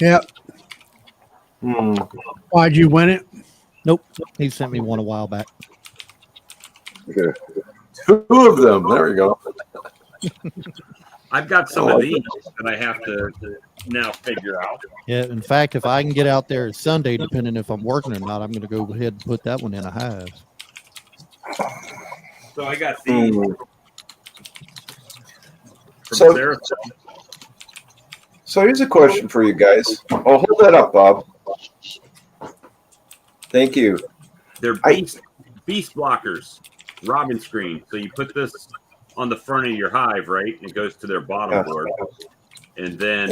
Yep. Why'd you win it?
Nope. He sent me one a while back.
Okay. 2 of them. There we go.
I've got some of these that I have to now figure out.
Yeah, in fact, if I can get out there Sunday, depending if I'm working or not, I'm going to go ahead and put that one in a hive.
So I got these.
So here's a question for you guys. Oh, hold that up, Bob. Thank you.
They're beast blockers, robin screen. So you put this on the front of your hive, right? And it goes to their bottom board. And then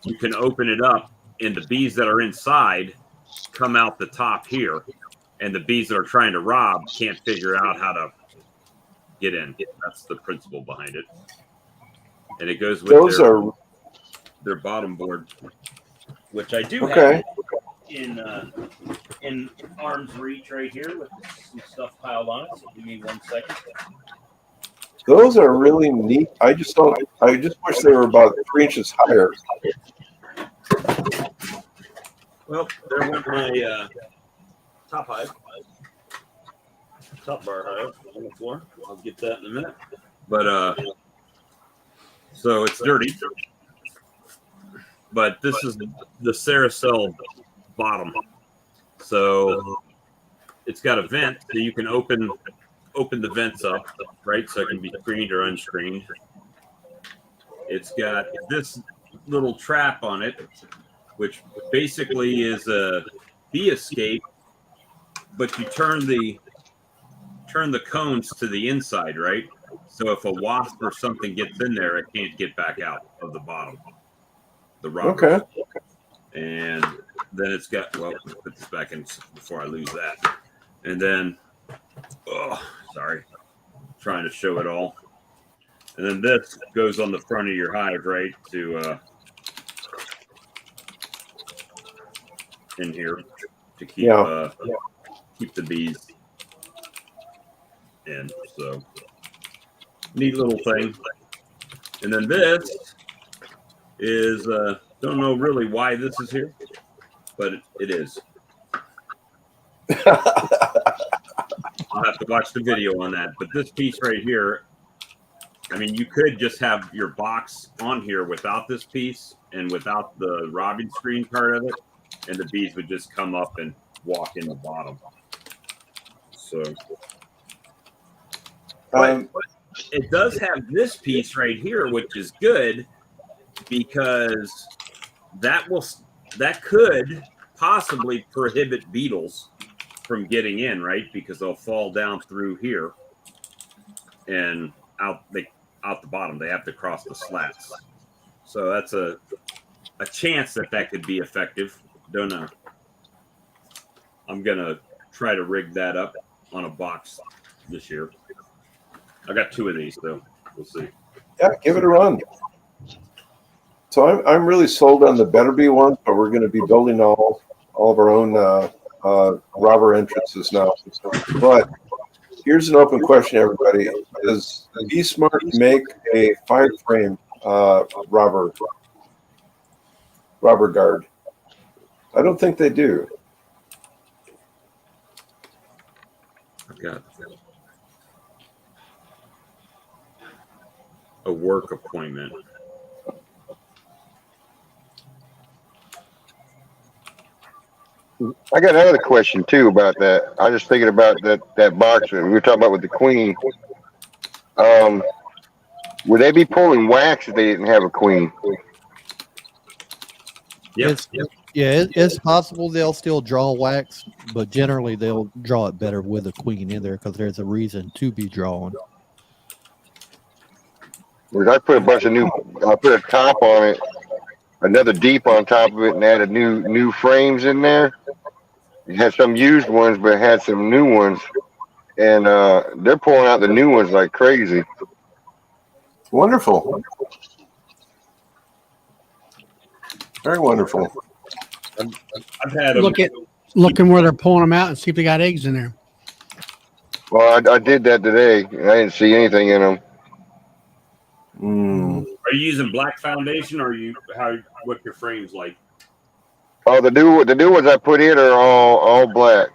you can open it up, and the bees that are inside come out the top here. And the bees that are trying to rob can't figure out how to get in. That's the principle behind it. And it goes with their bottom board, which I do have in arm's reach right here with some stuff piled on it. So give me 1 second.
Those are really neat. I just wish they were about 3 inches higher.
Well, there went my top hive. Top bar hive on the floor. I'll get that in a minute. But so it's dirty. But this is the Saracel bottom. So it's got a vent so you can open the vents up, right? So it can be screened or unscreened. It's got this little trap on it, which basically is a bee escape, but you turn the cones to the inside, right? So if a wasp or something gets in there, it can't get back out of the bottom. The robber.
Okay.
And then it's got, well, let's put this back in before I lose that. And then, sorry, trying to show it all. And then this goes on the front of your hive, right, to in here to keep keep the bees in. So neat little thing. And then this is don't know really why this is here, but it is. I'll have to watch the video on that. But this piece right here, I mean, you could just have your box on here without this piece and without the robbing screen part of it, and the bees would just come up and walk in the bottom. So, but it does have this piece right here, which is good because that could possibly prohibit beetles from getting in, right? Because they'll fall down through here and out the bottom. They have to cross the slats. So that's a chance that could be effective. Don't know. I'm gonna try to rig that up on a box this year. I got 2 of these, so we'll see.
Yeah, give it a run. So I'm really sold on the Better Bee ones, but we're going to be building all of our own robber entrances now. But here's an open question, everybody: does Bee Smart make a 5-frame robber guard? I don't think they do.
I've got a work appointment.
I got another question too about that. I was just thinking about that box that we were talking about with the queen. Would they be pulling wax if they didn't have a queen?
Yes.
It's possible they'll still draw wax, but generally they'll draw it better with a queen in there because there's a reason to be drawn.
Because I put I put a top on it, another deep on top of it, and added new frames in there. It had some used ones, but it had some new ones, and they're pulling out the new ones like crazy.
Wonderful. Very wonderful.
I've had them.
Looking where they're pulling them out and see if they got eggs in there.
Well, I did that today. And I didn't see anything in them.
Are you using black foundation, or what your frame's like?
Oh, the new ones I put in are all black.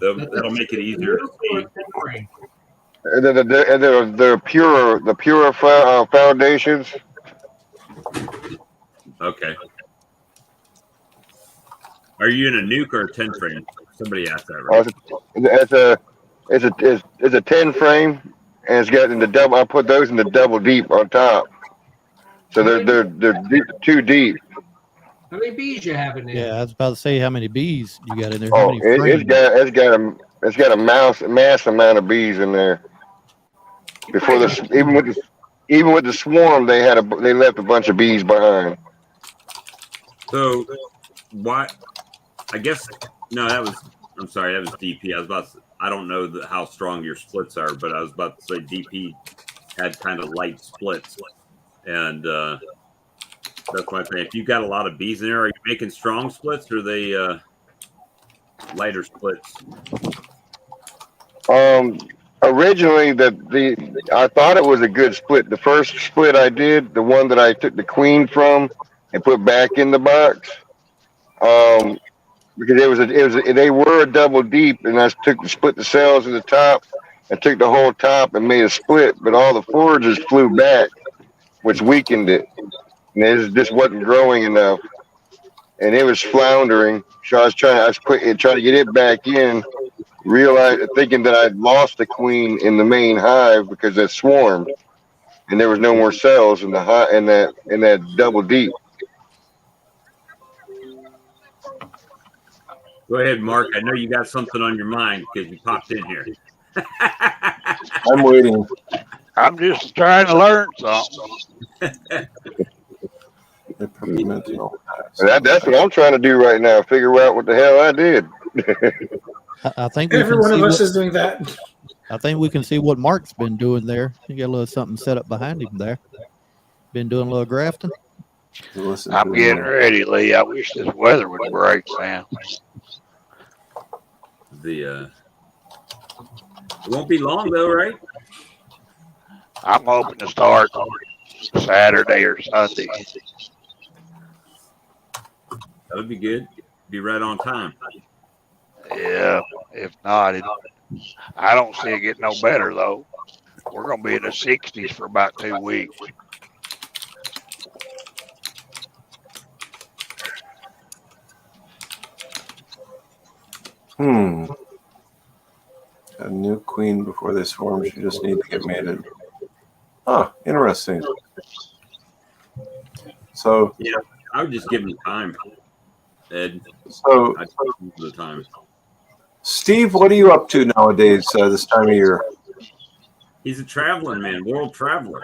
That'll make it easier to see.
And then the pure foundations.
Okay. Are you in a nuke or a 10 frame? Somebody asked that, right?
It's a 10 frame, and it's got in the double. I put those in the double deep on top, so they're deep, too deep.
How many bees you have in there?
Yeah, I was about to say how many bees you got in there.
Oh, it's got a mass amount of bees in there. Before even with the swarm, they left a bunch of bees behind.
So why? I guess no. I'm sorry. That was DP. I don't know how strong your splits are, but I was about to say DP had kind of light splits, and that's my thing. If you got a lot of bees in there, are you making strong splits or are they lighter splits?
Originally, I thought it was a good split. The first split I did, the one that I took the queen from and put back in the box, because they were a double deep, and I split the cells in the top and took the whole top and made a split, but all the forages flew back, which weakened it. And it just wasn't growing enough, and it was floundering. So I was trying to get it back in, thinking that I'd lost the queen in the main hive because it swarmed, and there was no more cells in that double deep.
Go ahead, Mark. I know you got something on your mind because you popped in here.
I'm waiting.
I'm just trying to learn something.
That's what I'm trying to do right now. Figure out what the hell I did.
I think
every one of us is doing that.
I think we can see what Mark's been doing there. You got a little something set up behind him there. Been doing a little grafting.
I'm getting ready, Lee. I wish this weather would break, Sam.
It won't be long though, right?
I'm hoping to start Saturday or Sunday.
That would be good. Be right on time.
Yeah. If not, I don't see it getting no better though. We're gonna be in the 60s for about 2 weeks.
A new queen before they swarm. She just needs to get mated. Huh, interesting. So
yeah, I would just give him time, Ed.
So
the time.
Steve, what are you up to nowadays? This time of year?
He's a traveling man, world traveler.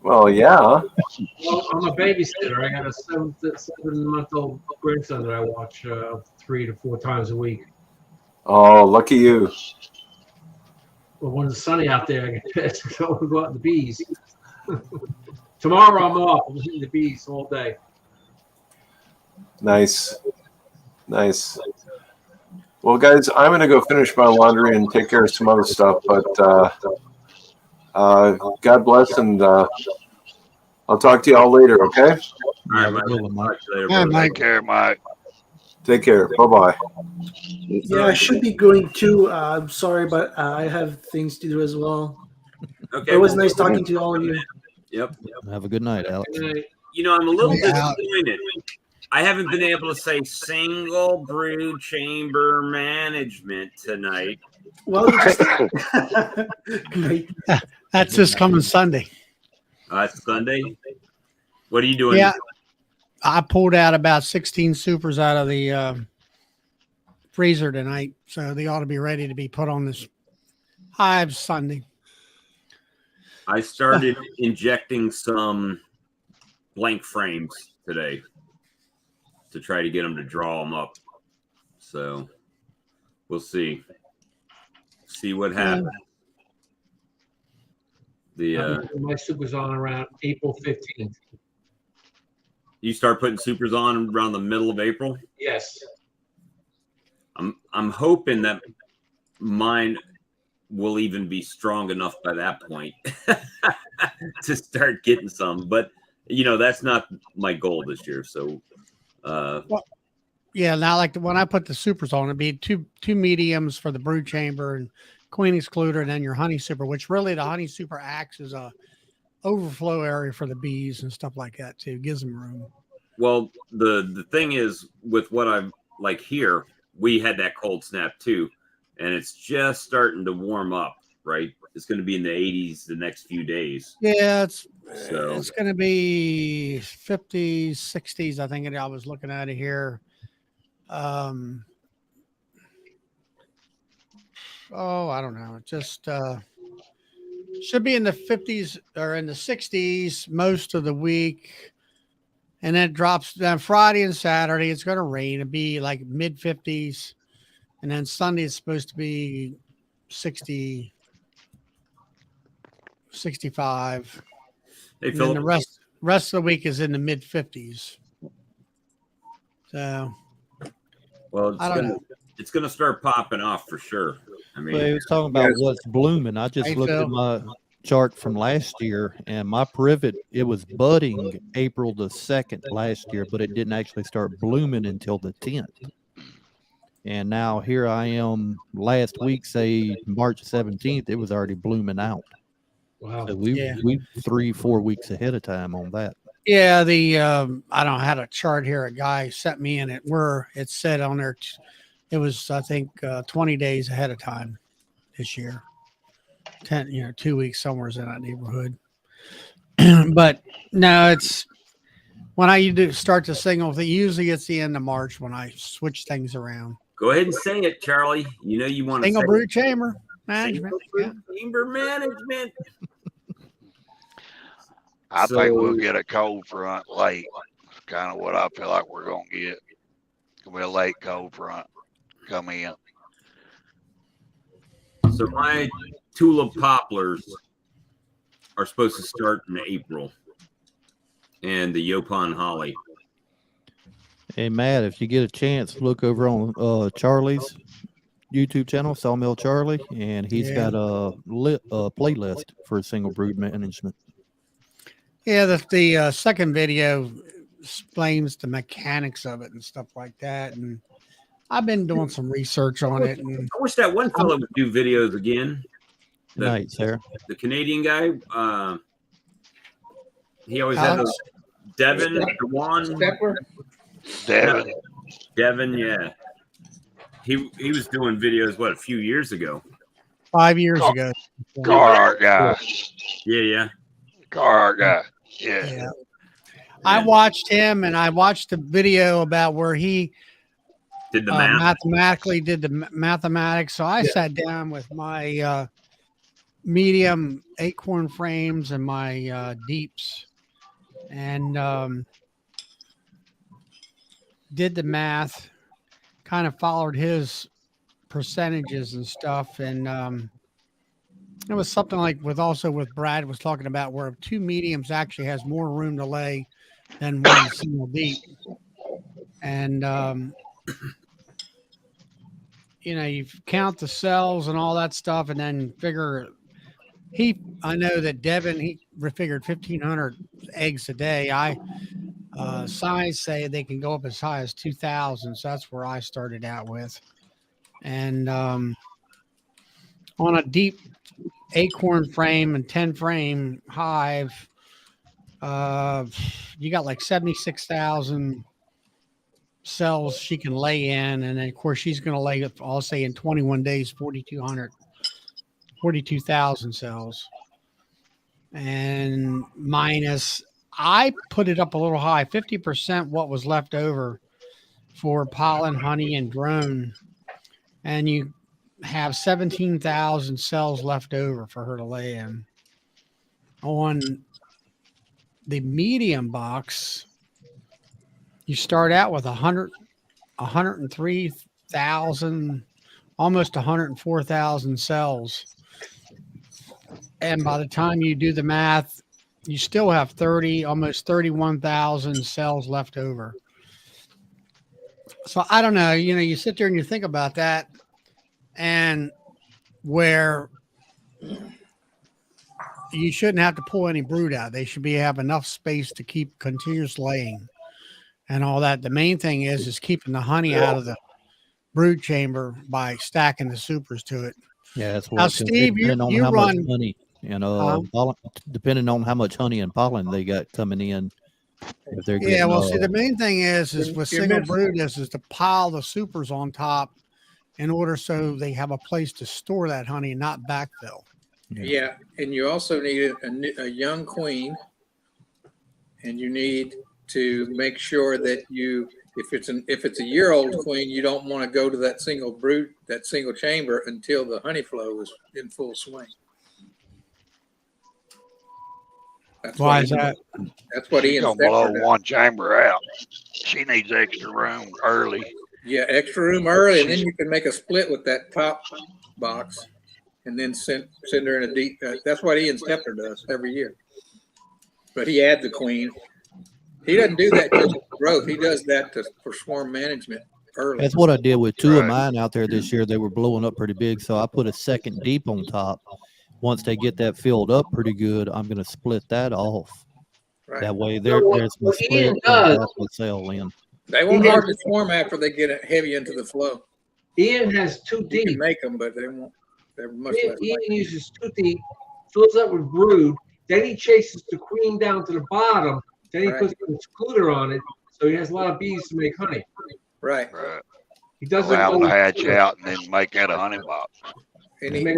Well, yeah.
Well, I'm a babysitter. I got a 7-month-old grandson that I watch 3 to 4 times a week.
Oh, lucky you.
Well, when it's sunny out there, I get to go out the bees. Tomorrow I'm off. I'm hitting the bees all day.
Nice. Well, guys, I'm going to go finish my laundry and take care of some other stuff. But God bless, and I'll talk to you all later, okay?
All right, Mike.
Take care, Mike.
Take care. Bye-bye.
Yeah, I should be going too. I'm sorry, but I have things to do as well.
Okay.
It was nice talking to all of you.
Yep.
Have a good night, Alex.
You know, I'm a little disappointed. I haven't been able to say single brood chamber management tonight.
Well,
that's this coming Sunday.
It's Sunday. What are you doing?
Yeah, I pulled out about 16 supers out of the freezer tonight, so they ought to be ready to be put on this hive Sunday.
I started injecting some blank frames today to try to get them to draw them up. So we'll see what happens.
My super's on around April 15th.
You start putting supers on around the middle of April.
Yes.
I'm hoping that mine will even be strong enough by that point to start getting some. But that's not my goal this year. So,
well, yeah. Now, like when I put the supers on, it'd be two mediums for the brood chamber and queen excluder, and then your honey super. Which really the honey super acts as a overflow area for the bees and stuff like that too. Gives them room.
Well, the thing is with what I've like here, we had that cold snap too, and it's just starting to warm up. Right, it's going to be in the 80s the next few days.
Yeah, it's going to be 50s, 60s. I think I was looking at it here. I don't know. It just should be in the 50s or in the 60s most of the week. And then it drops down Friday and Saturday. It's going to rain. It'll be like mid 50s. And then Sunday it's supposed to be 60, 65.
Hey,
and
Philip.
then the rest of the week is in the mid 50s. So,
well, it's gonna start popping off for sure. I mean,
well, he was talking about what's blooming. I just looked at my chart from last year, and my privet, it was budding April the 2nd last year, but it didn't actually start blooming until the 10th. And now here I am last week, say March 17th, it was already blooming out.
Wow.
So we 3-4 weeks ahead of time on that.
yeah, I don't had a chart here. A guy sent me in it where it said on there, it was, I think, 20 days ahead of time this year. 2 weeks somewhere in that neighborhood. But no, it's when I start to signal, usually it's the end of March when I switch things around.
go ahead and say it, Charlie. You want to
Single
say
brood chamber management.
Chamber management.
I think we'll get a cold front late. That's kind of what I feel like we're going to get. It's going to be a late cold front come in.
So my tulip poplars are supposed to start in April, and the Yopon holly.
Hey, Matt, if you get a chance, look over on Charlie's YouTube channel, Sawmill Charlie, and he's got a playlist for single brood management.
Yeah, the second video explains the mechanics of it and stuff like that. And I've been doing some research on it. And
I wish that one fellow would do videos again.
Night, sir.
The Canadian guy. He always had those. Devin, Devin, yeah. He was doing videos a few years ago.
5 years ago.
Car art guy.
Yeah.
Car art guy. Yeah.
I watched him, and I watched the video about where he
did the math.
Mathematically did the mathematics. So I sat down with my medium acorn frames and my deeps, and did the math, kind of followed his percentages and stuff. And it was something like with Brad was talking about where two mediums actually has more room to lay than one single deep. And, you count the cells and all that stuff, and then figure I know that Devin, he figured 1,500 eggs a day. Size say they can go up as high as 2,000. So that's where I started out with. And on a deep acorn frame and 10 frame hive, you got like 76,000 cells she can lay in. And then of course she's going to lay, I'll say in 21 days, 42,000 cells. And minus, I put it up a little high, 50% what was left over for pollen, honey, and drone. And you have 17,000 cells left over for her to lay in. On the medium box, you start out with 103,000, almost 104,000 cells. And by the time you do the math, you still have almost 31,000 cells left over. So I don't know, you sit there and you think about that, and where you shouldn't have to pull any brood out. They should have enough space to keep continuous laying and all that. The main thing is keeping the honey out of the brood chamber by stacking the supers to it.
Yeah, that's
Now,
what.
Steve,
Depending on
you
how much
run
honey and pollen, depending on how much honey and pollen they got coming in, if they're getting.
Yeah, well, see, the main thing is with single
missing-
brood is to pile the supers on top in order so they have a place to store that honey and not backfill.
Yeah, and you also need a young queen, and you need to make sure that if it's a year-old queen, you don't want to go to that single brood, that single chamber until the honey flow is in full swing. That's
Why is that?
That's what
She's
Ian
gonna blow
Stepford does.
one chamber out. She needs extra room early.
Yeah, extra room early, and then you can make a split with that top box, and then send her in a deep. That's what Ian Stepford does every year. But he adds a queen. He doesn't do that just for growth. He does that for swarm management early.
That's what I did with two of mine out there this year. They were blowing up pretty big, so I put a second deep on top. Once they get that filled up pretty good, I'm going to split that off.
Right.
That way,
So
there's
what
the
Ian
split
does-
and the cell in.
They won't hardly swarm after they get heavy into the flow.
Ian has two
You
deep.
can make them, but they won't. They're much
Ian,
less.
Ian
likely.
uses two deep, fills up with brood, then he chases the queen down to the bottom, then he
Right.
puts an excluder on it, so he has a lot of bees to make honey.
Right.
Right.
He doesn't
Allow them to
always
hatch
do it.
out and then make that a honey box.
And
Make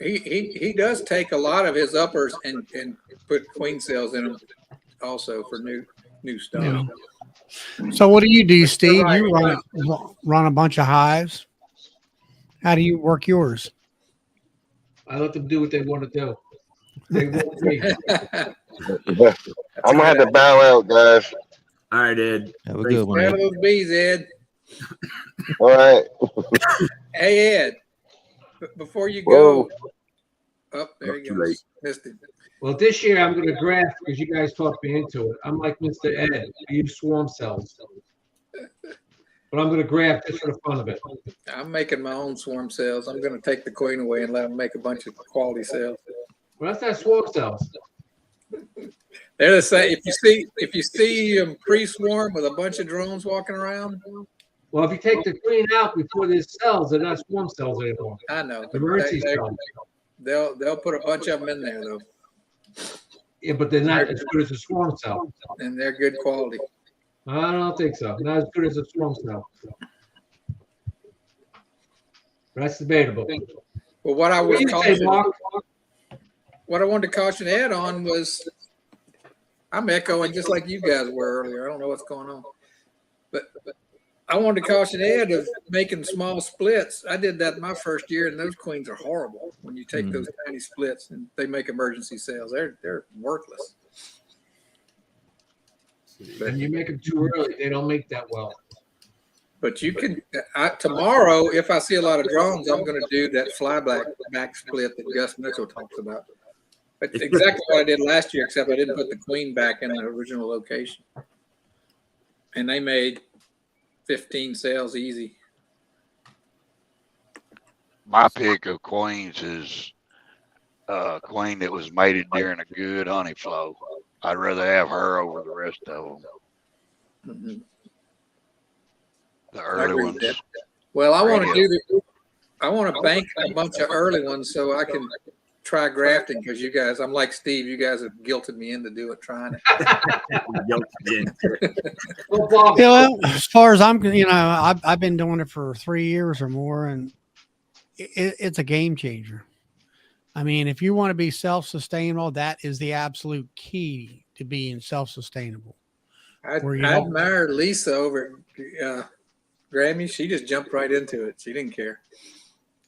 he does take a lot of his uppers and put queen cells in them also for new stuff.
Yeah. So what do you do, Steve? You run a bunch of hives. How do you work yours?
I let them do what they want to do. They won't me.
I'm gonna have to bow out, guys.
All right, Ed.
Have a good one.
Stay out
Ed.
of those bees, Ed.
All right.
Hey, Ed. Before you
Whoa.
go, oh, there you
Too
go.
late.
Missed it.
Well, this year I'm going to graft because you guys talked me into it. I'm like Mr. Ed. I use swarm cells. But I'm going to graft just for the fun of it.
I'm making my own swarm cells. I'm going to take the queen away and let them make a bunch of quality cells.
Well, that's not swarm cells.
They're the same. If you see them pre-swarm with a bunch of drones walking around,
Well, if you take the queen out before there's cells, they're not swarm cells anymore.
I know. but
Emergency
they-
cells.
They'll put a bunch of them in there though,
Yeah, but they're not as good as a swarm cell.
and they're good quality.
I don't think so. Not as good as a swarm cell. That's debatable.
Well, what I
What
was
do you say, Mark?
what I wanted to caution Ed on was, I'm echoing just like you guys were earlier. I don't know what's going on, but I wanted to caution Ed of making small splits. I did that my first year, and those queens are horrible when you take those tiny splits and they make emergency sales. They're worthless.
And you make them too early, they don't make that well.
But you can tomorrow, if I see a lot of drones, I'm going to do that back split that Gus Mitchell talks about. It's exactly what I did last year, except I didn't put the queen back in the original location. And they made 15 sales easy.
My pick of queens is a queen that was mated during a good honey flow. I'd rather have her over the rest of them.
Mm-hmm.
The early ones.
Well, I want to I want to bank a bunch of early ones so I can try grafting, because you guys, I'm like Steve, you guys have guilted me into trying it.
Well, as far as I'm, I've been doing it for 3 years or more, and it's a game changer. I mean, if you want to be self-sustainable, that is the absolute key to being self-sustainable.
I admire Lisa over Grammy. She just jumped right into it. She didn't care.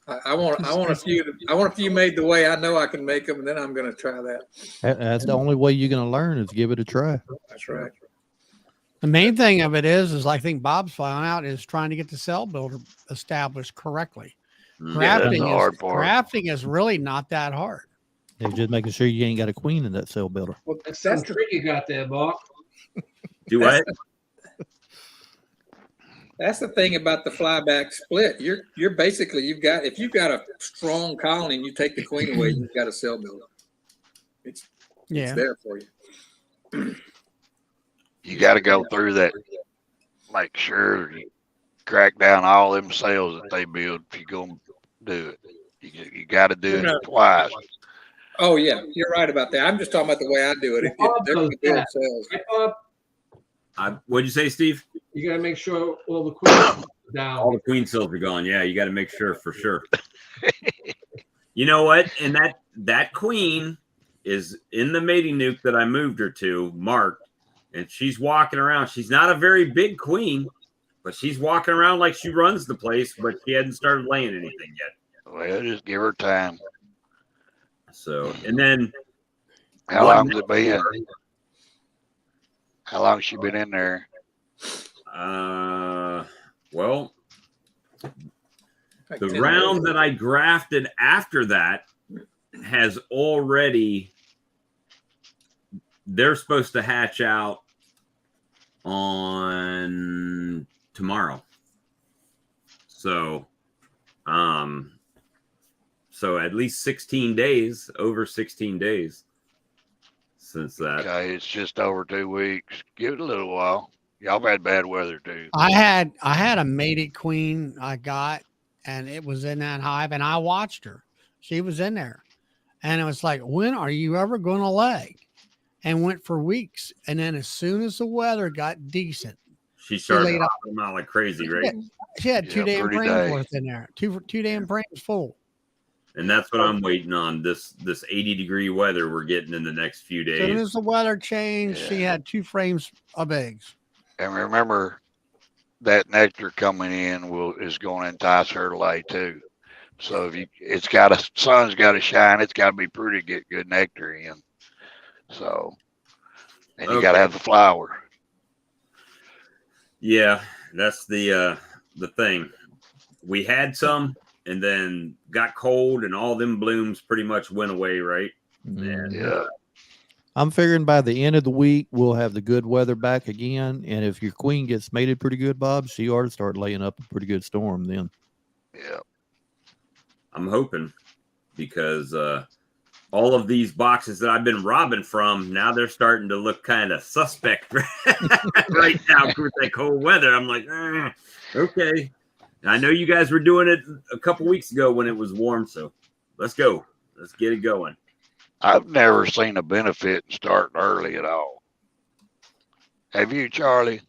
I want a few made the way I know I can make them, and then I'm going to try that.
That's the only way you're going to learn is give it a try.
That's right.
The main thing of it is I think Bob's found out, is trying to get the cell builder established correctly.
Yeah, that's the hard part.
Grafting is really not that hard.
They're just making sure you ain't got a queen in that cell builder.
Well,
That's some trick you got there, Mark.
Do what?
That's the thing about the flyback split. You're basically if you've got a strong colony and you take the queen away, you've got a cell builder. It's there for you.
You got to go through that. Make sure you crack down all them cells that they build if you're going to do it. You got to do it twice.
Oh, yeah. You're right about that. I'm just talking about the way I do it. If they're going to build cells.
What'd you say, Steve?
You got to make sure all the queens down.
All the queen cells are gone. Yeah, you got to make sure for sure. You know what? And that queen is in the mating nuke that I moved her to, marked, and she's walking around. She's not a very big queen, but she's walking around like she runs the place, but she hadn't started laying anything yet.
Well, just give her time.
So, and then
how long has it been? How long has she been in there?
Well, the round that I grafted after that has already, they're supposed to hatch out on tomorrow. So, so at least 16 days, over 16 days since that.
Okay, it's just over 2 weeks. Give it a little while. Y'all had bad weather too.
I had a mated queen I got, and it was in that hive, and I watched her. She was in there, and it was like, when are you ever going to lay? And went for weeks, and then as soon as the weather got decent,
she started hopping them out like crazy, right?
She had 2 damn frames worth in there, two damn frames full.
And that's what I'm waiting on. This 80-degree weather we're getting in the next few days.
As soon as the weather changed, she had 2 frames of eggs.
And remember, that nectar coming in is going to entice her to lay too. So if sun's got to shine, it's got to be pretty to get good nectar in. So, and you got to have the flower.
Yeah, that's the thing. We had some, and then got cold, and all them blooms pretty much went away, right? And,
yeah.
I'm figuring by the end of the week, we'll have the good weather back again. And if your queen gets mated pretty good, Bob, she ought to start laying up a pretty good storm then.
Yeah.
I'm hoping, because all of these boxes that I've been robbing from, now they're starting to look kind of suspect right now with that cold weather. I'm like, okay. I know you guys were doing it a couple weeks ago when it was warm, so let's go. Let's get it going.
I've never seen a benefit in starting early at all. Have you, Charlie?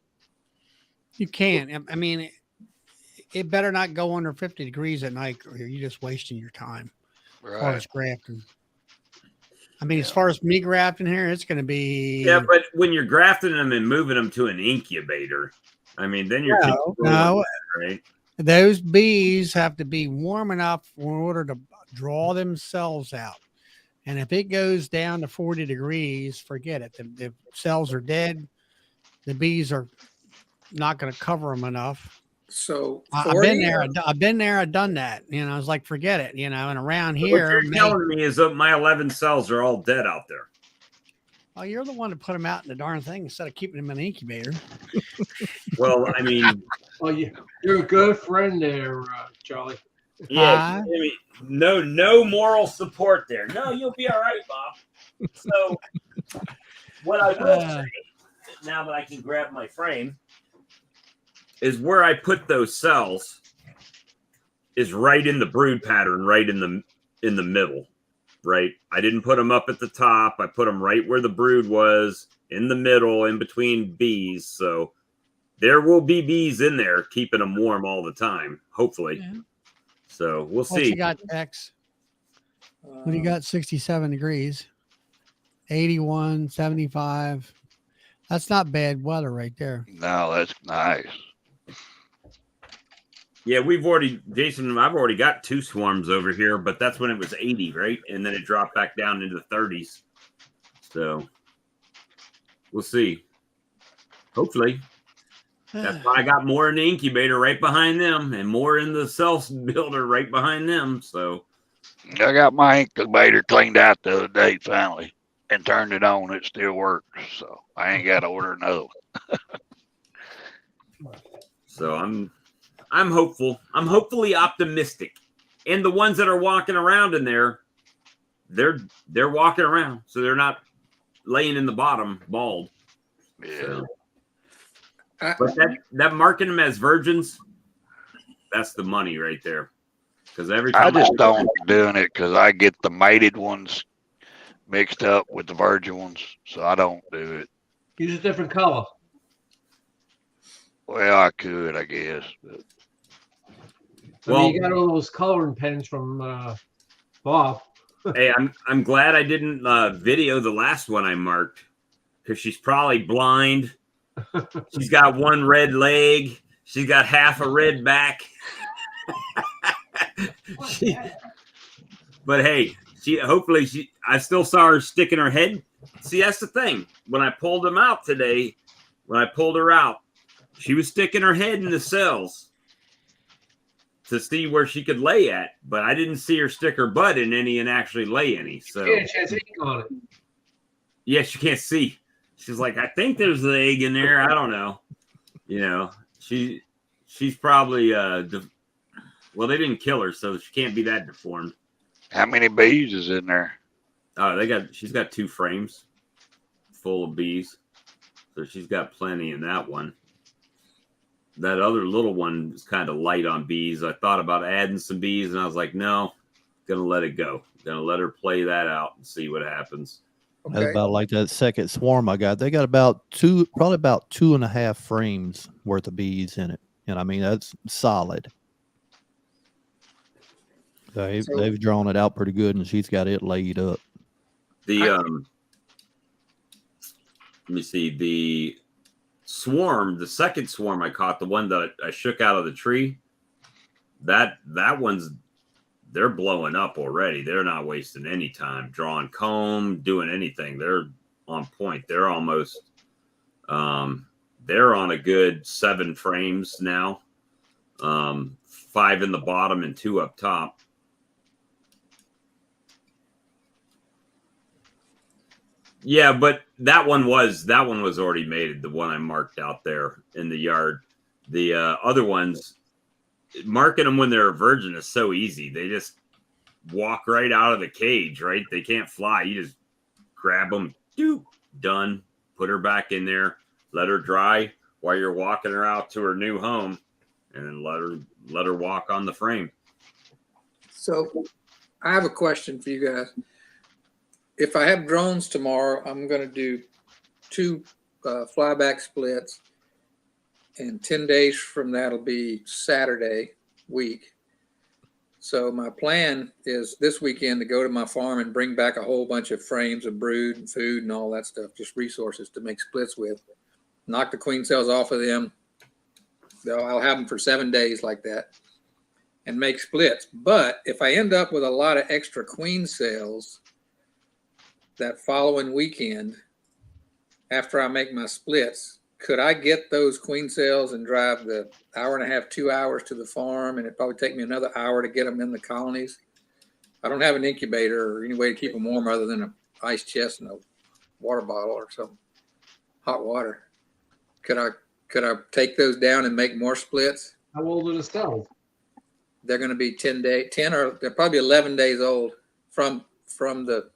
You can't. I mean, it better not go under 50 degrees at night, or you're just wasting your time.
Right.
As far as grafting. I mean, as far as me grafting here, it's going to be.
Yeah, but when you're grafting them and moving them to an incubator, I mean, then you're
no,
right?
Those bees have to be warm enough in order to draw themselves out. And if it goes down to 40 degrees, forget it. The cells are dead. The bees are not going to cover them enough.
So
I've been there. I've done that. You know, I was like, forget it. You know, and around here,
what you're telling me is that my 11 cells are all dead out there.
Oh, you're the one to put them out in the darn thing instead of keeping them in an incubator.
Well, I mean,
you're a good friend there, Charlie.
Yeah, I mean, no moral support there. No, you'll be all right, Bob. So, what I will say, now that I can grab my frame, is where I put those cells is right in the brood pattern, right in the middle, right? I didn't put them up at the top. I put them right where the brood was, in the middle, in between bees. So there will be bees in there keeping them warm all the time, hopefully. Yeah. So we'll see.
What you got, X? What do you got? 67 degrees, 81, 75. That's not bad weather right there.
No, that's nice.
Yeah, Jason, I've already got 2 swarms over here, but that's when it was 80, right? And then it dropped back down into the 30s. So we'll see. Hopefully. That's why I got more in the incubator right behind them and more in the cell builder right behind them. So
I got my incubator cleaned out the other day finally and turned it on. It still works, so I ain't got to order another one.
So I'm hopeful. I'm hopefully optimistic. And the ones that are walking around in there, they're walking around, so they're not laying in the bottom bald.
Yeah.
So. But that marking them as virgins, that's the money right there. Because every time
I just don't doing it because I get the mated ones mixed up with the virgin ones, so I don't do it.
Use a different color.
Well, I could, I guess. But.
Well, you got all those coloring pens from Bob.
Hey, I'm glad I didn't video the last one I marked because she's probably blind. She's got one red leg. She's got half a red back. But hey, I still saw her sticking her head. See, that's the thing. When I pulled them out today, when I pulled her out, she was sticking her head in the cells to see where she could lay at, but I didn't see her stick her butt in any and actually lay any. So
yeah, she has ink on it.
Yeah, she can't see. She's like, I think there's an egg in there. I don't know. You know, she's probably well, they didn't kill her, so she can't be that deformed.
How many bees is in there?
Oh, she's got 2 frames full of bees. So she's got plenty in that one. That other little one is kind of light on bees. I thought about adding some bees, and I was like, no, gonna let it go. Gonna let her play that out and see what happens.
Okay. That's about like that second swarm I got. They got probably about 2.5 frames worth of bees in it. And I mean, that's solid. They've drawn it out pretty good, and she's got it laid up.
Let me see, the second swarm I caught, the one that I shook out of the tree, that one's, they're blowing up already. They're not wasting any time drawing comb, doing anything. They're on point. They're almost, they're on a good 7 frames now. 5 in the bottom and 2 up top. Yeah, but that one was already mated. The one I marked out there in the yard. The other ones, marking them when they're a virgin is so easy. They just walk right out of the cage, right? They can't fly. You just grab them, done. Put her back in there, let her dry while you're walking her out to her new home, and then let her walk on the frame.
So I have a question for you guys. If I have drones tomorrow, I'm going to do 2 flyback splits, and 10 days from that'll be Saturday week. So my plan is this weekend to go to my farm and bring back a whole bunch of frames of brood and food and all that stuff, just resources to make splits with. Knock the queen cells off of them. I'll have them for 7 days like that and make splits. But if I end up with a lot of extra queen cells that following weekend, after I make my splits, could I get those queen cells and drive the 1.5 hours, 2 hours to the farm? And it'd probably take me another hour to get them in the colonies. I don't have an incubator or any way to keep them warm other than an ice chest and a water bottle or some hot water. Could I take those down and make more splits?
How old are the cells?
They're going to be 10 or they're probably 11 days old from the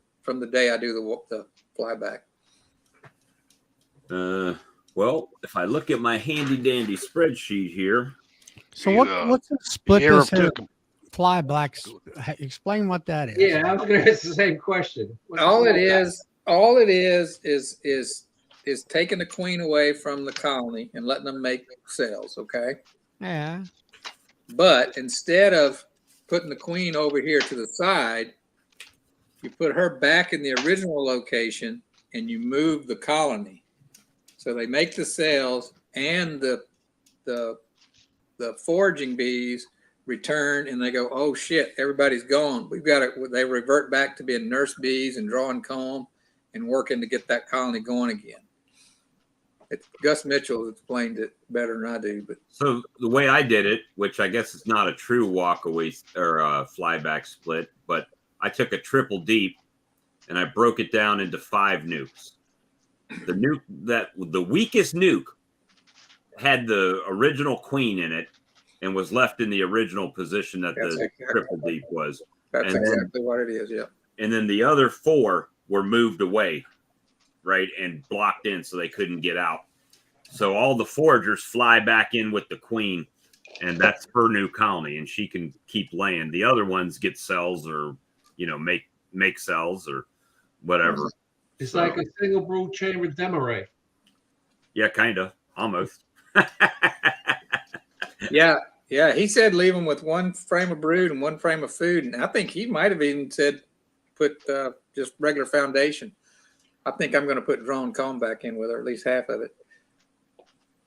day I do the flyback.
Well, if I look at my handy dandy spreadsheet here.
So what's the split this here? Flyblacks. Explain what that is.
Yeah, I was going to ask the same question.
All it is taking the queen away from the colony and letting them make cells. Okay.
Yeah.
But instead of putting the queen over here to the side, you put her back in the original location and you move the colony. So they make the cells, and the foraging bees return, and they go, oh shit, everybody's gone. We've got to, they revert back to being nurse bees and drawing comb and working to get that colony going again. Gus Mitchell explained it better than I do. But
so the way I did it, which I guess is not a true walk away or flyback split, but I took a triple deep and I broke it down into 5 nukes. The weakest nuke had the original queen in it and was left in the original position that the triple deep was.
That's exactly what it is. Yeah.
And then the other 4 were moved away, right, and blocked in so they couldn't get out. So all the foragers fly back in with the queen, and that's her new colony, and she can keep laying. The other ones get cells or, make cells or whatever.
It's like a single brood chamber demo array.
Yeah, kind of, almost.
Yeah. He said leave them with 1 frame of brood and 1 frame of food, and I think he might have even said put just regular foundation. I think I'm going to put drone comb back in with her, at least half of it.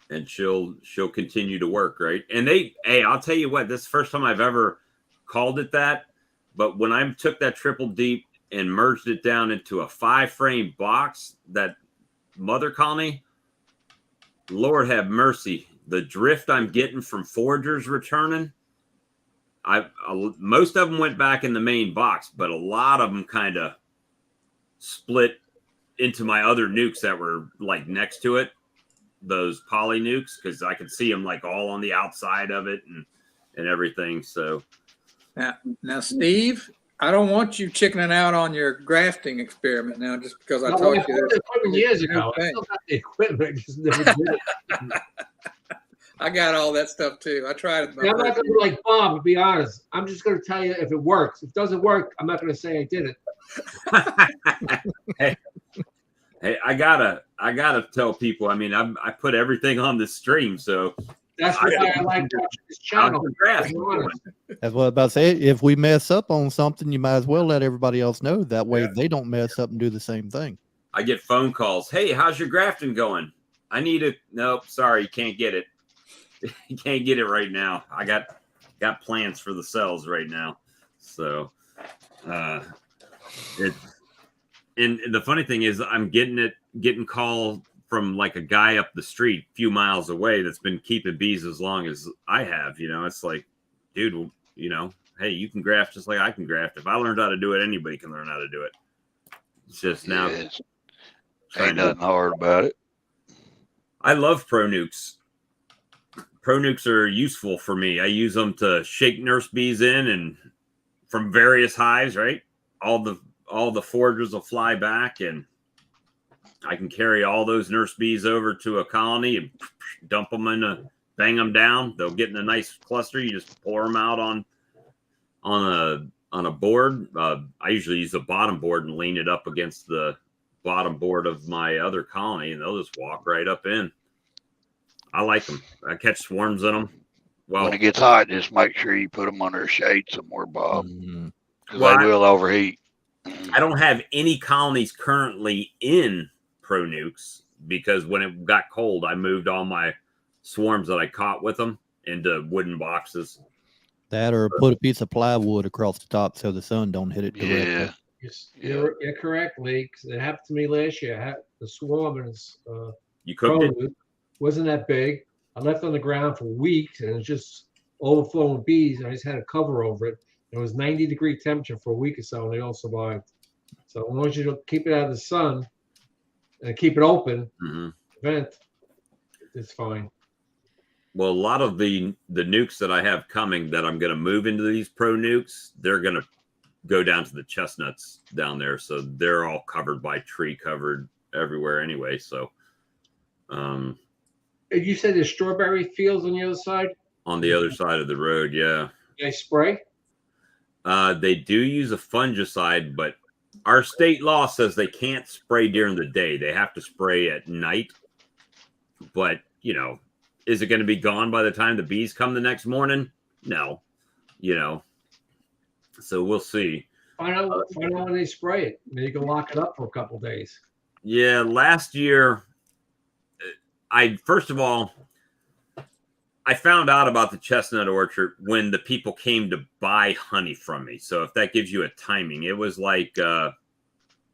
And she'll continue to work, right? And I'll tell you what, this is the first time I've ever called it that. But when I took that triple deep and merged it down into a 5-frame box, that mother colony, Lord have mercy, the drift I'm getting from foragers returning, most of them went back in the main box, but a lot of them kind of split into my other nukes that were like next to it, those poly nukes, because I could see them like all on the outside of it and everything. So
now, Steve, I don't want you chickening out on your grafting experiment now just because I told you
the equipment years ago. I still got the equipment, just never did it.
I got all that stuff too. I tried it.
I'm not going to be like Bob, to be honest. I'm just going to tell you if it works. If it doesn't work, I'm not going to say I did
it. Hey, I gotta tell people. I mean, I put everything on the stream, so
that's why I like watching this channel.
That's what I was about to say. If we mess up on something, you might as well let everybody else know. That way they don't mess up and do the same thing.
I get phone calls. Hey, how's your grafting going? I need it. Nope, sorry, you can't get it. You can't get it right now. I got plans for the cells right now. So it. And the funny thing is, I'm getting call from like a guy up the street, a few miles away, that's been keeping bees as long as I have. It's like, dude, hey, you can graft just like I can graft. If I learned how to do it, anybody can learn how to do it. It's just now.
Ain't nothing hard about it.
I love pro nukes. Pro nukes are useful for me. I use them to shake nurse bees in and from various hives, right? All the foragers will fly back, and I can carry all those nurse bees over to a colony and dump them bang them down. They'll get in a nice cluster. You just pour them out on a board. I usually use the bottom board and lean it up against the bottom board of my other colony, and they'll just walk right up in. I like them. I catch swarms in them. Well,
when it gets hot, just make sure you put them under a shade somewhere, Bob, because they will overheat.
I don't have any colonies currently in pro nukes because when it got cold, I moved all my swarms that I caught with them into wooden boxes.
That or put a piece of plywood across the top so the sun don't hit it directly.
You're correct, Lee. It happened to me last year. I had the swarm and
you cooked it?
Wasn't that big. I left it on the ground for weeks, and it was just overflowing with bees, and I just had a cover over it. It was 90-degree temperature for a week or so, and they all survived. So as long as you keep it out of the sun and keep it open, vent, it's fine.
Well, a lot of the nukes that I have coming that I'm going to move into these pro nukes, they're going to go down to the chestnuts down there. So they're all covered by tree covered everywhere anyway. So,
you said there's strawberry fields on the other side?
On the other side of the road, yeah.
They spray?
They do use a fungicide, but our state law says they can't spray during the day. They have to spray at night. But, is it going to be gone by the time the bees come the next morning? No. So we'll see.
Find out when they spray it. Maybe you can lock it up for a couple of days.
Yeah, last year, first of all, I found out about the chestnut orchard when the people came to buy honey from me. So if that gives you a timing, it was like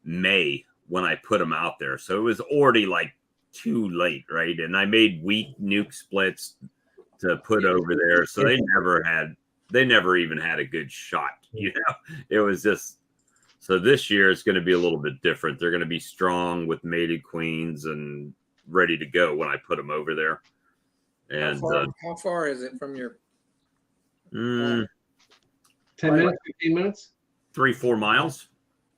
May when I put them out there. So it was already like too late, right? And I made weak nuke splits to put over there. So they never even had a good shot. It was just So this year it's going to be a little bit different. They're going to be strong with mated queens and ready to go when I put them over there. And
how far is it from your?
10 minutes, 15 minutes?
3-4 miles.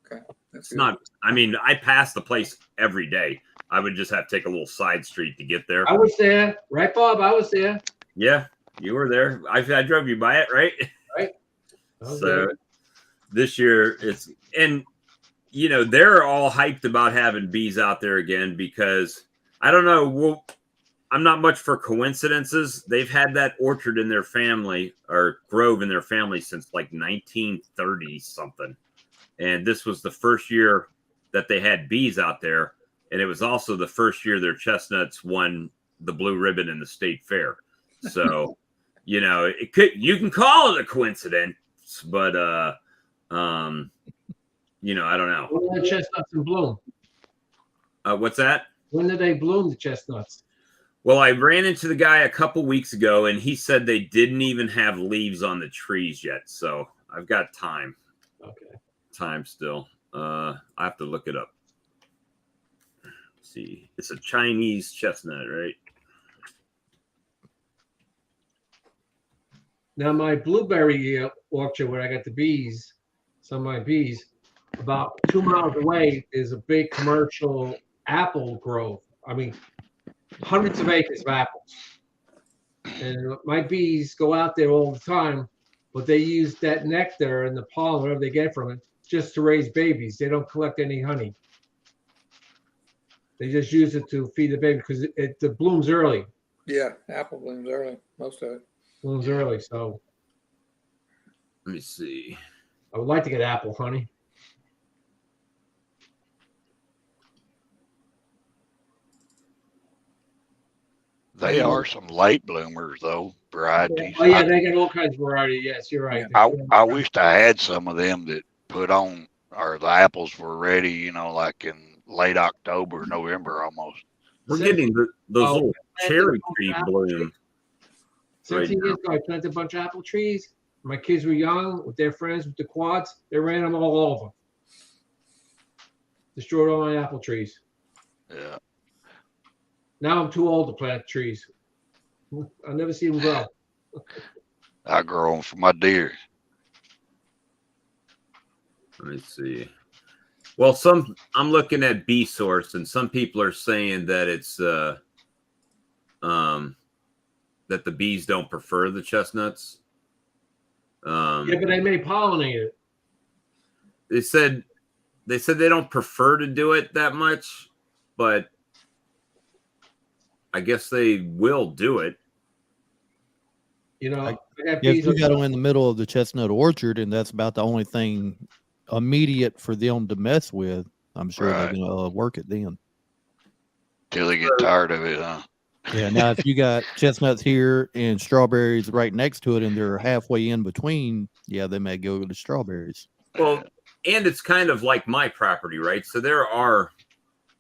Okay.
It's not, I mean, I pass the place every day. I would just have to take a little side street to get there.
I was there. Right, Bob? I was there.
Yeah, you were there. I drove you by it, right?
Right.
So this year it's, and you know, they're all hyped about having bees out there again because I don't know. I'm not much for coincidences. They've had that orchard in their family or grove in their family since like 1930 something. And this was the first year that they had bees out there. And it was also the first year their chestnuts won the blue ribbon in the state fair. So, you know, you can call it a coincidence, but, you know, I don't know.
When are the chestnuts in bloom?
What's that?
When did they bloom, the chestnuts?
Well, I ran into the guy a couple weeks ago, and he said they didn't even have leaves on the trees yet. So I've got time.
Okay.
Time still. I have to look it up. Let's see. It's a Chinese chestnut, right?
Now, my blueberry orchard where I got the bees, some of my bees, about 2 miles away is a big commercial apple grove. I mean, hundreds of acres of apples. And my bees go out there all the time, but they use that nectar and the pollen, whatever they get from it, just to raise babies. They don't collect any honey. They just use it to feed the baby because it blooms early.
Yeah, apple blooms early, most of it.
Blooms early, so.
Let me see.
I would like to get apple honey.
They are some late bloomers, though, varieties.
Oh, yeah, they got all kinds of variety. Yes, you're right.
I wished I had some of them that put on, or the apples were ready, you know, like in late October, November almost.
We're getting those little cherry tree bloom.
17 years ago, I planted a bunch of apple trees. My kids were young with their friends with the quads. They ran them all over. Destroyed all my apple trees.
Yeah.
Now I'm too old to plant trees. I'll never see them grow.
I grow them for my deer.
Let me see. Well, I'm looking at bee source, and some people are saying that it's that the bees don't prefer the chestnuts.
Yeah, but they may pollinate it.
They said they don't prefer to do it that much, but I guess they will do it.
You know,
if you got them in the middle of the chestnut orchard, and that's about the only thing immediate for them to mess with, I'm sure they're gonna work it then.
Till they get tired of it, huh?
Yeah. Now, if you got chestnuts here and strawberries right next to it, and they're halfway in between, yeah, they may go to strawberries.
Well, and it's kind of like my property, right? So there are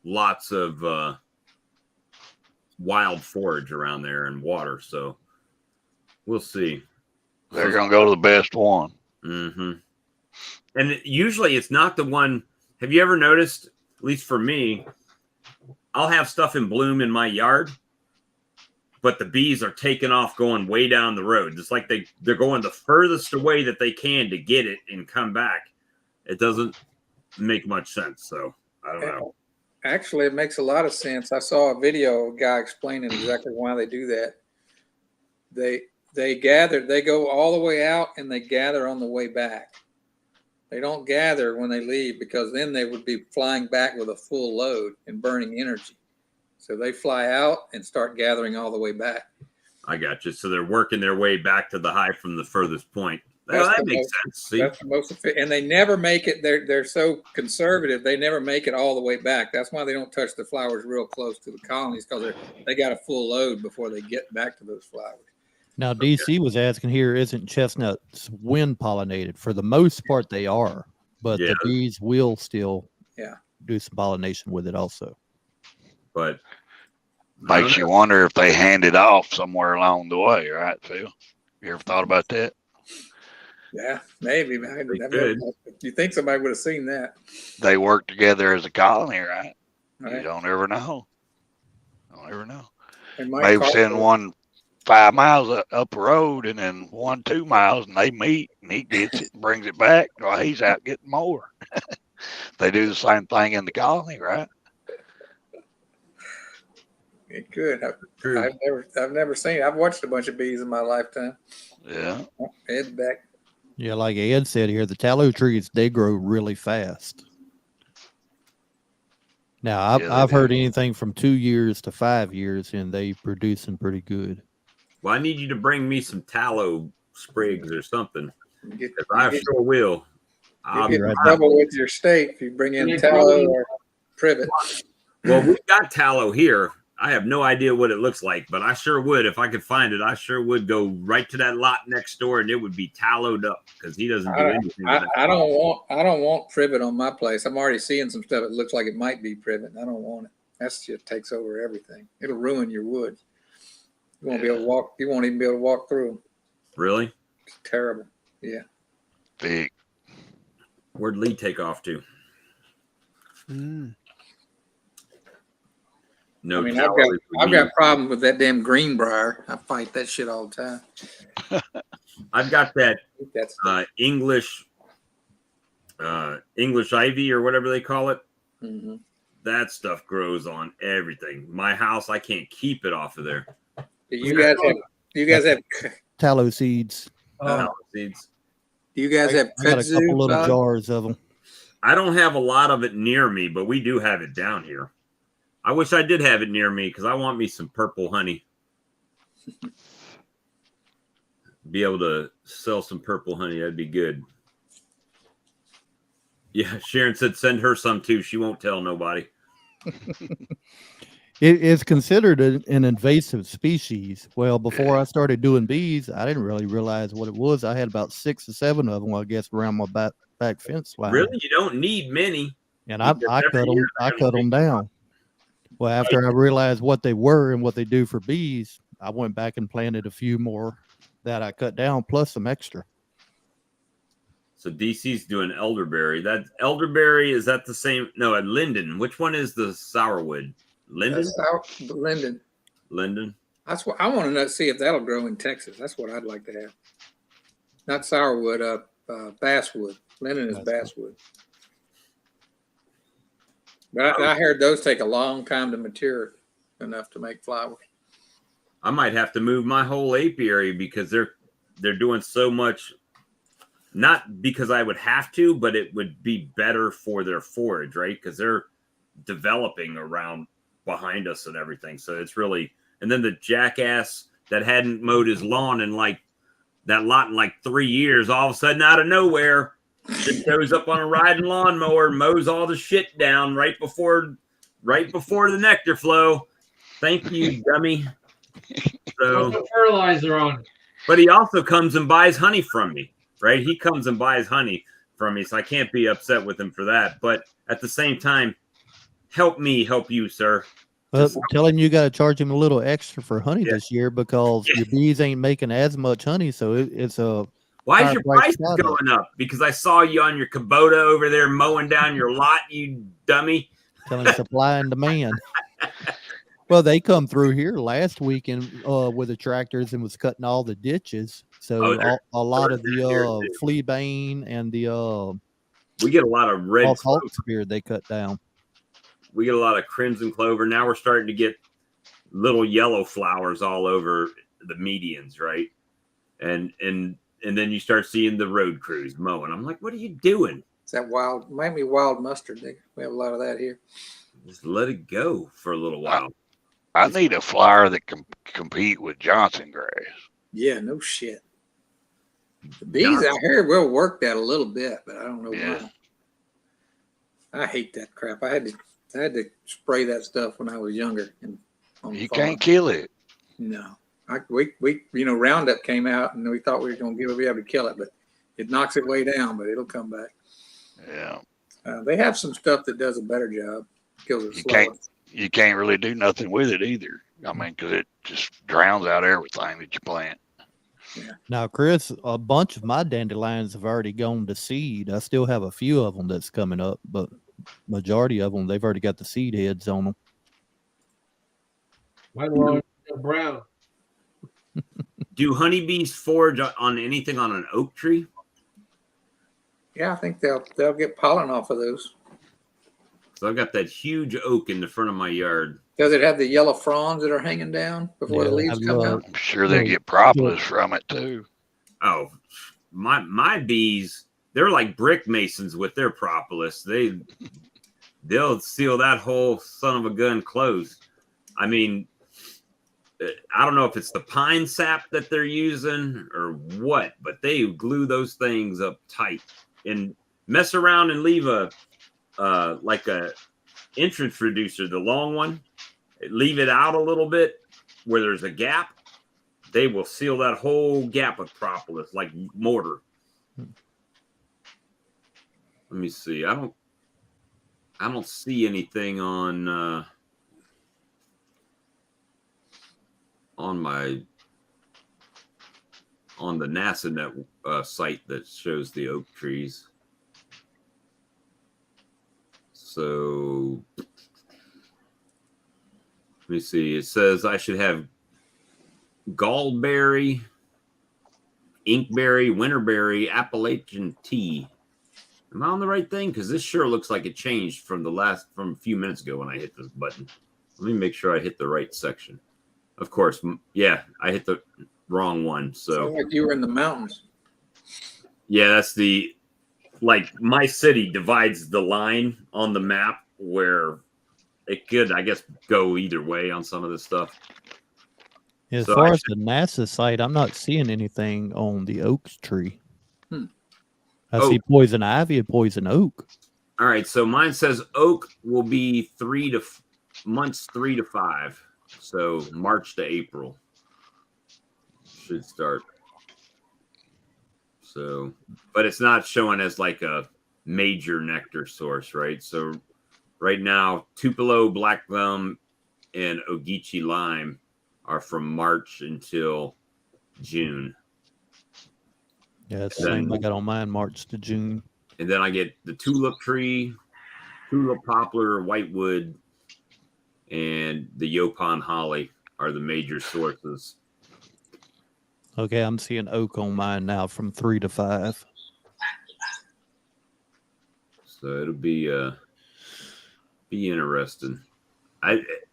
lots of wild forage around there and water. So we'll see.
They're going to go to the best one.
Mm-hmm. And usually it's not the one. Have you ever noticed, at least for me, I'll have stuff in bloom in my yard, but the bees are taking off going way down the road. It's like they're going the furthest away that they can to get it and come back. It doesn't make much sense. So I don't know.
Actually, it makes a lot of sense. I saw a video of a guy explaining exactly why they do that. They gather, they go all the way out and they gather on the way back. They don't gather when they leave because then they would be flying back with a full load and burning energy. So they fly out and start gathering all the way back.
I got you. So they're working their way back to the hive from the furthest point. Well, that makes sense. See? That's
the most efficient. And they never make it. They're so conservative. They never make it all the way back. That's why they don't touch the flowers real close to the colonies, because they got a full load before they get back to those flowers.
Now, DC was asking here, isn't chestnuts wind pollinated? For the most part, they are, but the bees will still do some pollination with it also.
But
makes you wonder if they hand it off somewhere along the way, right, Phil? You ever thought about that?
Yeah, maybe. You think somebody would have seen that?
They work together as a colony, right?
Right.
You don't ever know. Don't ever know.
And Mike
Maybe
Carter-
send one 5 miles up the road and then 1, 2 miles, and they meet, and he gets it and brings it back. Well, he's out getting more. They do the same thing in the colony, right?
It could. I've never seen. I've watched a bunch of bees in my lifetime.
Yeah.
Head back.
Yeah, like Ed said here, the tallow trees, they grow really fast. Now, I've heard anything from 2 years to 5 years, and they producing pretty good.
Well, I need you to bring me some tallow sprigs or something. I sure will.
You get in trouble with your state if you bring in tallow or privet.
Well, we've got tallow here. I have no idea what it looks like, but I sure would. If I could find it, I sure would go right to that lot next door, and it would be tallowed up because he doesn't do anything.
I don't want privet on my place. I'm already seeing some stuff. It looks like it might be privet. I don't want it. That shit takes over everything. It'll ruin your wood. You won't be able to walk. You won't even be able to walk through them.
Really?
It's terrible. Yeah.
Big.
Where'd Lee take off to? No,
I mean, I've got problems with that damn greenbrier. I fight that shit all the time.
I've got that English ivy or whatever they call it.
Mm-hmm.
That stuff grows on everything. My house, I can't keep it off of there.
Do you guys have
tallow seeds?
Tallow seeds.
Do you guys have
I got a couple little jars of them.
I don't have a lot of it near me, but we do have it down here. I wish I did have it near me because I want me some purple honey. Be able to sell some purple honey. That'd be good. Yeah, Sharon said send her some too. She won't tell nobody.
It is considered an invasive species. Well, before I started doing bees, I didn't really realize what it was. I had about 6 or 7 of them, I guess, around my back fence line.
Really? You don't need many.
And I cut them down. Well, after I realized what they were and what they do for bees, I went back and planted a few more that I cut down, plus some extra.
So DC's doing elderberry. That elderberry, is that the same? No, at linden. Which one is the sourwood? Linden?
Linden.
Linden.
That's what I want to see if that'll grow in Texas. That's what I'd like to have. Not sourwood, basswood. Linden is basswood. But I heard those take a long time to mature enough to make flowers.
I might have to move my whole apiary because they're doing so much. Not because I would have to, but it would be better for their forage, right? Because they're developing around behind us and everything. So it's really, and then the jackass that hadn't mowed his lawn in like that lot in like 3 years, all of a sudden out of nowhere, just goes up on a riding lawnmower, mows all the shit down right before the nectar flow. Thank you, dummy. So
put fertilizer on it.
But he also comes and buys honey from me, right? He comes and buys honey from me, so I can't be upset with him for that. But at the same time, help me help you, sir.
Tell him you got to charge him a little extra for honey this year because your bees ain't making as much honey. So it's a
why is your price going up? Because I saw you on your Kubota over there mowing down your lot, you dummy.
Telling supply and demand. Well, they come through here last weekend with the tractors and was cutting all the ditches. So a lot of the fleabane and the
we get a lot of red
spear they cut down.
We get a lot of crimson clover. Now we're starting to get little yellow flowers all over the medians, right? And then you start seeing the road crews mowing. I'm like, what are you doing?
Is that wild? Might be wild mustard. We have a lot of that here.
Just let it go for a little while.
I need a flower that can compete with Johnson grass.
Yeah, no shit. The bees out here will work that a little bit, but I don't know why. I hate that crap. I had to spray that stuff when I was younger.
You can't kill it.
No. We Roundup came out and we thought we were going to be able to kill it, but it knocks it way down, but it'll come back.
Yeah.
They have some stuff that does a better job. Kills it slower.
You can't really do nothing with it either. I mean, because it just drowns out everything that you plant.
Now, Chris, a bunch of my dandelions have already gone to seed. I still have a few of them that's coming up, but majority of them, they've already got the seed heads on them.
White one, brown.
Do honeybees forage on anything on an oak tree?
Yeah, I think they'll get pollen off of those.
So I've got that huge oak in the front of my yard.
Does it have the yellow fronds that are hanging down before the leaves come out?
I'm sure they get propolis from it too.
Oh, my bees, they're like brick masons with their propolis. They'll seal that whole son of a gun closed. I mean, I don't know if it's the pine sap that they're using or what, but they glue those things up tight and mess around and leave a entrance reducer, the long one, leave it out a little bit where there's a gap. They will seal that whole gap with propolis like mortar. Let me see. I don't see anything on the NASANet site that shows the oak trees. So let me see. It says I should have gallberry, inkberry, winterberry, Appalachian tea. Am I on the right thing? Because this sure looks like it changed from a few minutes ago when I hit this button. Let me make sure I hit the right section. Of course, yeah, I hit the wrong one. So
like you were in the mountains.
Yeah, that's my city divides the line on the map where it could, I guess, go either way on some of this stuff.
As far as the NASA site, I'm not seeing anything on the oak tree. I see poison ivy and poison oak.
All right, so mine says oak will be months 3 to 5. So March to April should start. So, but it's not showing as like a major nectar source, right? So right now, Tupelo, black gum, and Ogeechee lime are from March until June.
Yeah, it's the same I got on mine, March to June.
And then I get the tulip tree, tulip poplar, whitewood, and the Yopon holly are the major sources.
Okay, I'm seeing oak on mine now from 3 to 5.
So it'll be interesting.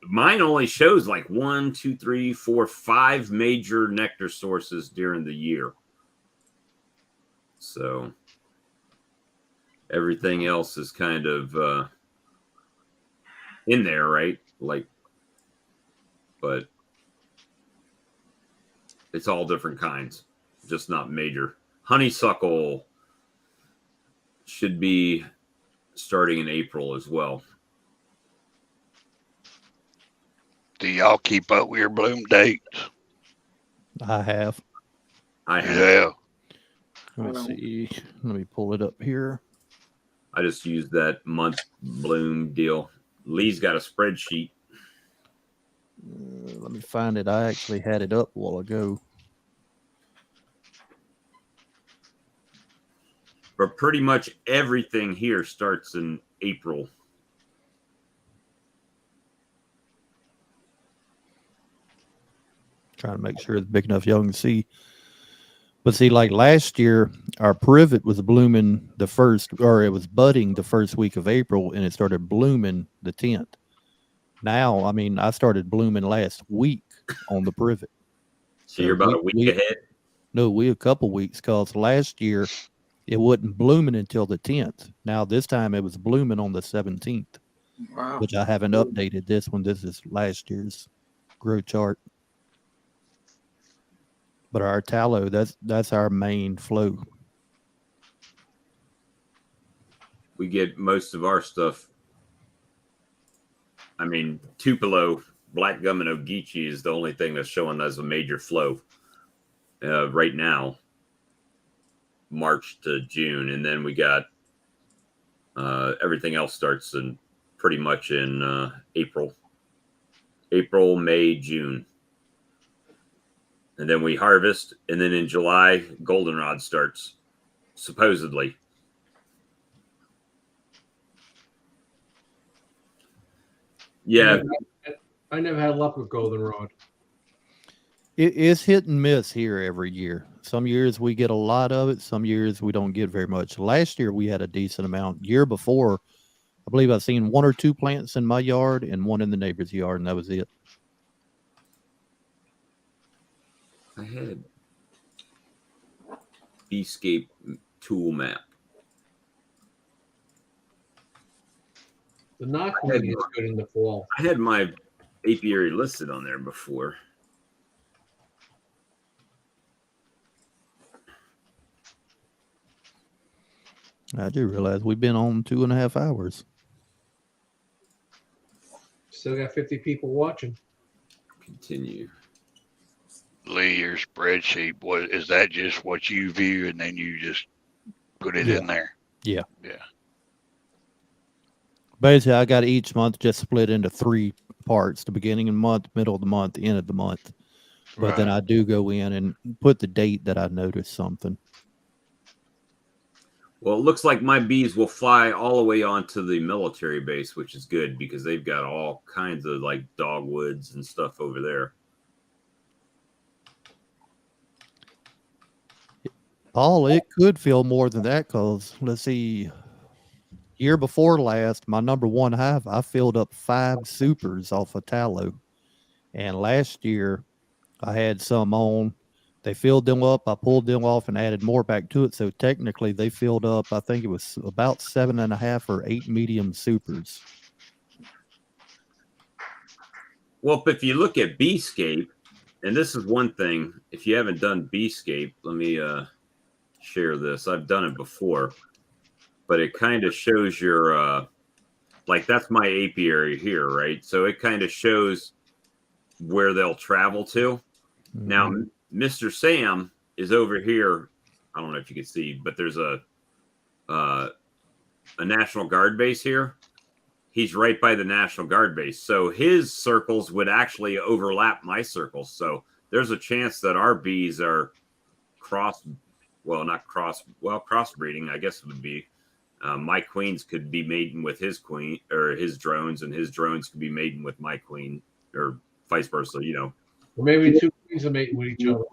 Mine only shows like 1, 2, 3, 4, 5 major nectar sources during the year. So everything else is kind of in there, right? But it's all different kinds, just not major. Honeysuckle should be starting in April as well.
Do y'all keep up with your bloom dates?
I have.
Yeah.
Let me see. Let me pull it up here.
I just used that month bloom deal. Lee's got a spreadsheet.
Let me find it. I actually had it up a while ago.
But pretty much everything here starts in April.
Trying to make sure it's big enough y'all can see. But see, like last year, our privet was blooming it was budding the first week of April, and it started blooming the 10th. Now, I mean, I started blooming last week on the privet.
So you're about a week ahead?
No, we a couple weeks, because last year it wasn't blooming until the 10th. Now this time it was blooming on the 17th.
Wow.
Which I haven't updated this one. This is last year's grow chart. But our tallow, that's our main flow.
We get most of our stuff. I mean, Tupelo, black gum, and Ogeechee is the only thing that's showing as a major flow right now, March to June. And then we got everything else starts in pretty much in April, May, June. and then we harvest, and then in July, goldenrod starts, supposedly. Yeah.
I never had luck with goldenrod.
It's hit and miss here every year. Some years we get a lot of it. Some years we don't get very much. Last year we had a decent amount. Year before, I believe I've seen 1 or 2 plants in my yard and 1 in the neighbor's yard, and that was it.
I had Beescape tool map.
The knotweed is good in the fall.
I had my apiary listed on there before.
I do realize we've been on 2.5 hours.
Still got 50 people watching.
Continue.
Lee, your spreadsheet, what is that? Just what you view, and then you just put it in there.
Yeah.
Yeah.
Basically, I got each month just split into 3 parts: the beginning of the month, middle of the month, end of the month. But then I do go in and put the date that I noticed something.
Well, it looks like my bees will fly all the way onto the military base, which is good because they've got all kinds of like dogwoods and stuff over there.
Paul, it could feel more than that because, let's see, year before last, my number 1 hive, I filled up 5 supers off of tallow. And last year, I had some on. They filled them up. I pulled them off and added more back to it. So technically, they filled up, I think it was about 7.5 or 8 medium supers.
Well, if you look at Beescape, and this is one thing, if you haven't done Beescape, let me share this. I've done it before, but it kind of shows your, like that's my apiary here, right? So it kind of shows where they'll travel to. Mm-hmm. Now, Mr. Sam is over here. I don't know if you can see, but there's a National Guard base here. He's right by the National Guard base. So his circles would actually overlap my circles. So there's a chance that our bees are crossbreeding, I guess it would be. My queens could be mating with his queen or his drones, and his drones could be mating with my queen, or vice versa, you know.
Or maybe 2 queens are mating with each other.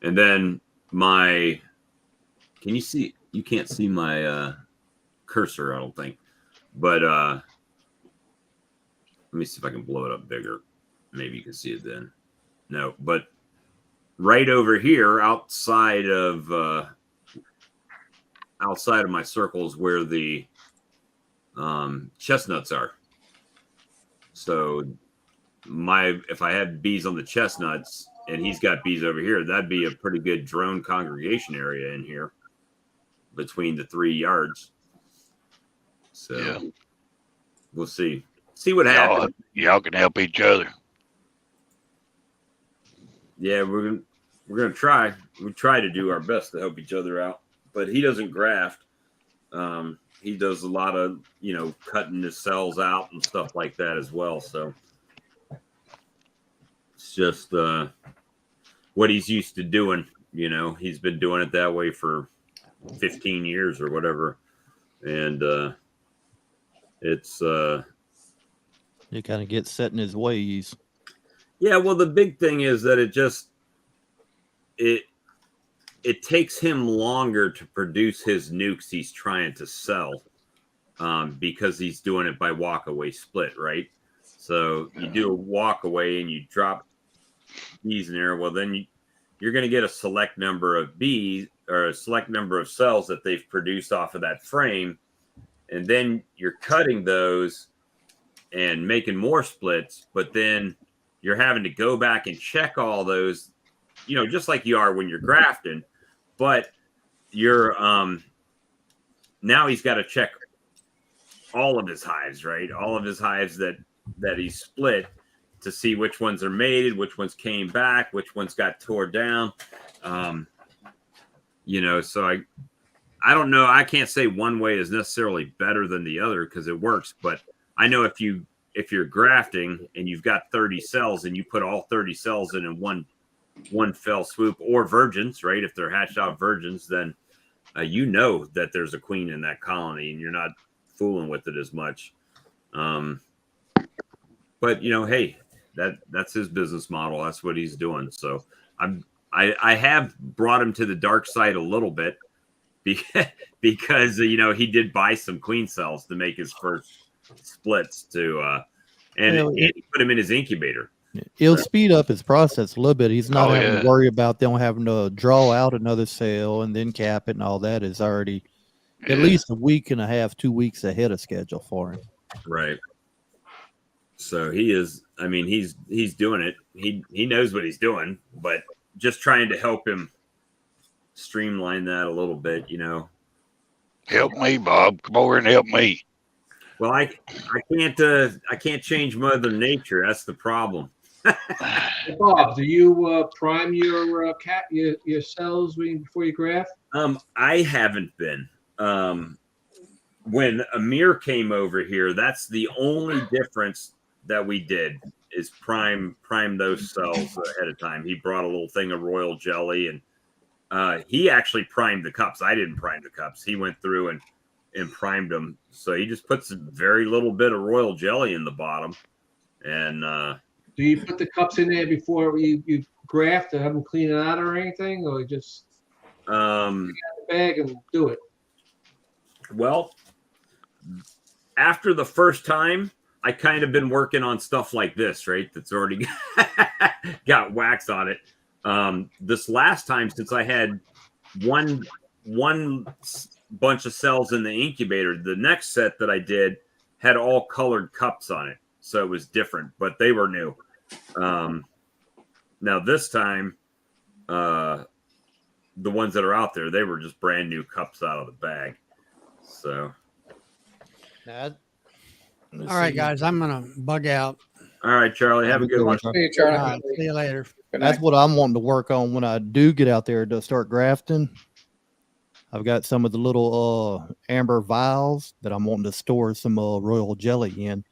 And then can you see? You can't see my cursor, I don't think. But let me see if I can blow it up bigger. Maybe you can see it then. No, but right over here, outside of my circles, where the chestnuts are. So if I had bees on the chestnuts and he's got bees over here, that'd be a pretty good drone congregation area in here between the 3 yards. So yeah. We'll see what happens.
Y'all can help each other.
Yeah, we're gonna try. We try to do our best to help each other out. But he doesn't graft. He does a lot of, cutting his cells out and stuff like that as well. So it's just what he's used to doing. He's been doing it that way for 15 years or whatever. And it's
you kind of get set in his ways.
Yeah, well, the big thing is that it takes him longer to produce his nukes he's trying to sell, because he's doing it by walk-away split, right? So you do a walk-away and you drop bees in there. Well, then you're going to get a select number of bees or a select number of cells that they've produced off of that frame. And then you're cutting those and making more splits, but then you're having to go back and check all those, just like you are when you're grafting. But you're now he's got to check all of his hives, right? All of his hives that he's split to see which ones are mated, which ones came back, which ones got tore down. So I don't know. I can't say one way is necessarily better than the other because it works. But I know if you're grafting and you've got 30 cells and you put all 30 cells in one one fell swoop, or virgins, right? If they're hatched out virgins, then you know that there's a queen in that colony, and you're not fooling with it as much. But you know, hey, that's his business model. That's what he's doing. So I have brought him to the dark side a little bit because you know, he did buy some queen cells to make his first splits to and he put him in his incubator.
It'll speed up his process a little bit. He's not having
yeah.
to worry about them having to draw out another cell and then cap it, and all that is already at least a week and a half, 2 weeks ahead of schedule for him.
Right. So he is, I mean, he's doing it. He knows what he's doing, but just trying to help him streamline that a little bit, you know.
Help me, Bob. Come over and help me.
Well, I can't change Mother Nature. That's the problem.
Bob, do you prime your your cells before you graft?
I haven't been. When Amir came over here, that's the only difference that we did is prime those cells ahead of time. He brought a little thing of royal jelly, and he actually primed the cups. I didn't prime the cups. He went through and primed them. So he just puts a very little bit of royal jelly in the bottom. And
do you put the cups in there before you graft to have them clean it out or anything, or just get the bag and do it?
Well, after the first time, I kind of been working on stuff like this, right? That's already got wax on it. This last time, since I had one bunch of cells in the incubator, the next set that I did had all colored cups on it, so it was different, but they were new. Now this time, the ones that are out there, they were just brand new cups out of the bag. So,
all right, guys, I'm gonna bug out.
All right, Charlie, have a good one.
See you, Charlie.
All right, see you later.
That's what I'm wanting to work on when I do get out there to start grafting. I've got some of the little amber vials that I'm wanting to store some royal jelly in.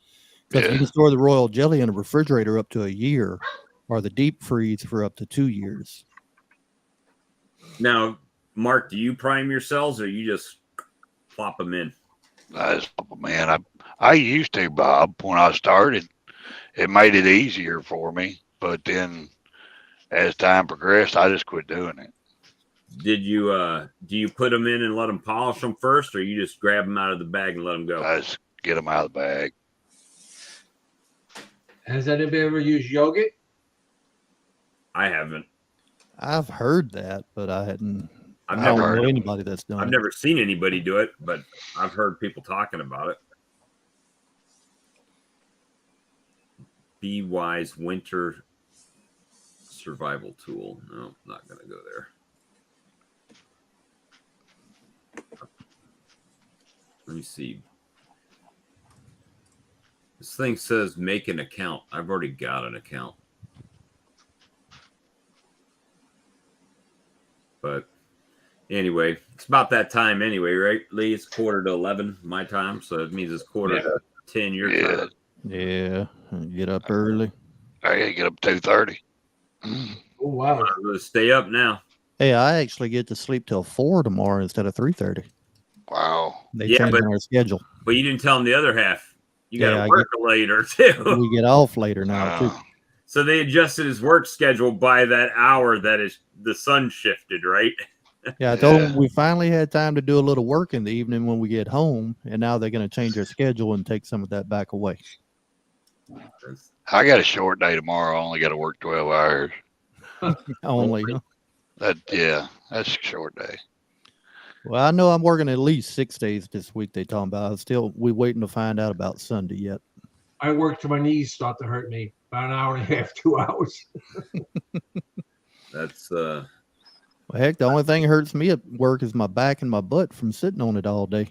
Because you can store the royal jelly in a refrigerator up to a year, or the deep freeze for up to 2 years.
Now, Mark, do you prime your cells, or you just plop them in?
Man, I used to, Bob, when I started. It made it easier for me, but then as time progressed, I just quit doing it.
Did you do you put them in and let them polish them first, or you just grab them out of the bag and let them go?
I just get them out of the bag.
Has anybody ever used yogurt?
I haven't.
I've heard that, but I don't
never
know anybody that's done it.
I've never seen anybody do it, but I've heard people talking about it. Be Wise Winter Survival Tool. No, not going to go there. Let me see. This thing says make an account. I've already got an account. But anyway, it's about that time anyway, right, Lee? It's 10:45 my time, so it means it's 10:45 your time.
Yeah, get up early.
I gotta get up 2:30.
Oh wow!
Let's stay up now.
Hey, I actually get to sleep till 4 tomorrow instead of 3:30.
Wow.
They changed our schedule.
But you didn't tell them the other half. You got to
I
work later too.
We get off later now too.
So they adjusted his work schedule by that hour that is the sun shifted, right?
Yeah, I told them we finally had time to do a little work in the evening when we get home, and now they're going to change their schedule and take some of that back away.
I got a short day tomorrow. I only got to work 12 hours.
Only.
That's a short day.
Well, I know I'm working at least 6 days this week. They talking about. We're waiting to find out about Sunday yet.
I work till my knees start to hurt me. About an hour and a half, 2 hours.
That's
Well, heck, the only thing that hurts me at work is my back and my butt from sitting on it all day.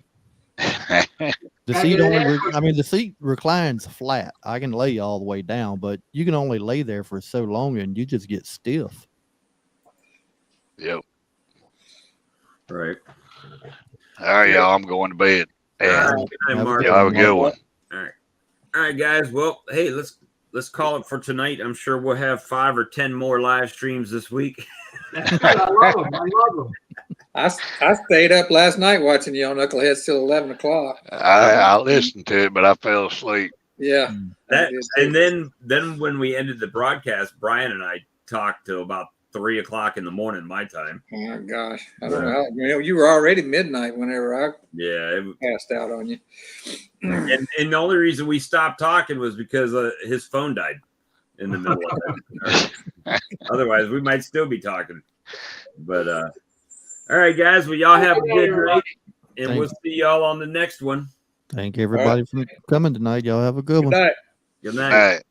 The seat reclines flat. I can lay all the way down, but you can only lay there for so long and you just get stiff.
Yep.
Right.
All right, y'all. I'm going to bed.
All right, Mark.
Y'all have a good one.
All right, guys. Well, hey, let's let's call it for tonight. I'm sure we'll have 5 or 10 more live streams this week.
That's good. I love them. I love them.
I stayed up last night watching you on Knuckleheads till 11 o'clock.
I listened to it, but I fell asleep.
Yeah.
And then when we ended the broadcast, Brian and I talked till about 3 o'clock in the morning, my time.
Oh my gosh. I don't know. You were already midnight whenever I passed out on you.
And the only reason we stopped talking was because his phone died in the middle of it. Otherwise, we might still be talking. But all right, guys. Well, y'all have a good night, and we'll see y'all on the next one.
Thank everybody for coming tonight. Y'all have a good one.
Good night.
Good night.
All right.